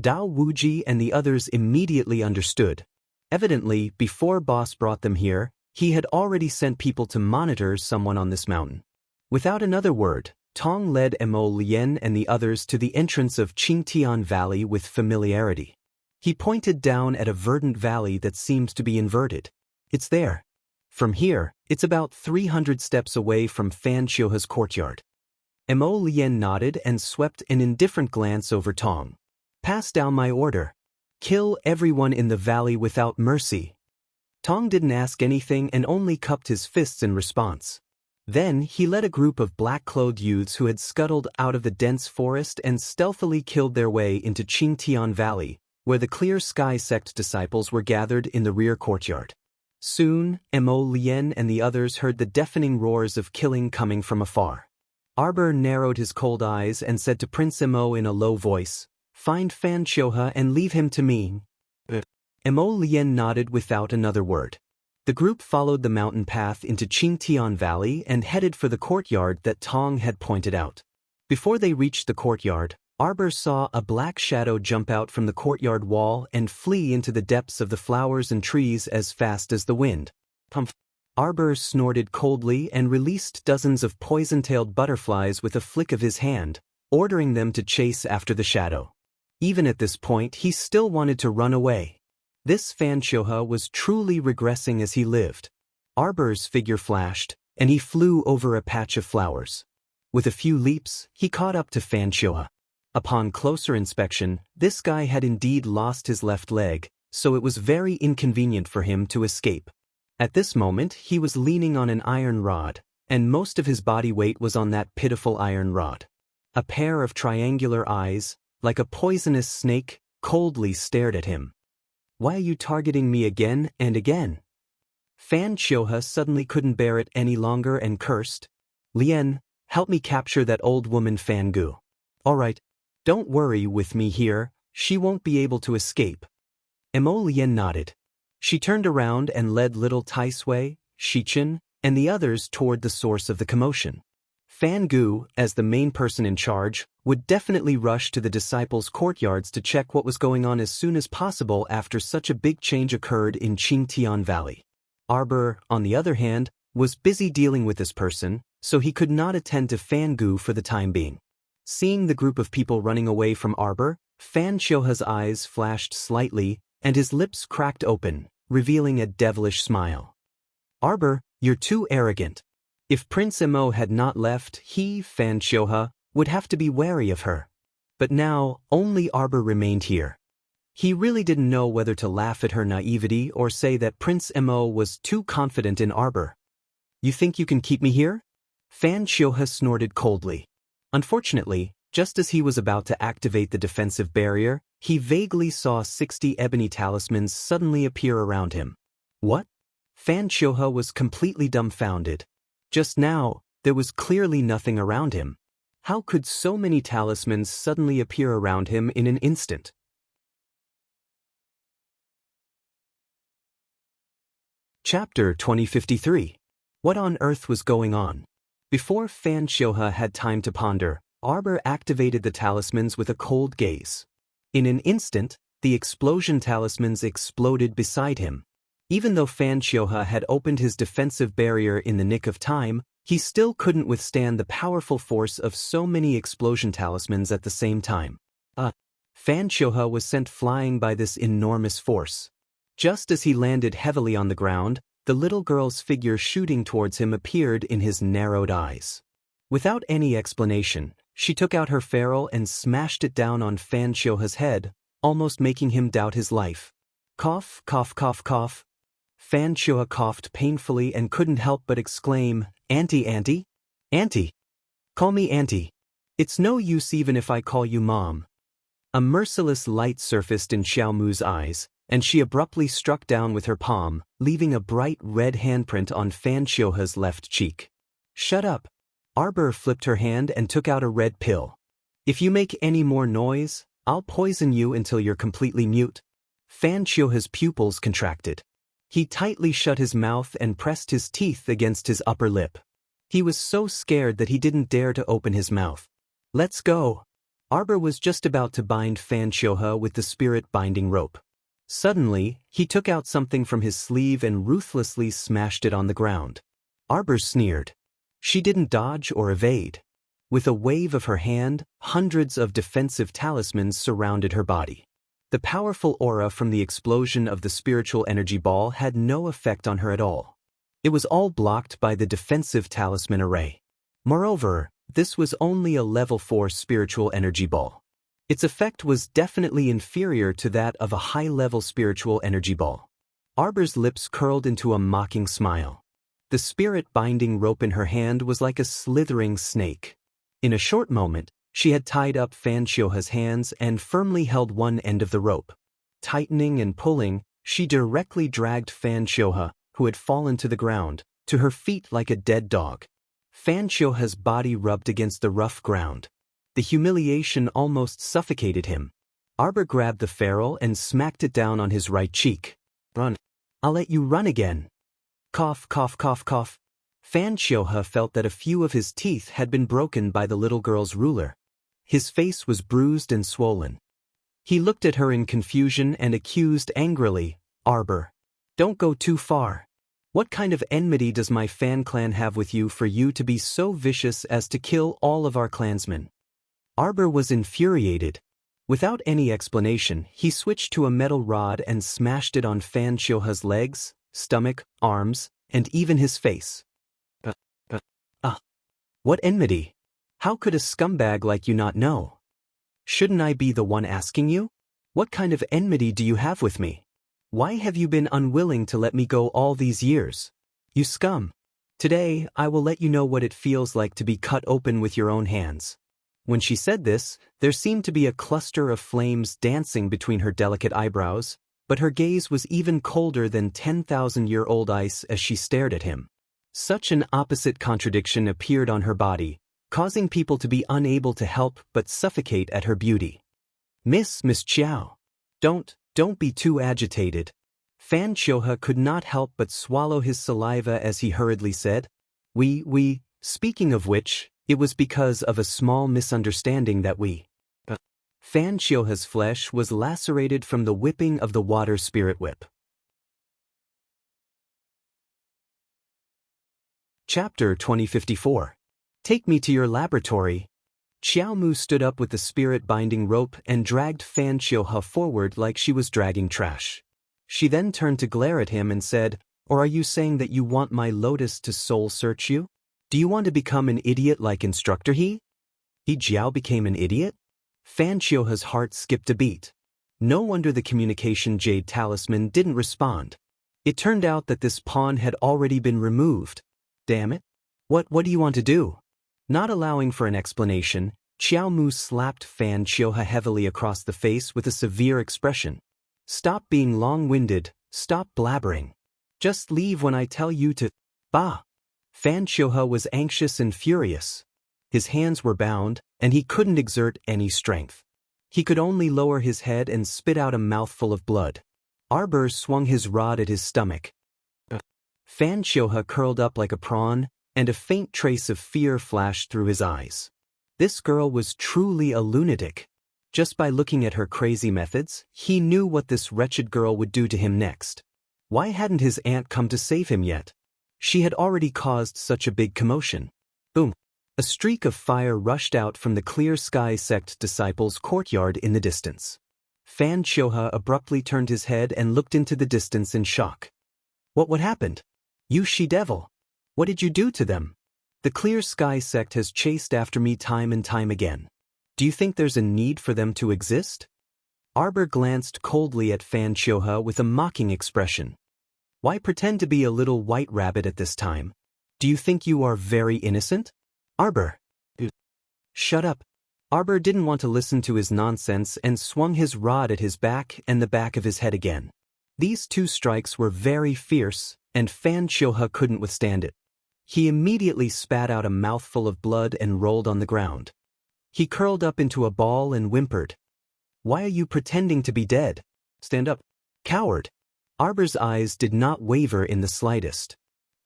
Dao Wuji and the others immediately understood. Evidently, before boss brought them here, he had already sent people to monitor someone on this mountain. Without another word, Tong led Emo Lien and the others to the entrance of Qingtian Valley with familiarity. He pointed down at a verdant valley that seemed to be inverted. It's there. From here, it's about 300 steps away from Fan Xiuhe's courtyard. Emo Lien nodded and swept an indifferent glance over Tong. Pass down my order. Kill everyone in the valley without mercy. Tong didn't ask anything and only cupped his fists in response. Then he led a group of black-clothed youths who had scuttled out of the dense forest and stealthily killed their way into Qingtian Valley, where the Clear Sky sect disciples were gathered in the rear courtyard. Soon, Emo Lien and the others heard the deafening roars of killing coming from afar. Arbor narrowed his cold eyes and said to Prince Emo in a low voice, "Find Fan Xiuhe and leave him to me." Emo Lien nodded without another word. The group followed the mountain path into Qingtian Valley and headed for the courtyard that Tong had pointed out. Before they reached the courtyard, Arbor saw a black shadow jump out from the courtyard wall and flee into the depths of the flowers and trees as fast as the wind. Pumph! Arbor snorted coldly and released dozens of poison-tailed butterflies with a flick of his hand, ordering them to chase after the shadow. Even at this point, he still wanted to run away. This Fan Xiuhe was truly regressing as he lived. Arbor's figure flashed, and he flew over a patch of flowers. With a few leaps, he caught up to Fan Xiuhe. Upon closer inspection, this guy had indeed lost his left leg, so it was very inconvenient for him to escape. At this moment, he was leaning on an iron rod, and most of his body weight was on that pitiful iron rod. A pair of triangular eyes, like a poisonous snake, coldly stared at him. "Why are you targeting me again and again?" Fan Xiuhe suddenly couldn't bear it any longer and cursed. "Lien, help me capture that old woman Fan Gu." "All right, don't worry with me here, she won't be able to escape." Emo Lien nodded. She turned around and led little Tai Sui, Shichen, and the others toward the source of the commotion. Fan Gu, as the main person in charge, would definitely rush to the disciples' courtyards to check what was going on as soon as possible after such a big change occurred in Qingtian Valley. Arbor, on the other hand, was busy dealing with this person, so he could not attend to Fan Gu for the time being. Seeing the group of people running away from Arbor, Fan Xiuhe's eyes flashed slightly, and his lips cracked open, revealing a devilish smile. "Arbor, you're too arrogant. If Prince Emo had not left, he, Fan Xiuhe, would have to be wary of her. But now, only Arbor remained here. He really didn't know whether to laugh at her naivety or say that Prince Emo was too confident in Arbor. You think you can keep me here?" Fan Xiuhe snorted coldly. Unfortunately, just as he was about to activate the defensive barrier, he vaguely saw 60 ebony talismans suddenly appear around him. What? Fan Xiuhe was completely dumbfounded. Just now, there was clearly nothing around him. How could so many talismans suddenly appear around him in an instant? Chapter 2053. What on earth was going on? Before Fan Xiuhe had time to ponder, Arbor activated the talismans with a cold gaze. In an instant, the explosion talismans exploded beside him. Even though Fan Xiuhe had opened his defensive barrier in the nick of time, he still couldn't withstand the powerful force of so many explosion talismans at the same time. Fan Xiuhe was sent flying by this enormous force. Just as he landed heavily on the ground, the little girl's figure shooting towards him appeared in his narrowed eyes. Without any explanation, she took out her ferrule and smashed it down on Fan Xiuhe's head, almost making him doubt his life. Cough, cough, cough, cough. Fan Xiuhe coughed painfully and couldn't help but exclaim, "Auntie, Auntie? Auntie! Call me Auntie. It's no use even if I call you Mom." A merciless light surfaced in Xiao Mu's eyes, and she abruptly struck down with her palm, leaving a bright red handprint on Fan Xiuhe's left cheek. Shut up. Arbor flipped her hand and took out a red pill. If you make any more noise, I'll poison you until you're completely mute. Fan Xiuhe's pupils contracted. He tightly shut his mouth and pressed his teeth against his upper lip. He was so scared that he didn't dare to open his mouth. Let's go. Arbor was just about to bind Fan Xiuhe with the spirit binding rope. Suddenly, he took out something from his sleeve and ruthlessly smashed it on the ground. Arbor sneered. She didn't dodge or evade. With a wave of her hand, hundreds of defensive talismans surrounded her body. The powerful aura from the explosion of the spiritual energy ball had no effect on her at all. It was all blocked by the defensive talisman array. Moreover, this was only a level 4 spiritual energy ball. Its effect was definitely inferior to that of a high-level spiritual energy ball. Arbor's lips curled into a mocking smile. The spirit binding rope in her hand was like a slithering snake. In a short moment, she had tied up Fan Xiuhe's hands and firmly held one end of the rope. Tightening and pulling, she directly dragged Fan Xiuhe, who had fallen to the ground, to her feet like a dead dog. Fan Xiuhe's body rubbed against the rough ground. The humiliation almost suffocated him. Arbor grabbed the ferrule and smacked it down on his right cheek. Run. I'll let you run again. Cough, cough, cough, cough. Fan Xiuhe felt that a few of his teeth had been broken by the little girl's ruler. His face was bruised and swollen. He looked at her in confusion and accused angrily, Arbor, don't go too far. What kind of enmity does my Fan clan have with you for you to be so vicious as to kill all of our clansmen? Arbor was infuriated. Without any explanation, he switched to a metal rod and smashed it on Fan Xiuhe's legs, stomach, arms, and even his face. What enmity? How could a scumbag like you not know? Shouldn't I be the one asking you? What kind of enmity do you have with me? Why have you been unwilling to let me go all these years? You scum. Today, I will let you know what it feels like to be cut open with your own hands. When she said this, there seemed to be a cluster of flames dancing between her delicate eyebrows, but her gaze was even colder than 10,000-year-old ice as she stared at him. Such an opposite contradiction appeared on her body, causing people to be unable to help but suffocate at her beauty. Miss Chiao. Don't be too agitated. Fan Xiuhe could not help but swallow his saliva as he hurriedly said, Speaking of which, it was because of a small misunderstanding that we. Fan Xiuhe's flesh was lacerated from the whipping of the water spirit whip. Chapter 2054. Take me to your laboratory. Xiao Mu stood up with the spirit binding rope and dragged Fan Xiuhe forward like she was dragging trash. She then turned to glare at him and said, Or are you saying that you want my lotus to soul search you? Do you want to become an idiot like Instructor He? Jiao became an idiot? Fan Xiuhe's heart skipped a beat. No wonder the communication jade talisman didn't respond. It turned out that this pawn had already been removed. Damn it. What do you want to do? Not allowing for an explanation, Xiao Mu slapped Fan Xiuhe heavily across the face with a severe expression. Stop being long-winded, stop blabbering. Just leave when I tell you to. Bah! Fan Xiuhe was anxious and furious. His hands were bound, and he couldn't exert any strength. He could only lower his head and spit out a mouthful of blood. Arbor swung his rod at his stomach. Fan Xiuhe curled up like a prawn, and a faint trace of fear flashed through his eyes. This girl was truly a lunatic. Just by looking at her crazy methods, he knew what this wretched girl would do to him next. Why hadn't his aunt come to save him yet? She had already caused such a big commotion. Boom! A streak of fire rushed out from the Clear Sky Sect disciples' courtyard in the distance. Fan Xiuhe abruptly turned his head and looked into the distance in shock. What happened? You she-devil! What did you do to them? The Clear Sky Sect has chased after me time and time again. Do you think there's a need for them to exist? Arbor glanced coldly at Fan Xiuhe with a mocking expression. Why pretend to be a little white rabbit at this time? Do you think you are very innocent? Arbor! Shut up. Arbor didn't want to listen to his nonsense and swung his rod at his back and the back of his head again. These two strikes were very fierce, and Fan Chioha couldn't withstand it. He immediately spat out a mouthful of blood and rolled on the ground. He curled up into a ball and whimpered. "Why are you pretending to be dead? Stand up, coward." Arbor's eyes did not waver in the slightest.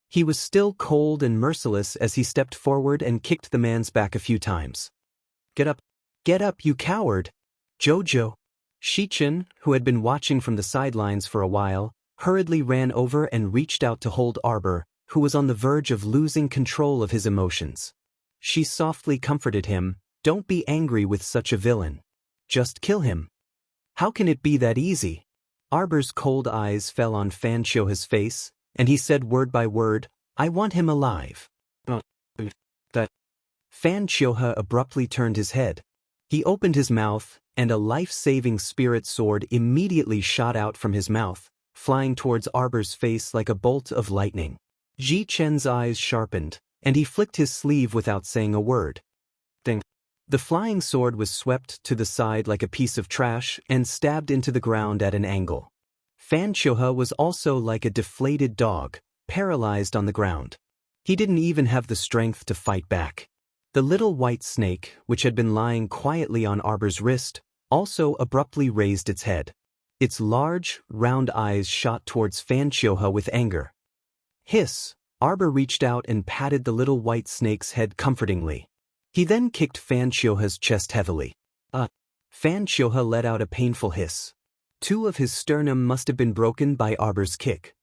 He was still cold and merciless as he stepped forward and kicked the man's back a few times. Get up, you coward!" Jojo. Shichen, who had been watching from the sidelines for a while, hurriedly ran over and reached out to hold Arbor, who was on the verge of losing control of his emotions. She softly comforted him, "Don't be angry with such a villain. Just kill him." "How can it be that easy?" Arbor's cold eyes fell on Fan Chioha's face, and he said word by word, "I want him alive." That. Fan Chioha abruptly turned his head. He opened his mouth, and a life-saving spirit sword immediately shot out from his mouth, flying towards Arbor's face like a bolt of lightning. Ji Chen's eyes sharpened, and he flicked his sleeve without saying a word. Ding. The flying sword was swept to the side like a piece of trash and stabbed into the ground at an angle. Fan Chioha was also like a deflated dog, paralyzed on the ground. He didn't even have the strength to fight back. The little white snake, which had been lying quietly on Arbor's wrist, also abruptly raised its head. Its large, round eyes shot towards Fan Chioha with anger. Hiss! Arbor reached out and patted the little white snake's head comfortingly. He then kicked Fan Chioha's chest heavily. Fan Chioha let out a painful hiss. 2 of his sternum must have been broken by Arbor's kick.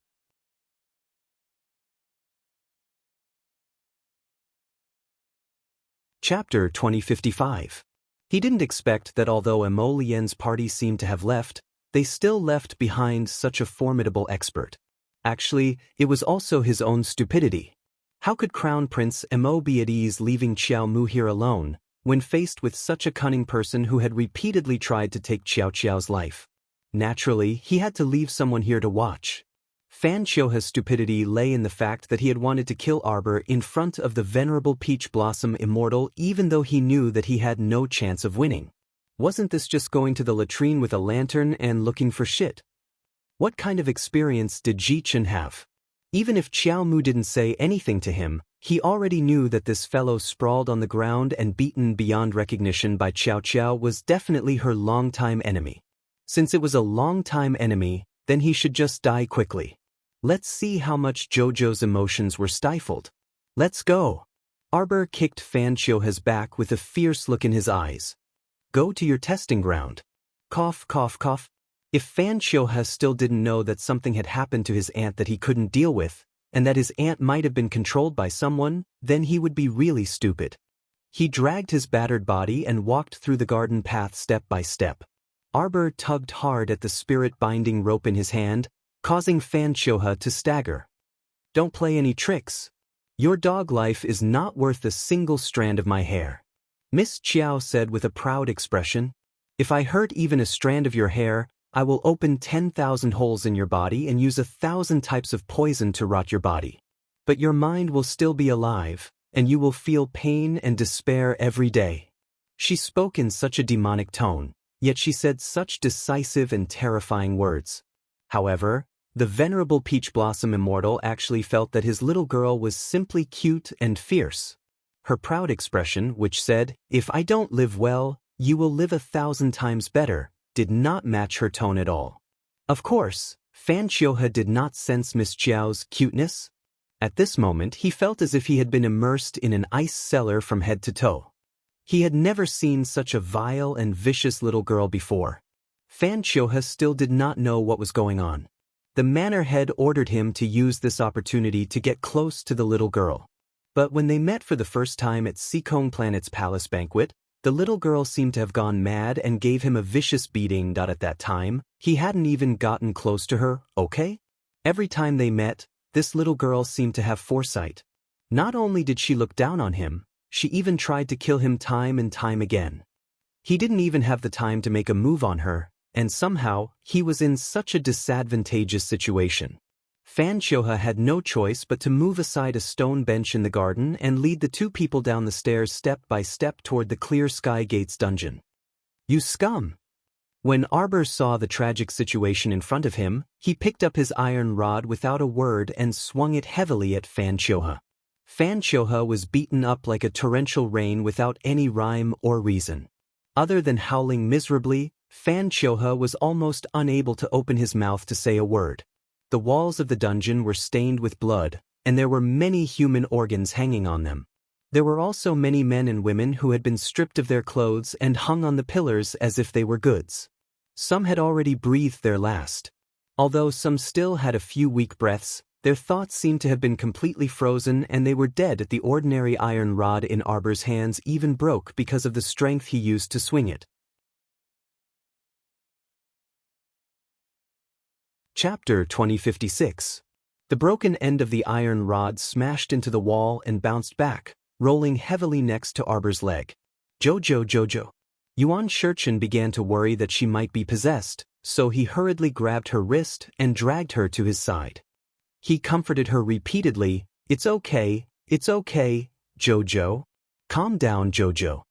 Chapter 2055. He didn't expect that although Emo Lien's party seemed to have left, they still left behind such a formidable expert. Actually, it was also his own stupidity. How could Crown Prince Emo be at ease leaving Xiao Mu here alone, when faced with such a cunning person who had repeatedly tried to take Xiao Qiao's life? Naturally, he had to leave someone here to watch. Fan Chioha's stupidity lay in the fact that he had wanted to kill Arbor in front of the venerable Peach Blossom Immortal even though he knew that he had no chance of winning. Wasn't this just going to the latrine with a lantern and looking for shit? What kind of experience did Ji Chen have? Even if Xiao Mu didn't say anything to him, he already knew that this fellow sprawled on the ground and beaten beyond recognition by Xiao Qiao was definitely her longtime enemy. Since it was a longtime enemy, then he should just die quickly. Let's see how much Jojo's emotions were stifled. Let's go. Arbor kicked Fan Chioha's back with a fierce look in his eyes. Go to your testing ground. Cough, cough, cough. If Fan Chioha still didn't know that something had happened to his aunt that he couldn't deal with, and that his aunt might have been controlled by someone, then he would be really stupid. He dragged his battered body and walked through the garden path step by step. Arbor tugged hard at the spirit-binding rope in his hand, causing Fan Chioha to stagger. Don't play any tricks. Your dog life is not worth a single strand of my hair. Miss Qiao said with a proud expression. If I hurt even a strand of your hair, I will open 10,000 holes in your body and use 1,000 types of poison to rot your body. But your mind will still be alive, and you will feel pain and despair every day. She spoke in such a demonic tone, yet she said such decisive and terrifying words. However, the venerable Peach Blossom Immortal actually felt that his little girl was simply cute and fierce. Her proud expression, which said, "If I don't live well, you will live 1,000 times better," did not match her tone at all. Of course, Fan Chioha did not sense Miss Qiao's cuteness. At this moment he felt as if he had been immersed in an ice cellar from head to toe. He had never seen such a vile and vicious little girl before. Fan Chioha still did not know what was going on. The manor head ordered him to use this opportunity to get close to the little girl. But when they met for the first time at Seekong Planet's palace banquet, the little girl seemed to have gone mad and gave him a vicious beating. At that time, he hadn't even gotten close to her, okay? Every time they met, this little girl seemed to have foresight. Not only did she look down on him, she even tried to kill him time and time again. He didn't even have the time to make a move on her, and somehow, he was in such a disadvantageous situation. Fanshoha had no choice but to move aside a stone bench in the garden and lead the two people down the stairs step by step toward the clear sky gates dungeon. You scum! When Arbor saw the tragic situation in front of him, he picked up his iron rod without a word and swung it heavily at Fanshoha. Fanshoha was beaten up like a torrential rain without any rhyme or reason. Other than howling miserably, Fanshoha was almost unable to open his mouth to say a word. The walls of the dungeon were stained with blood, and there were many human organs hanging on them. There were also many men and women who had been stripped of their clothes and hung on the pillars as if they were goods. Some had already breathed their last. Although some still had a few weak breaths, their thoughts seemed to have been completely frozen and they were dead. The ordinary iron rod in Arbor's hands even broke because of the strength he used to swing it. Chapter 2056. The broken end of the iron rod smashed into the wall and bounced back, rolling heavily next to Arbor's leg. Jojo. Yuan Shurchen began to worry that she might be possessed, so he hurriedly grabbed her wrist and dragged her to his side. He comforted her repeatedly, It's okay, Jojo. Calm down, Jojo.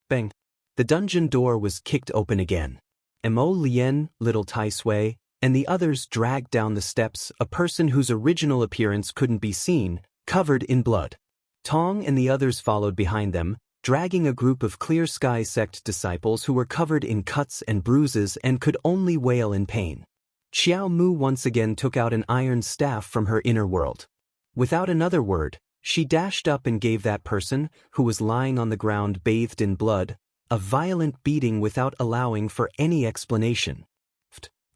Bang. The dungeon door was kicked open again. Mo Lien, little Tai Sui, and the others dragged down the steps a person whose original appearance couldn't be seen, covered in blood. Tong and the others followed behind them, dragging a group of Clear Sky sect disciples who were covered in cuts and bruises and could only wail in pain. Xiao Mu once again took out an iron staff from her inner world. Without another word, she dashed up and gave that person, who was lying on the ground bathed in blood, a violent beating without allowing for any explanation.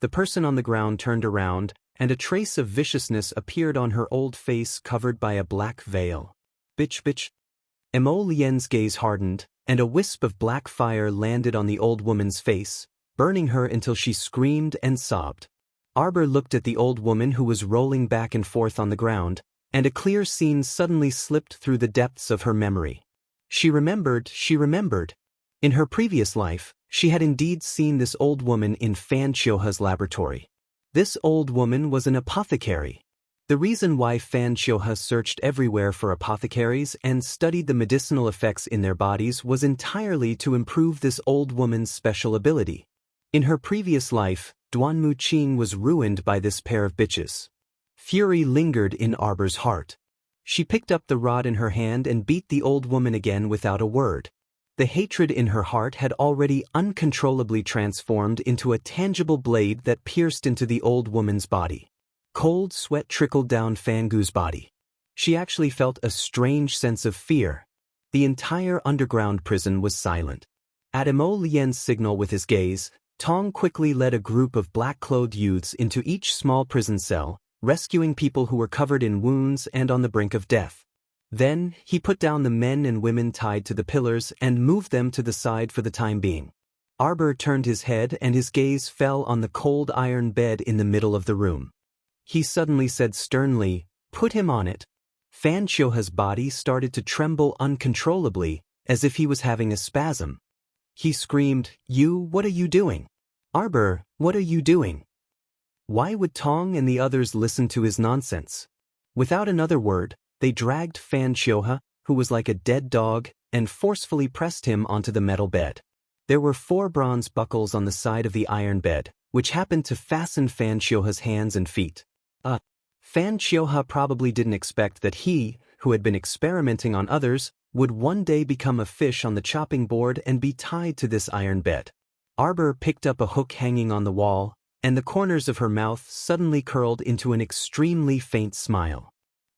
The person on the ground turned around, and a trace of viciousness appeared on her old face covered by a black veil. Bitch. Mo Lien's gaze hardened, and a wisp of black fire landed on the old woman's face, burning her until she screamed and sobbed. Arbor looked at the old woman who was rolling back and forth on the ground, and a clear scene suddenly slipped through the depths of her memory. She remembered. In her previous life, she had indeed seen this old woman in Fanshoha's laboratory. This old woman was an apothecary. The reason why Fanshoha searched everywhere for apothecaries and studied the medicinal effects in their bodies was entirely to improve this old woman's special ability. In her previous life, Duanmu Qing was ruined by this pair of bitches. Fury lingered in Arbor's heart. She picked up the rod in her hand and beat the old woman again without a word. The hatred in her heart had already uncontrollably transformed into a tangible blade that pierced into the old woman's body. Cold sweat trickled down Fangu's body. She actually felt a strange sense of fear. The entire underground prison was silent. At Mo Lien's signal with his gaze, Tong quickly led a group of black-clothed youths into each small prison cell, rescuing people who were covered in wounds and on the brink of death. Then, he put down the men and women tied to the pillars and moved them to the side for the time being. Arbor turned his head and his gaze fell on the cold iron bed in the middle of the room. He suddenly said sternly, Put him on it. Fanshoha's body started to tremble uncontrollably, as if he was having a spasm. He screamed, What are you doing? Arbor, what are you doing? Why would Tong and the others listen to his nonsense? Without another word, they dragged Fanshoha, who was like a dead dog, and forcefully pressed him onto the metal bed. There were 4 bronze buckles on the side of the iron bed, which happened to fasten Fanshoha's hands and feet. Fanshoha probably didn't expect that he, who had been experimenting on others, would one day become a fish on the chopping board and be tied to this iron bed. Arbor picked up a hook hanging on the wall, and the corners of her mouth suddenly curled into an extremely faint smile.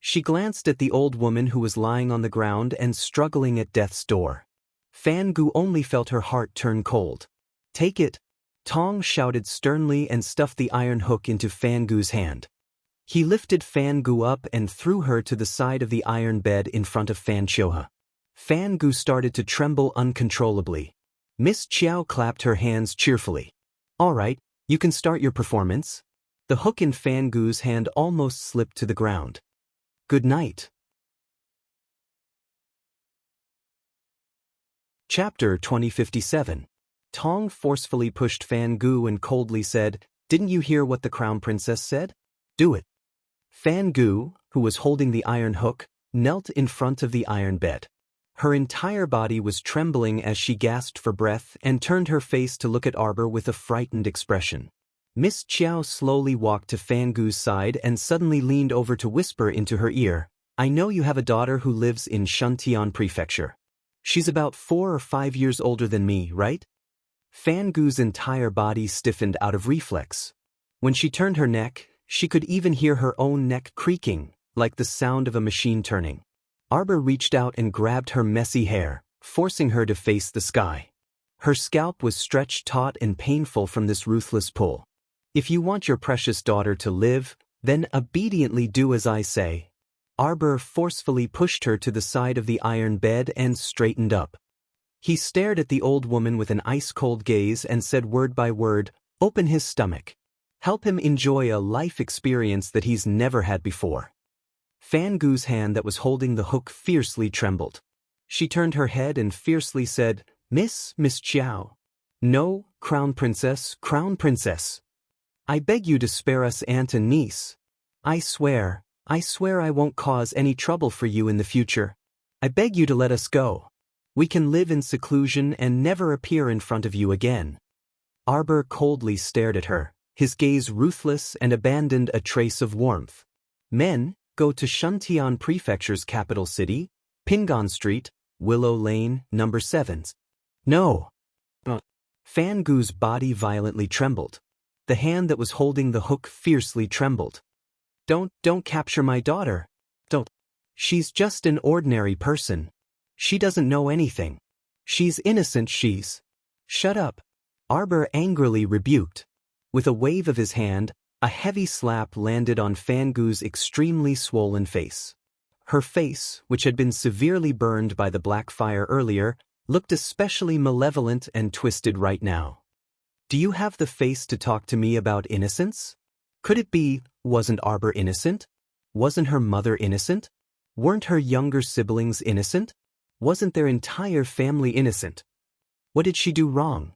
She glanced at the old woman who was lying on the ground and struggling at death's door. Fangu only felt her heart turn cold. Take it! Tong shouted sternly and stuffed the iron hook into Fangu's hand. He lifted Fangu up and threw her to the side of the iron bed in front of Fanshoha. Fangu started to tremble uncontrollably. Miss Chiao clapped her hands cheerfully. All right, you can start your performance. The hook in Fangu's hand almost slipped to the ground. Good night. Chapter 2057. Tong forcefully pushed Fangu and coldly said, Didn't you hear what the crown princess said? Do it. Fangu, who was holding the iron hook, knelt in front of the iron bed. Her entire body was trembling as she gasped for breath and turned her face to look at Arbor with a frightened expression. Miss Chiao slowly walked to Fangu's side and suddenly leaned over to whisper into her ear, "I know you have a daughter who lives in Shuntian Prefecture. She's about 4 or 5 years older than me, right?" Fangu's entire body stiffened out of reflex. When she turned her neck, she could even hear her own neck creaking, like the sound of a machine turning. Arbor reached out and grabbed her messy hair, forcing her to face the sky. Her scalp was stretched taut and painful from this ruthless pull. "If you want your precious daughter to live, then obediently do as I say." Arbor forcefully pushed her to the side of the iron bed and straightened up. He stared at the old woman with an ice-cold gaze and said word by word, "Open his stomach. Help him enjoy a life experience that he's never had before." Fangu's hand that was holding the hook fiercely trembled. She turned her head and fiercely said, Miss Chiao. "No, Crown Princess, Crown Princess. I beg you to spare us aunt and niece. I swear I won't cause any trouble for you in the future. I beg you to let us go. We can live in seclusion and never appear in front of you again." Arbor coldly stared at her, his gaze ruthless and abandoned a trace of warmth. "Men, go to Shuntian Prefecture's capital city, Pingon Street, Willow Lane, number 7. No." Fangu's body violently trembled. The hand that was holding the hook fiercely trembled. Don't capture my daughter. Don't. She's just an ordinary person. She doesn't know anything. She's innocent, Shut up." Arbor angrily rebuked. With a wave of his hand, a heavy slap landed on Fangu's extremely swollen face. Her face, which had been severely burned by the black fire earlier, looked especially malevolent and twisted right now. "Do you have the face to talk to me about innocence? Could it be, wasn't Arbor innocent? Wasn't her mother innocent? Weren't her younger siblings innocent? Wasn't their entire family innocent? What did she do wrong?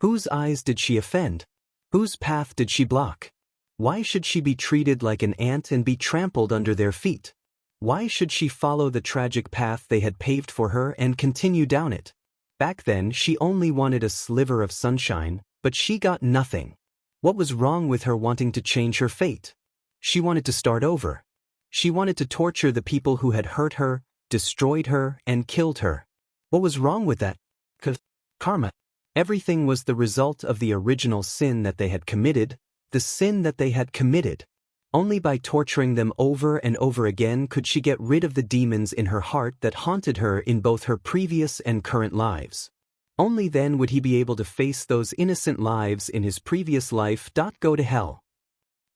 Whose eyes did she offend? Whose path did she block? Why should she be treated like an ant and be trampled under their feet? Why should she follow the tragic path they had paved for her and continue down it? Back then she only wanted a sliver of sunshine, but she got nothing. What was wrong with her wanting to change her fate? She wanted to start over. She wanted to torture the people who had hurt her, destroyed her, and killed her. What was wrong with that? Karma. Everything was the result of the original sin that they had committed, the sin that they had committed. Only by torturing them over and over again could she get rid of the demons in her heart that haunted her in both her previous and current lives. Only then would he be able to face those innocent lives in his previous life. Go to hell.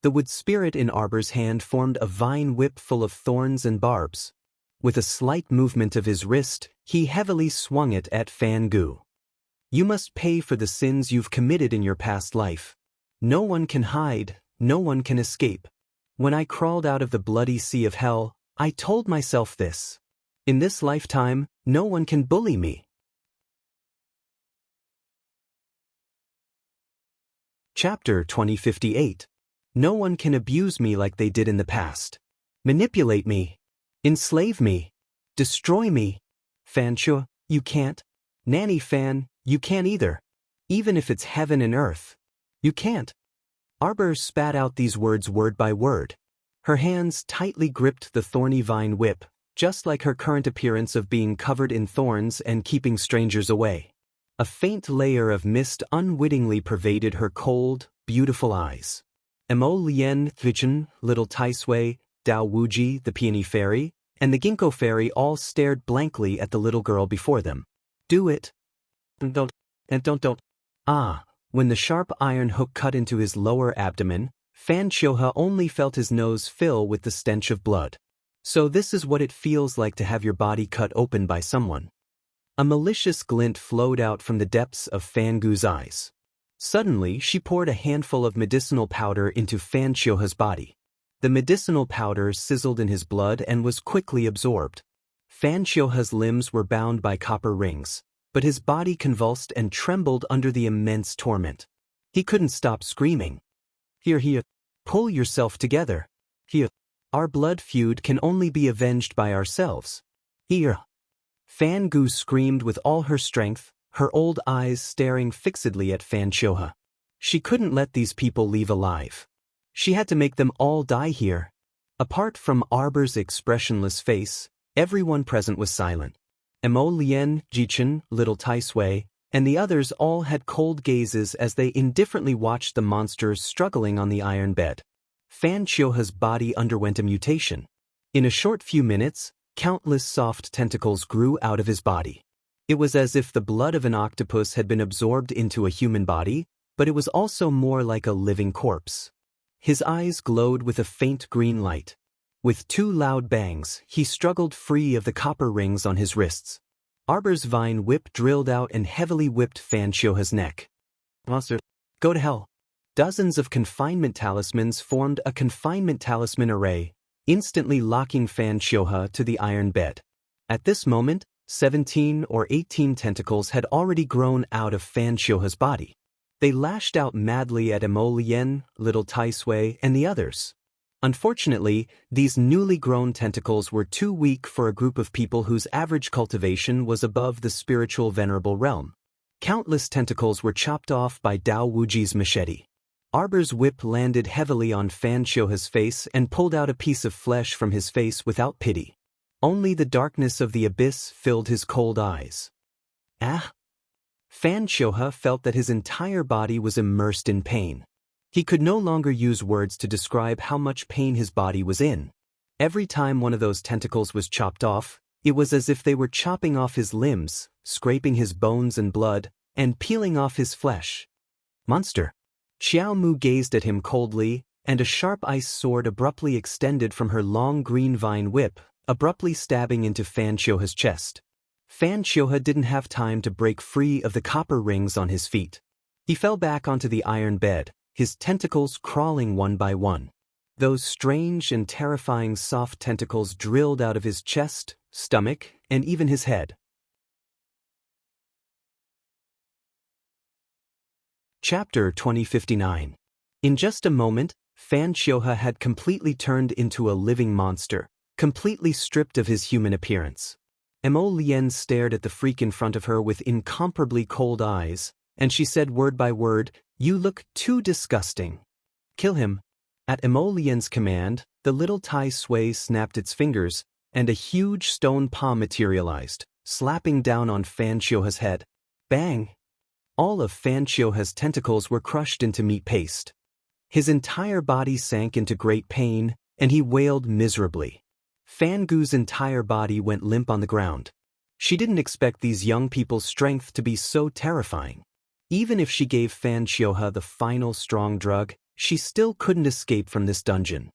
The wood spirit in Arbor's hand formed a vine whip full of thorns and barbs. With a slight movement of his wrist, he heavily swung it at Fangu. "You must pay for the sins you've committed in your past life. No one can hide, no one can escape. When I crawled out of the bloody sea of hell, I told myself this. In this lifetime, no one can bully me." Chapter 2058. No one can abuse me like they did in the past. Manipulate me. Enslave me. Destroy me. Fanchua, you can't. Nanny Fan, you can't either. Even if it's heaven and earth. You can't. Arbor spat out these words word by word. Her hands tightly gripped the thorny vine whip, just like her current appearance of being covered in thorns and keeping strangers away. A faint layer of mist unwittingly pervaded her cold, beautiful eyes. Emo Lien Thvichen, Little Taisui, Dao Wuji, the Peony Fairy, and the Ginkgo Fairy all stared blankly at the little girl before them. "Do it. Don't. Ah." When the sharp iron hook cut into his lower abdomen, Fanchua only felt his nose fill with the stench of blood. "So this is what it feels like to have your body cut open by someone." A malicious glint flowed out from the depths of Fangu's eyes. Suddenly, she poured a handful of medicinal powder into Fanchua's body. The medicinal powder sizzled in his blood and was quickly absorbed. Fanchua's limbs were bound by copper rings, but his body convulsed and trembled under the immense torment. He couldn't stop screaming. Here, pull yourself together. Here. Our blood feud can only be avenged by ourselves. Here. Fan Gu screamed with all her strength, her old eyes staring fixedly at Fan Choha. She couldn't let these people leave alive. She had to make them all die here. Apart from Arbor's expressionless face, everyone present was silent. Mo Lien, Jichen, Little Tai Sui, and the others all had cold gazes as they indifferently watched the monsters struggling on the iron bed. Fan Choha's body underwent a mutation. In a short few minutes, countless soft tentacles grew out of his body. It was as if the blood of an octopus had been absorbed into a human body, but it was also more like a living corpse. His eyes glowed with a faint green light. With 2 loud bangs, he struggled free of the copper rings on his wrists. Arbor's vine whip drilled out and heavily whipped Fan Choha's neck. Monster, go to hell. Dozens of confinement talismans formed a confinement talisman array, instantly locking Fan Choha to the iron bed. At this moment, 17 or 18 tentacles had already grown out of Fan Choha's body. They lashed out madly at Mo Lien, Little Tai Sui, and the others. Unfortunately, these newly grown tentacles were too weak for a group of people whose average cultivation was above the spiritual venerable realm. Countless tentacles were chopped off by Dao Wuji's machete. Arbor's whip landed heavily on Fan Choha's face and pulled out a piece of flesh from his face without pity. Only the darkness of the abyss filled his cold eyes. Ah! Fan Choha felt that his entire body was immersed in pain. He could no longer use words to describe how much pain his body was in. Every time one of those tentacles was chopped off, it was as if they were chopping off his limbs, scraping his bones and blood, and peeling off his flesh. Monster! Xiao Mu gazed at him coldly, and a sharp ice sword abruptly extended from her long green vine whip, abruptly stabbing into Fan Choha's chest. Fan Choha didn't have time to break free of the copper rings on his feet. He fell back onto the iron bed, his tentacles crawling one by one. Those strange and terrifying soft tentacles drilled out of his chest, stomach, and even his head. Chapter 2059. In just a moment, Fan Choha had completely turned into a living monster, completely stripped of his human appearance. Mo Lien stared at the freak in front of her with incomparably cold eyes, and she said word by word, "You look too disgusting. Kill him." At Mo Lien's command, the little Tai Sui snapped its fingers, and a huge stone paw materialized, slapping down on Fan Choha's head. Bang! All of Fan Choha's tentacles were crushed into meat paste. His entire body sank into great pain, and he wailed miserably. Fan Gu's entire body went limp on the ground. She didn't expect these young people's strength to be so terrifying. Even if she gave Fan Choha the final strong drug, she still couldn't escape from this dungeon.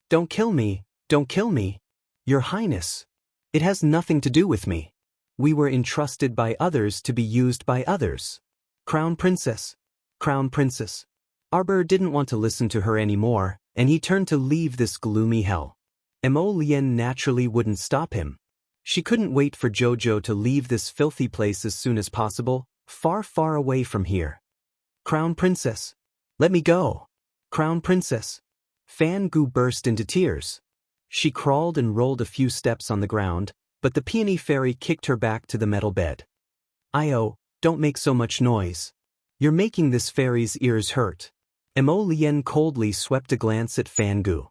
"Don't kill me, don't kill me. Your Highness. It has nothing to do with me. We were entrusted by others to be used by others. Crown Princess. Crown Princess." Arbor didn't want to listen to her anymore, and he turned to leave this gloomy hell. Mo Lien naturally wouldn't stop him. She couldn't wait for Jojo to leave this filthy place as soon as possible, far, far away from here. "Crown Princess. Let me go. Crown Princess." Fan Gu burst into tears. She crawled and rolled a few steps on the ground, but the peony fairy kicked her back to the metal bed. "Io, don't make so much noise. You're making this fairy's ears hurt." Mo Lien coldly swept a glance at Fan Gu.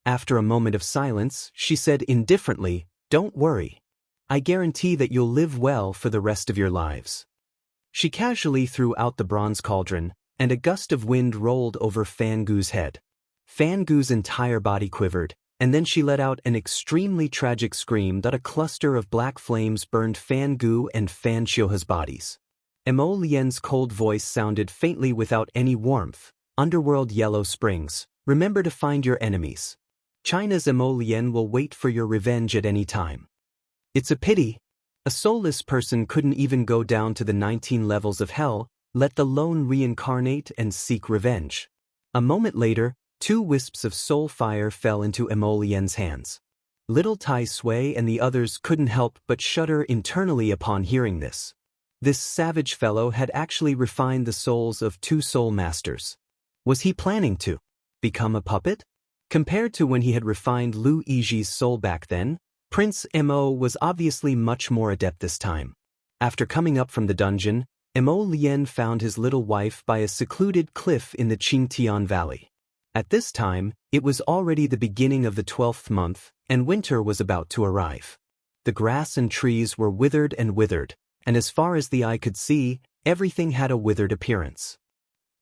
After a moment of silence, she said indifferently, "Don't worry. I guarantee that you'll live well for the rest of your lives." She casually threw out the bronze cauldron, and a gust of wind rolled over Fan Gu's head. Fan Gu's entire body quivered, and then she let out an extremely tragic scream that a cluster of black flames burned Fan Gu and Fan Choha's bodies. Mo Lien's cold voice sounded faintly without any warmth. "Underworld Yellow Springs, remember to find your enemies. China's Mo Lien will wait for your revenge at any time." It's a pity. A soulless person couldn't even go down to the 19 levels of hell, let alone reincarnate and seek revenge. A moment later, 2 wisps of soul fire fell into Mo Lien's hands. Little Tai Sui and the others couldn't help but shudder internally upon hearing this. This savage fellow had actually refined the souls of 2 soul masters. Was he planning to become a puppet? Compared to when he had refined Lu Yiji's soul back then, Prince Mo was obviously much more adept this time. After coming up from the dungeon, Mo Lien found his little wife by a secluded cliff in the Qingtian Valley. At this time, it was already the beginning of the 12th month, and winter was about to arrive. The grass and trees were withered, and as far as the eye could see, everything had a withered appearance.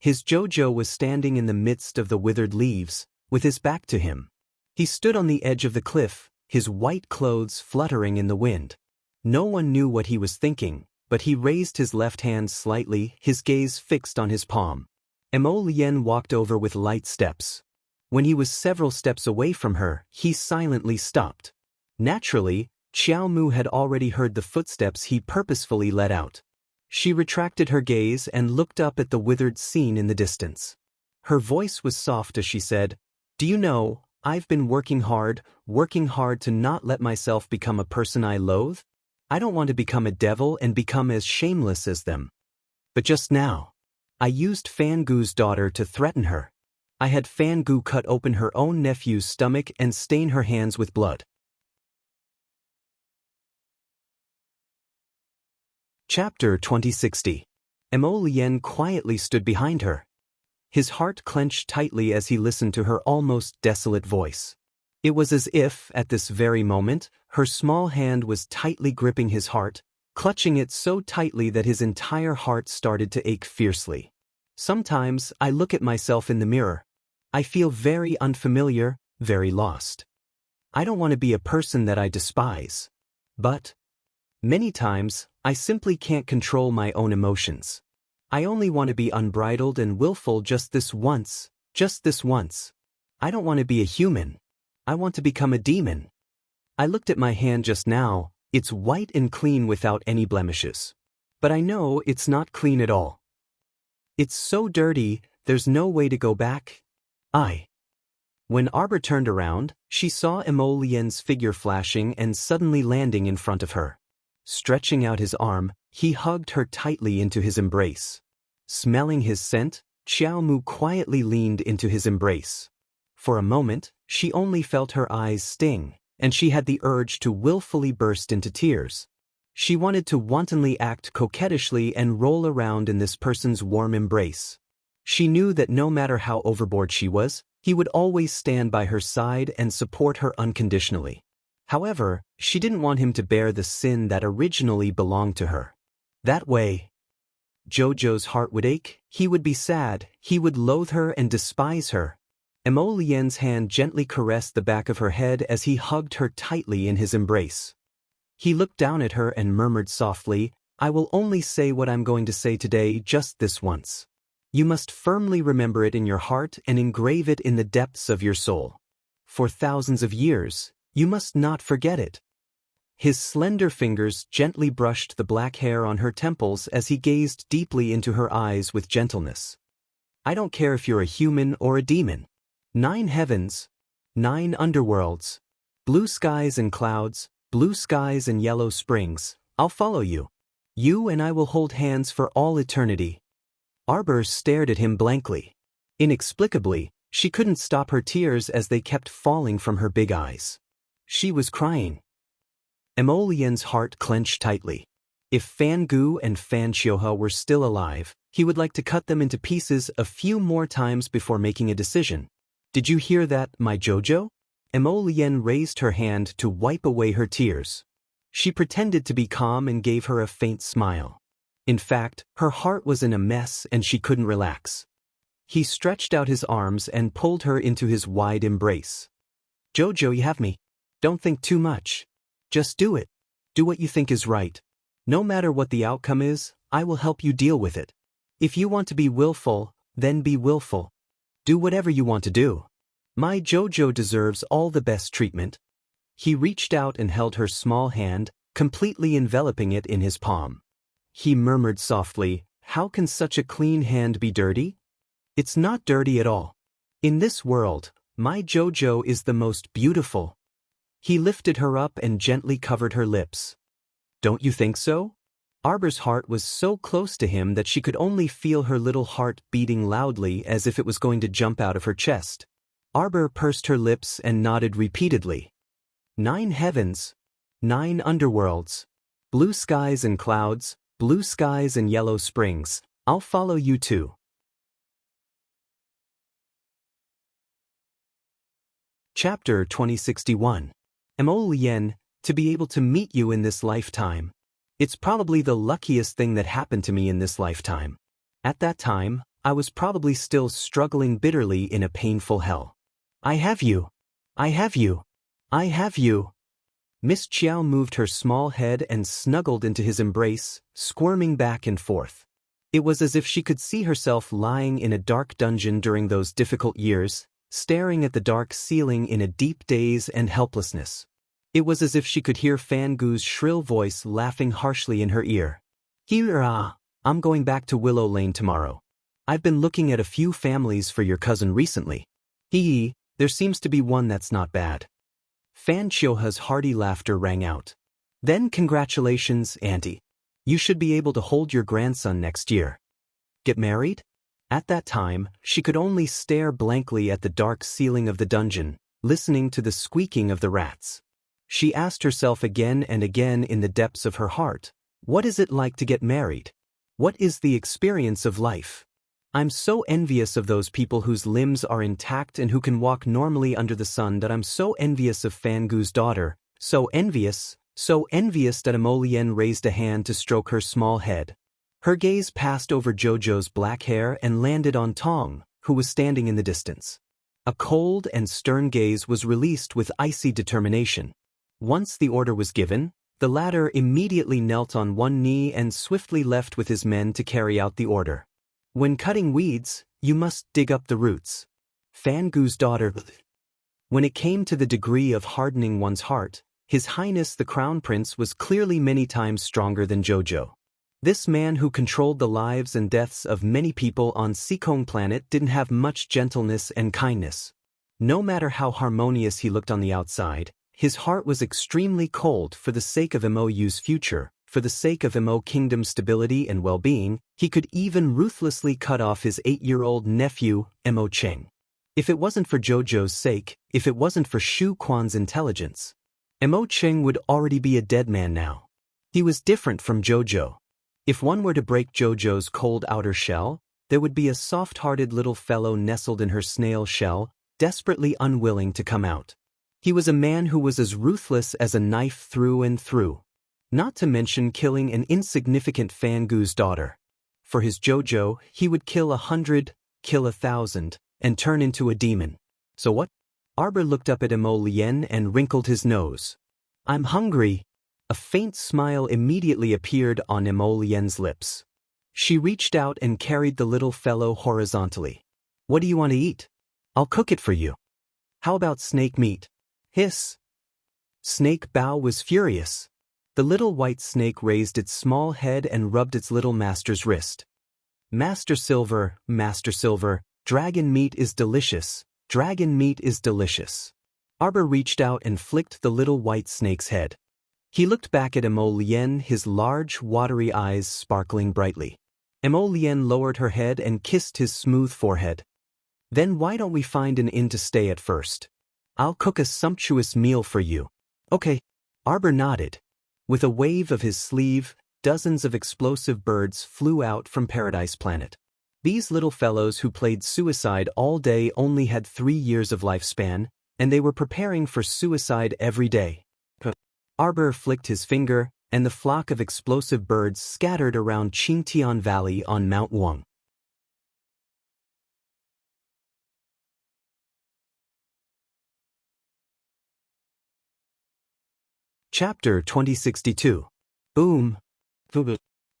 His Jojo was standing in the midst of the withered leaves, with his back to him. He stood on the edge of the cliff, his white clothes fluttering in the wind. No one knew what he was thinking, but he raised his left hand slightly, his gaze fixed on his palm. Mo Lien walked over with light steps. When he was several steps away from her, he silently stopped. Naturally, Xiao Mu had already heard the footsteps he purposefully let out. She retracted her gaze and looked up at the withered scene in the distance. Her voice was soft as she said, "Do you know, I've been working hard to not let myself become a person I loathe? I don't want to become a devil and become as shameless as them. But just now, I used Fangu's daughter to threaten her. I had Fangu cut open her own nephew's stomach and stain her hands with blood." Chapter 2060. Mo Lien quietly stood behind her. His heart clenched tightly as he listened to her almost desolate voice. It was as if, at this very moment, her small hand was tightly gripping his heart, clutching it so tightly that his entire heart started to ache fiercely. Sometimes I look at myself in the mirror. I feel very unfamiliar, very lost. I don't want to be a person that I despise. But many times, I simply can't control my own emotions. I only want to be unbridled and willful just this once. I don't want to be a human. I want to become a demon. I looked at my hand just now. It's white and clean without any blemishes. But I know it's not clean at all. It's so dirty, there's no way to go back. When Arbor turned around, she saw Mo Lien's figure flashing and suddenly landing in front of her. Stretching out his arm, he hugged her tightly into his embrace. Smelling his scent, Xiao Mu quietly leaned into his embrace. For a moment, she only felt her eyes sting, and she had the urge to willfully burst into tears. She wanted to wantonly act coquettishly and roll around in this person's warm embrace. She knew that no matter how overboard she was, he would always stand by her side and support her unconditionally. However, she didn't want him to bear the sin that originally belonged to her. That way, Jojo's heart would ache, he would be sad, he would loathe her and despise her. Mo Lien's hand gently caressed the back of her head as he hugged her tightly in his embrace. He looked down at her and murmured softly, "I will only say what I'm going to say today just this once. You must firmly remember it in your heart and engrave it in the depths of your soul. For thousands of years, you must not forget it." His slender fingers gently brushed the black hair on her temples as he gazed deeply into her eyes with gentleness. "I don't care if you're a human or a demon. 9 heavens, 9 underworlds, blue skies and clouds, blue skies and yellow springs, I'll follow you. You and I will hold hands for all eternity." Arbor stared at him blankly. Inexplicably, she couldn't stop her tears as they kept falling from her big eyes. She was crying. Mo Lien's heart clenched tightly. If Fangu and Fan Qiuhe were still alive, he would like to cut them into pieces a few more times before making a decision. "Did you hear that, my Jojo?" Mo Lien raised her hand to wipe away her tears. She pretended to be calm and gave her a faint smile. In fact, her heart was in a mess and she couldn't relax. He stretched out his arms and pulled her into his wide embrace. "Jojo, you have me. Don't think too much. Just do it. Do what you think is right. No matter what the outcome is, I will help you deal with it. If you want to be willful, then be willful. Do whatever you want to do. My Jojo deserves all the best treatment." He reached out and held her small hand, completely enveloping it in his palm. He murmured softly, "How can such a clean hand be dirty? It's not dirty at all. In this world, my Jojo is the most beautiful." He lifted her up and gently covered her lips. "Don't you think so?" Arbor's heart was so close to him that she could only feel her little heart beating loudly as if it was going to jump out of her chest. Arbor pursed her lips and nodded repeatedly. 9 heavens. 9 underworlds. Blue skies and clouds, blue skies and yellow springs. I'll follow you too. Chapter 2061. Emolien, to be able to meet you in this lifetime. It's probably the luckiest thing that happened to me in this lifetime. At that time, I was probably still struggling bitterly in a painful hell. I have you. I have you. I have you. Miss Chiao moved her small head and snuggled into his embrace, squirming back and forth. It was as if she could see herself lying in a dark dungeon during those difficult years, staring at the dark ceiling in a deep daze and helplessness. It was as if she could hear Fangu's shrill voice laughing harshly in her ear. Hira, I'm going back to Willow Lane tomorrow. I've been looking at a few families for your cousin recently. There seems to be one that's not bad. Fan Chioha's hearty laughter rang out. Then congratulations, Auntie. You should be able to hold your grandson next year. Get married? At that time, she could only stare blankly at the dark ceiling of the dungeon, listening to the squeaking of the rats. She asked herself again and again in the depths of her heart, what is it like to get married? What is the experience of life? I'm so envious of those people whose limbs are intact and who can walk normally under the sun that I'm so envious of Fangu's daughter, so envious that Emolien raised a hand to stroke her small head. Her gaze passed over Jojo's black hair and landed on Tong, who was standing in the distance. A cold and stern gaze was released with icy determination. Once the order was given, the latter immediately knelt on one knee and swiftly left with his men to carry out the order. When cutting weeds, you must dig up the roots. Fangu's daughter. When it came to the degree of hardening one's heart, His Highness the Crown Prince was clearly many times stronger than Jojo. This man who controlled the lives and deaths of many people on Seekong Planet didn't have much gentleness and kindness. No matter how harmonious he looked on the outside, his heart was extremely cold. For the sake of MOU's future, for the sake of MO Kingdom's stability and well-being, he could even ruthlessly cut off his 8-year-old nephew, Mo Cheng. If it wasn't for Jojo's sake, if it wasn't for Shu Quan's intelligence, Mo Cheng would already be a dead man now. He was different from Jojo. If one were to break Jojo's cold outer shell, there would be a soft-hearted little fellow nestled in her snail shell, desperately unwilling to come out. He was a man who was as ruthless as a knife through and through. Not to mention killing an insignificant Fangu's daughter. For his Jojo, he would kill 100, kill 1,000, and turn into a demon. So what? Arbor looked up at Emolien and wrinkled his nose. I'm hungry. A faint smile immediately appeared on Emolien's lips. She reached out and carried the little fellow horizontally. What do you want to eat? I'll cook it for you. How about snake meat? Hiss. Snake Bao was furious. The little white snake raised its small head and rubbed its little master's wrist. Master Silver, dragon meat is delicious, dragon meat is delicious. Arbor reached out and flicked the little white snake's head. He looked back at Emolien, his large, watery eyes sparkling brightly. Emolien lowered her head and kissed his smooth forehead. Then why don't we find an inn to stay at first? I'll cook a sumptuous meal for you. Okay. Arbor nodded. With a wave of his sleeve, dozens of explosive birds flew out from Paradise Planet. These little fellows who played suicide all day only had 3 years of lifespan, and they were preparing for suicide every day. Arbor flicked his finger, and the flock of explosive birds scattered around Qingtian Valley on Mount Wang. Chapter 2062. Boom.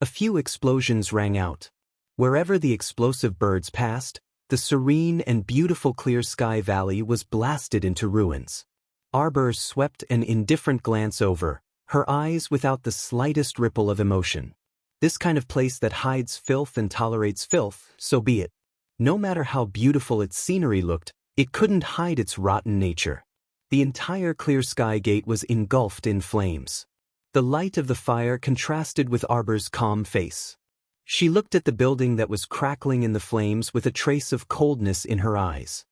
A few explosions rang out. Wherever the explosive birds passed, the serene and beautiful clear sky valley was blasted into ruins. Arbor swept an indifferent glance over, her eyes without the slightest ripple of emotion. This kind of place that hides filth and tolerates filth, so be it. No matter how beautiful its scenery looked, it couldn't hide its rotten nature. The entire clear sky gate was engulfed in flames. The light of the fire contrasted with Arbor's calm face. She looked at the building that was crackling in the flames with a trace of coldness in her eyes.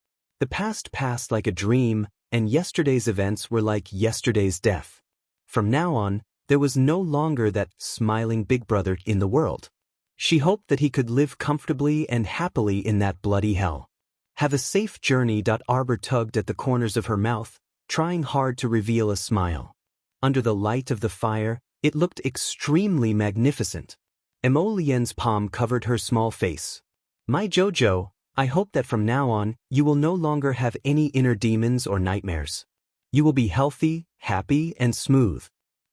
The past passed like a dream, and yesterday's events were like yesterday's death. From now on, there was no longer that smiling big brother in the world. She hoped that he could live comfortably and happily in that bloody hell. Have a safe journey. Arbor tugged at the corners of her mouth, trying hard to reveal a smile. Under the light of the fire, it looked extremely magnificent. Emolien's palm covered her small face. My Jojo, I hope that from now on, you will no longer have any inner demons or nightmares. You will be healthy, happy, and smooth.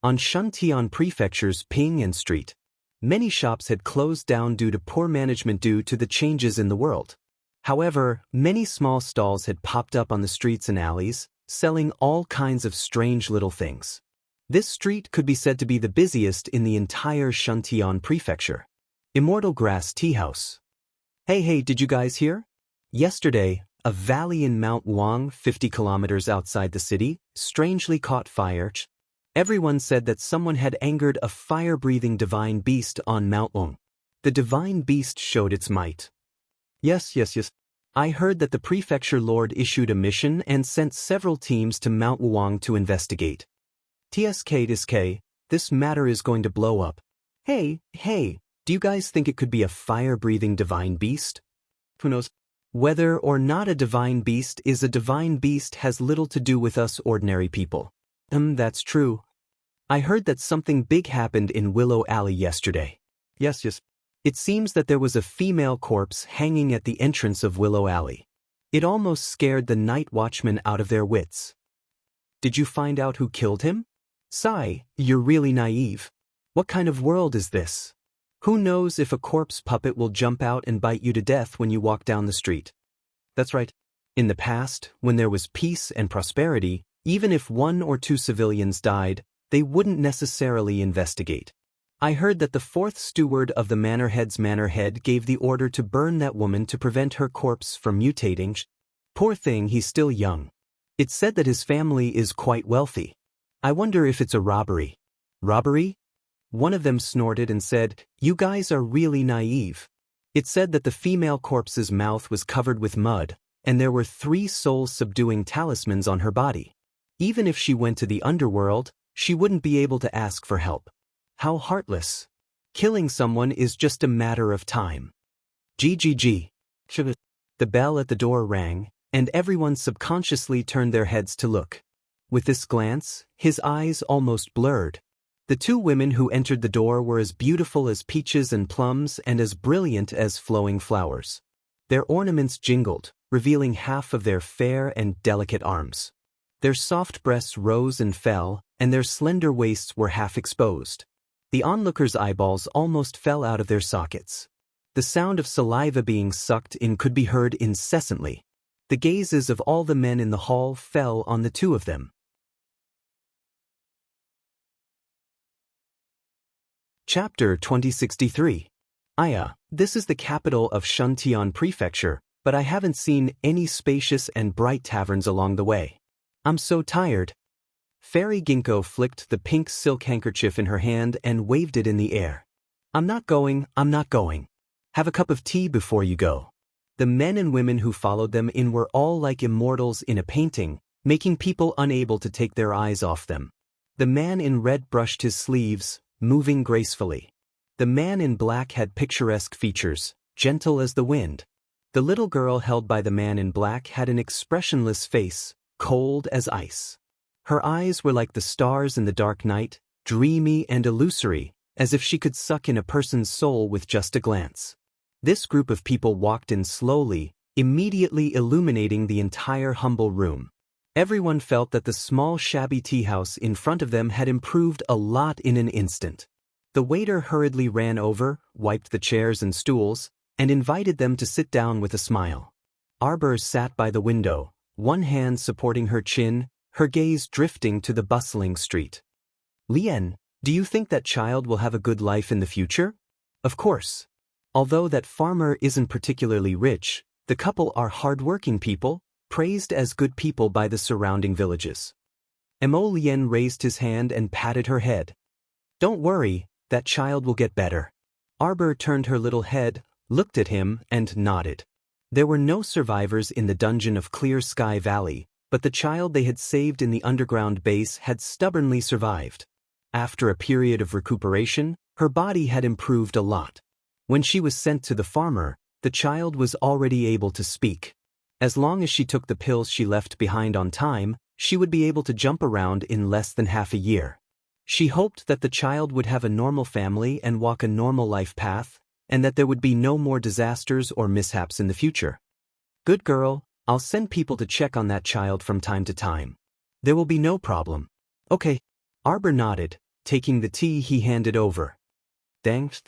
On Shuntian Prefecture's Ping and Street, many shops had closed down due to poor management due to the changes in the world. However, many small stalls had popped up on the streets and alleys, selling all kinds of strange little things. This street could be said to be the busiest in the entire Shuntian Prefecture. Immortal Grass Tea House. Hey, did you guys hear? Yesterday, a valley in Mount Wang, 50 kilometers outside the city, strangely caught fire. Everyone said that someone had angered a fire-breathing divine beast on Mount Wang. The divine beast showed its might. Yes. I heard that the prefecture lord issued a mission and sent several teams to Mount Wang to investigate. TSK, this matter is going to blow up. Hey, do you guys think it could be a fire-breathing divine beast? Who knows? Whether or not a divine beast is a divine beast has little to do with us ordinary people. That's true. I heard that something big happened in Willow Alley yesterday. Yes. It seems that there was a female corpse hanging at the entrance of Willow Alley. It almost scared the night watchmen out of their wits. Did you find out who killed him? Sigh, you're really naive. What kind of world is this? Who knows if a corpse puppet will jump out and bite you to death when you walk down the street? That's right. In the past, when there was peace and prosperity, even if 1 or 2 civilians died, they wouldn't necessarily investigate. I heard that the 4th steward of the Manorhead's Manorhead gave the order to burn that woman to prevent her corpse from mutating. Poor thing, he's still young. It's said that his family is quite wealthy. I wonder if it's a robbery. Robbery? One of them snorted and said, "You guys are really naive." It said that the female corpse's mouth was covered with mud, and there were 3 soul-subduing talismans on her body. Even if she went to the underworld, she wouldn't be able to ask for help. How heartless. Killing someone is just a matter of time. GGG. The bell at the door rang, and everyone subconsciously turned their heads to look. With this glance, his eyes almost blurred. The 2 women who entered the door were as beautiful as peaches and plums and as brilliant as flowing flowers. Their ornaments jingled, revealing half of their fair and delicate arms. Their soft breasts rose and fell, and their slender waists were half exposed. The onlookers' eyeballs almost fell out of their sockets. The sound of saliva being sucked in could be heard incessantly. The gazes of all the men in the hall fell on the 2 of them. Chapter 2063. Aya, this is the capital of Shuntian Prefecture, but I haven't seen any spacious and bright taverns along the way. I'm so tired. Fairy Ginkgo flicked the pink silk handkerchief in her hand and waved it in the air. I'm not going. Have a cup of tea before you go. The men and women who followed them in were all like immortals in a painting, making people unable to take their eyes off them. The man in red brushed his sleeves, moving gracefully. The man in black had picturesque features, gentle as the wind. The little girl held by the man in black had an expressionless face, cold as ice. Her eyes were like the stars in the dark night, dreamy and illusory, as if she could suck in a person's soul with just a glance. This group of people walked in slowly, immediately illuminating the entire humble room. Everyone felt that the small shabby tea house in front of them had improved a lot in an instant. The waiter hurriedly ran over, wiped the chairs and stools, and invited them to sit down with a smile. Arbor sat by the window, one hand supporting her chin, her gaze drifting to the bustling street. Lien, do you think that child will have a good life in the future? Of course. Although that farmer isn't particularly rich, the couple are hard-working people, praised as good people by the surrounding villages. Emolien raised his hand and patted her head. Don't worry, that child will get better. Arbor turned her little head, looked at him, and nodded. There were no survivors in the dungeon of Clear Sky Valley, but the child they had saved in the underground base had stubbornly survived. After a period of recuperation, her body had improved a lot. When she was sent to the farmer, the child was already able to speak. As long as she took the pills she left behind on time, she would be able to jump around in less than half a year. She hoped that the child would have a normal family and walk a normal life path, and that there would be no more disasters or mishaps in the future. Good girl, I'll send people to check on that child from time to time. There will be no problem. Okay. Arbor nodded, taking the tea he handed over. Thanks.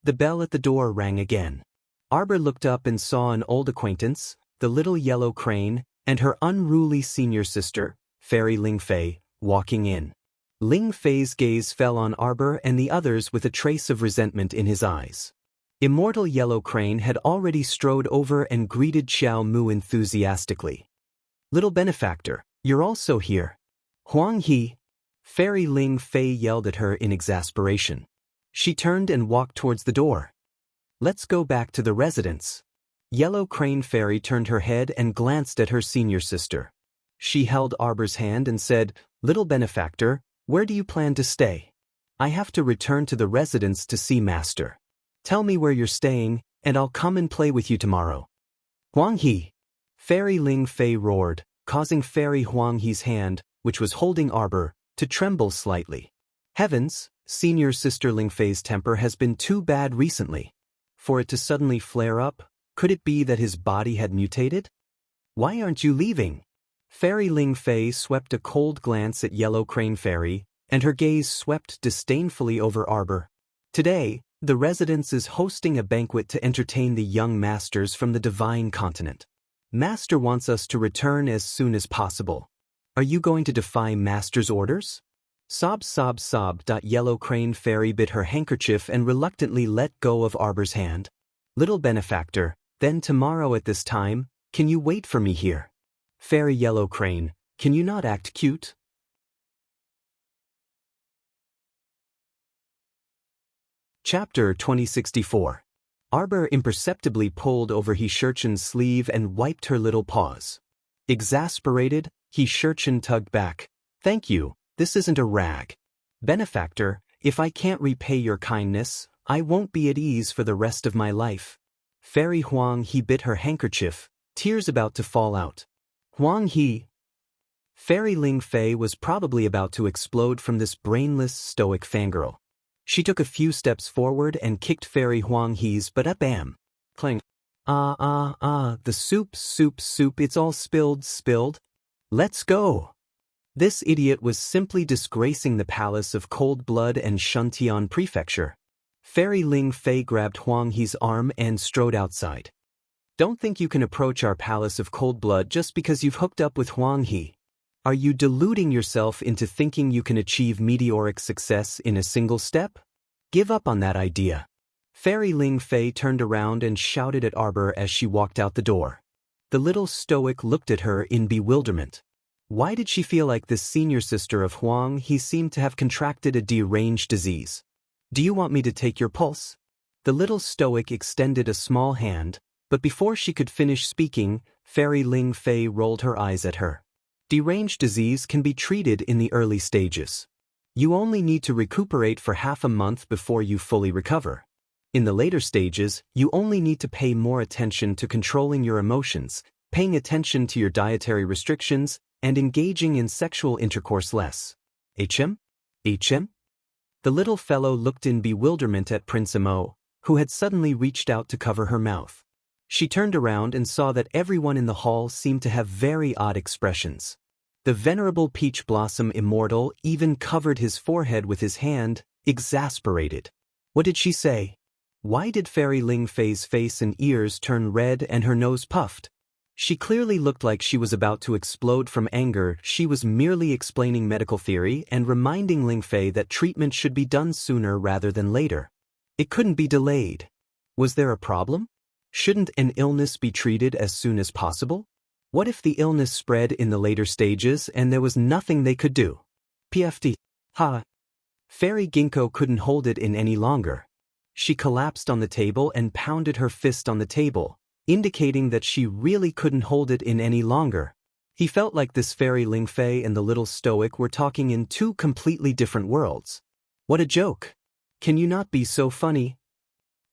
The bell at the door rang again. Arbor looked up and saw an old acquaintance, the little yellow crane, and her unruly senior sister, Fairy Ling Fei, walking in. Ling Fei's gaze fell on Arbor and the others with a trace of resentment in his eyes. Immortal Yellow Crane had already strode over and greeted Xiao Mu enthusiastically. Little benefactor, you're also here. Huang He. Fairy Ling Fei yelled at her in exasperation. She turned and walked towards the door. Let's go back to the residence. Yellow Crane Fairy turned her head and glanced at her senior sister. She held Arbor's hand and said, Little benefactor, where do you plan to stay? I have to return to the residence to see Master. Tell me where you're staying, and I'll come and play with you tomorrow. Huang He. Fairy Ling Fei roared, causing Fairy Huang He's hand, which was holding Arbor, to tremble slightly. Heavens, senior sister Ling Fei's temper has been too bad recently. For it to suddenly flare up, could it be that his body had mutated? Why aren't you leaving? Fairy Ling Fei swept a cold glance at Yellow Crane Fairy, and her gaze swept disdainfully over Arbor. Today, the residence is hosting a banquet to entertain the young masters from the Divine Continent. Master wants us to return as soon as possible. Are you going to defy Master's orders? Sob sob sob. Yellow Crane Fairy bit her handkerchief and reluctantly let go of Arbor's hand. Little benefactor, then tomorrow at this time, can you wait for me here? Fairy Yellow Crane, can you not act cute? Chapter 2064. Arbor imperceptibly pulled over He Shurchen's sleeve and wiped her little paws. Exasperated, He Shurchen tugged back. Thank you, this isn't a rag. Benefactor, if I can't repay your kindness, I won't be at ease for the rest of my life. Fairy Huang He bit her handkerchief, tears about to fall out. Huang He. Fairy Ling Fei was probably about to explode from this brainless, stoic fangirl. She took a few steps forward and kicked Fairy Huang He's butt up. Bam. Clang. The soup, it's all spilled. Let's go. This idiot was simply disgracing the palace of Cold Blood and Shuntian Prefecture. Fairy Ling Fei grabbed Huang He's arm and strode outside. Don't think you can approach our palace of Cold Blood just because you've hooked up with Huang He. Are you deluding yourself into thinking you can achieve meteoric success in a single step? Give up on that idea. Fairy Ling Fei turned around and shouted at Arbor as she walked out the door. The little stoic looked at her in bewilderment. Why did she feel like this senior sister of Huang He seemed to have contracted a deranged disease? Do you want me to take your pulse? The little stoic extended a small hand, but before she could finish speaking, Fairy Ling Fei rolled her eyes at her. Deranged disease can be treated in the early stages. You only need to recuperate for half a month before you fully recover. In the later stages, you only need to pay more attention to controlling your emotions, paying attention to your dietary restrictions, and engaging in sexual intercourse less. HM? The little fellow looked in bewilderment at Prince Amo, who had suddenly reached out to cover her mouth. She turned around and saw that everyone in the hall seemed to have very odd expressions. The venerable Peach Blossom Immortal even covered his forehead with his hand, exasperated. What did she say? Why did Fairy Ling Fei's face and ears turn red and her nose puffed? She clearly looked like she was about to explode from anger. She was merely explaining medical theory and reminding Ling Fei that treatment should be done sooner rather than later. It couldn't be delayed. Was there a problem? Shouldn't an illness be treated as soon as possible? What if the illness spread in the later stages and there was nothing they could do? PFD. Fairy Ginkgo couldn't hold it in any longer. She collapsed on the table and pounded her fist on the table, indicating that she really couldn't hold it in any longer. He felt like this fairy Lingfei and the little stoic were talking in two completely different worlds. What a joke! Can you not be so funny?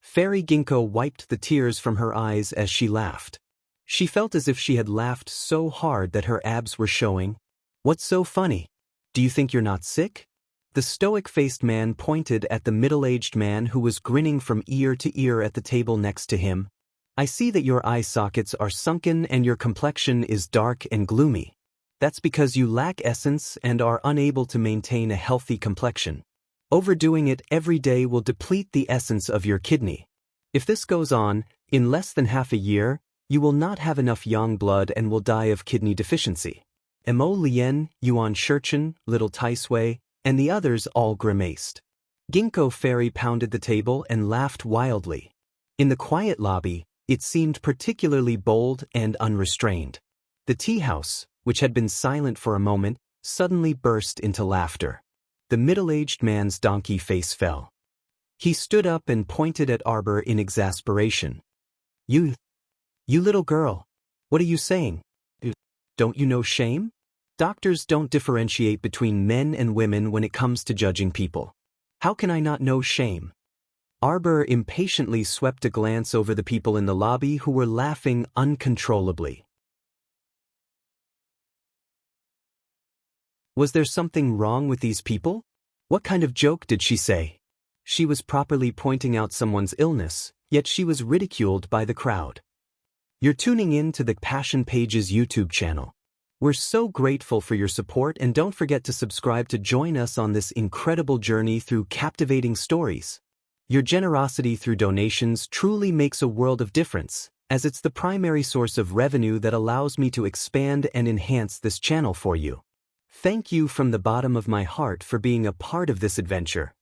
Fairy Ginkgo wiped the tears from her eyes as she laughed. She felt as if she had laughed so hard that her abs were showing. What's so funny? Do you think you're not sick? The stoic-faced man pointed at the middle-aged man who was grinning from ear to ear at the table next to him. I see that your eye sockets are sunken and your complexion is dark and gloomy. That's because you lack essence and are unable to maintain a healthy complexion. Overdoing it every day will deplete the essence of your kidney. If this goes on, in less than half a year, you will not have enough yang blood and will die of kidney deficiency. Mo Lien, Yuan Shurchen, Little Taisui, and the others all grimaced. Ginkgo Fairy pounded the table and laughed wildly. In the quiet lobby, it seemed particularly bold and unrestrained. The tea house, which had been silent for a moment, suddenly burst into laughter. The middle-aged man's donkey face fell. He stood up and pointed at Arbor in exasperation. You little girl, what are you saying? Don't you know shame? Doctors don't differentiate between men and women when it comes to judging people. How can I not know shame? Arbor impatiently swept a glance over the people in the lobby who were laughing uncontrollably. Was there something wrong with these people? What kind of joke did she say? She was properly pointing out someone's illness, yet she was ridiculed by the crowd. You're tuning in to the Passion Pages YouTube channel. We're so grateful for your support, and don't forget to subscribe to join us on this incredible journey through captivating stories. Your generosity through donations truly makes a world of difference, as it's the primary source of revenue that allows me to expand and enhance this channel for you. Thank you from the bottom of my heart for being a part of this adventure.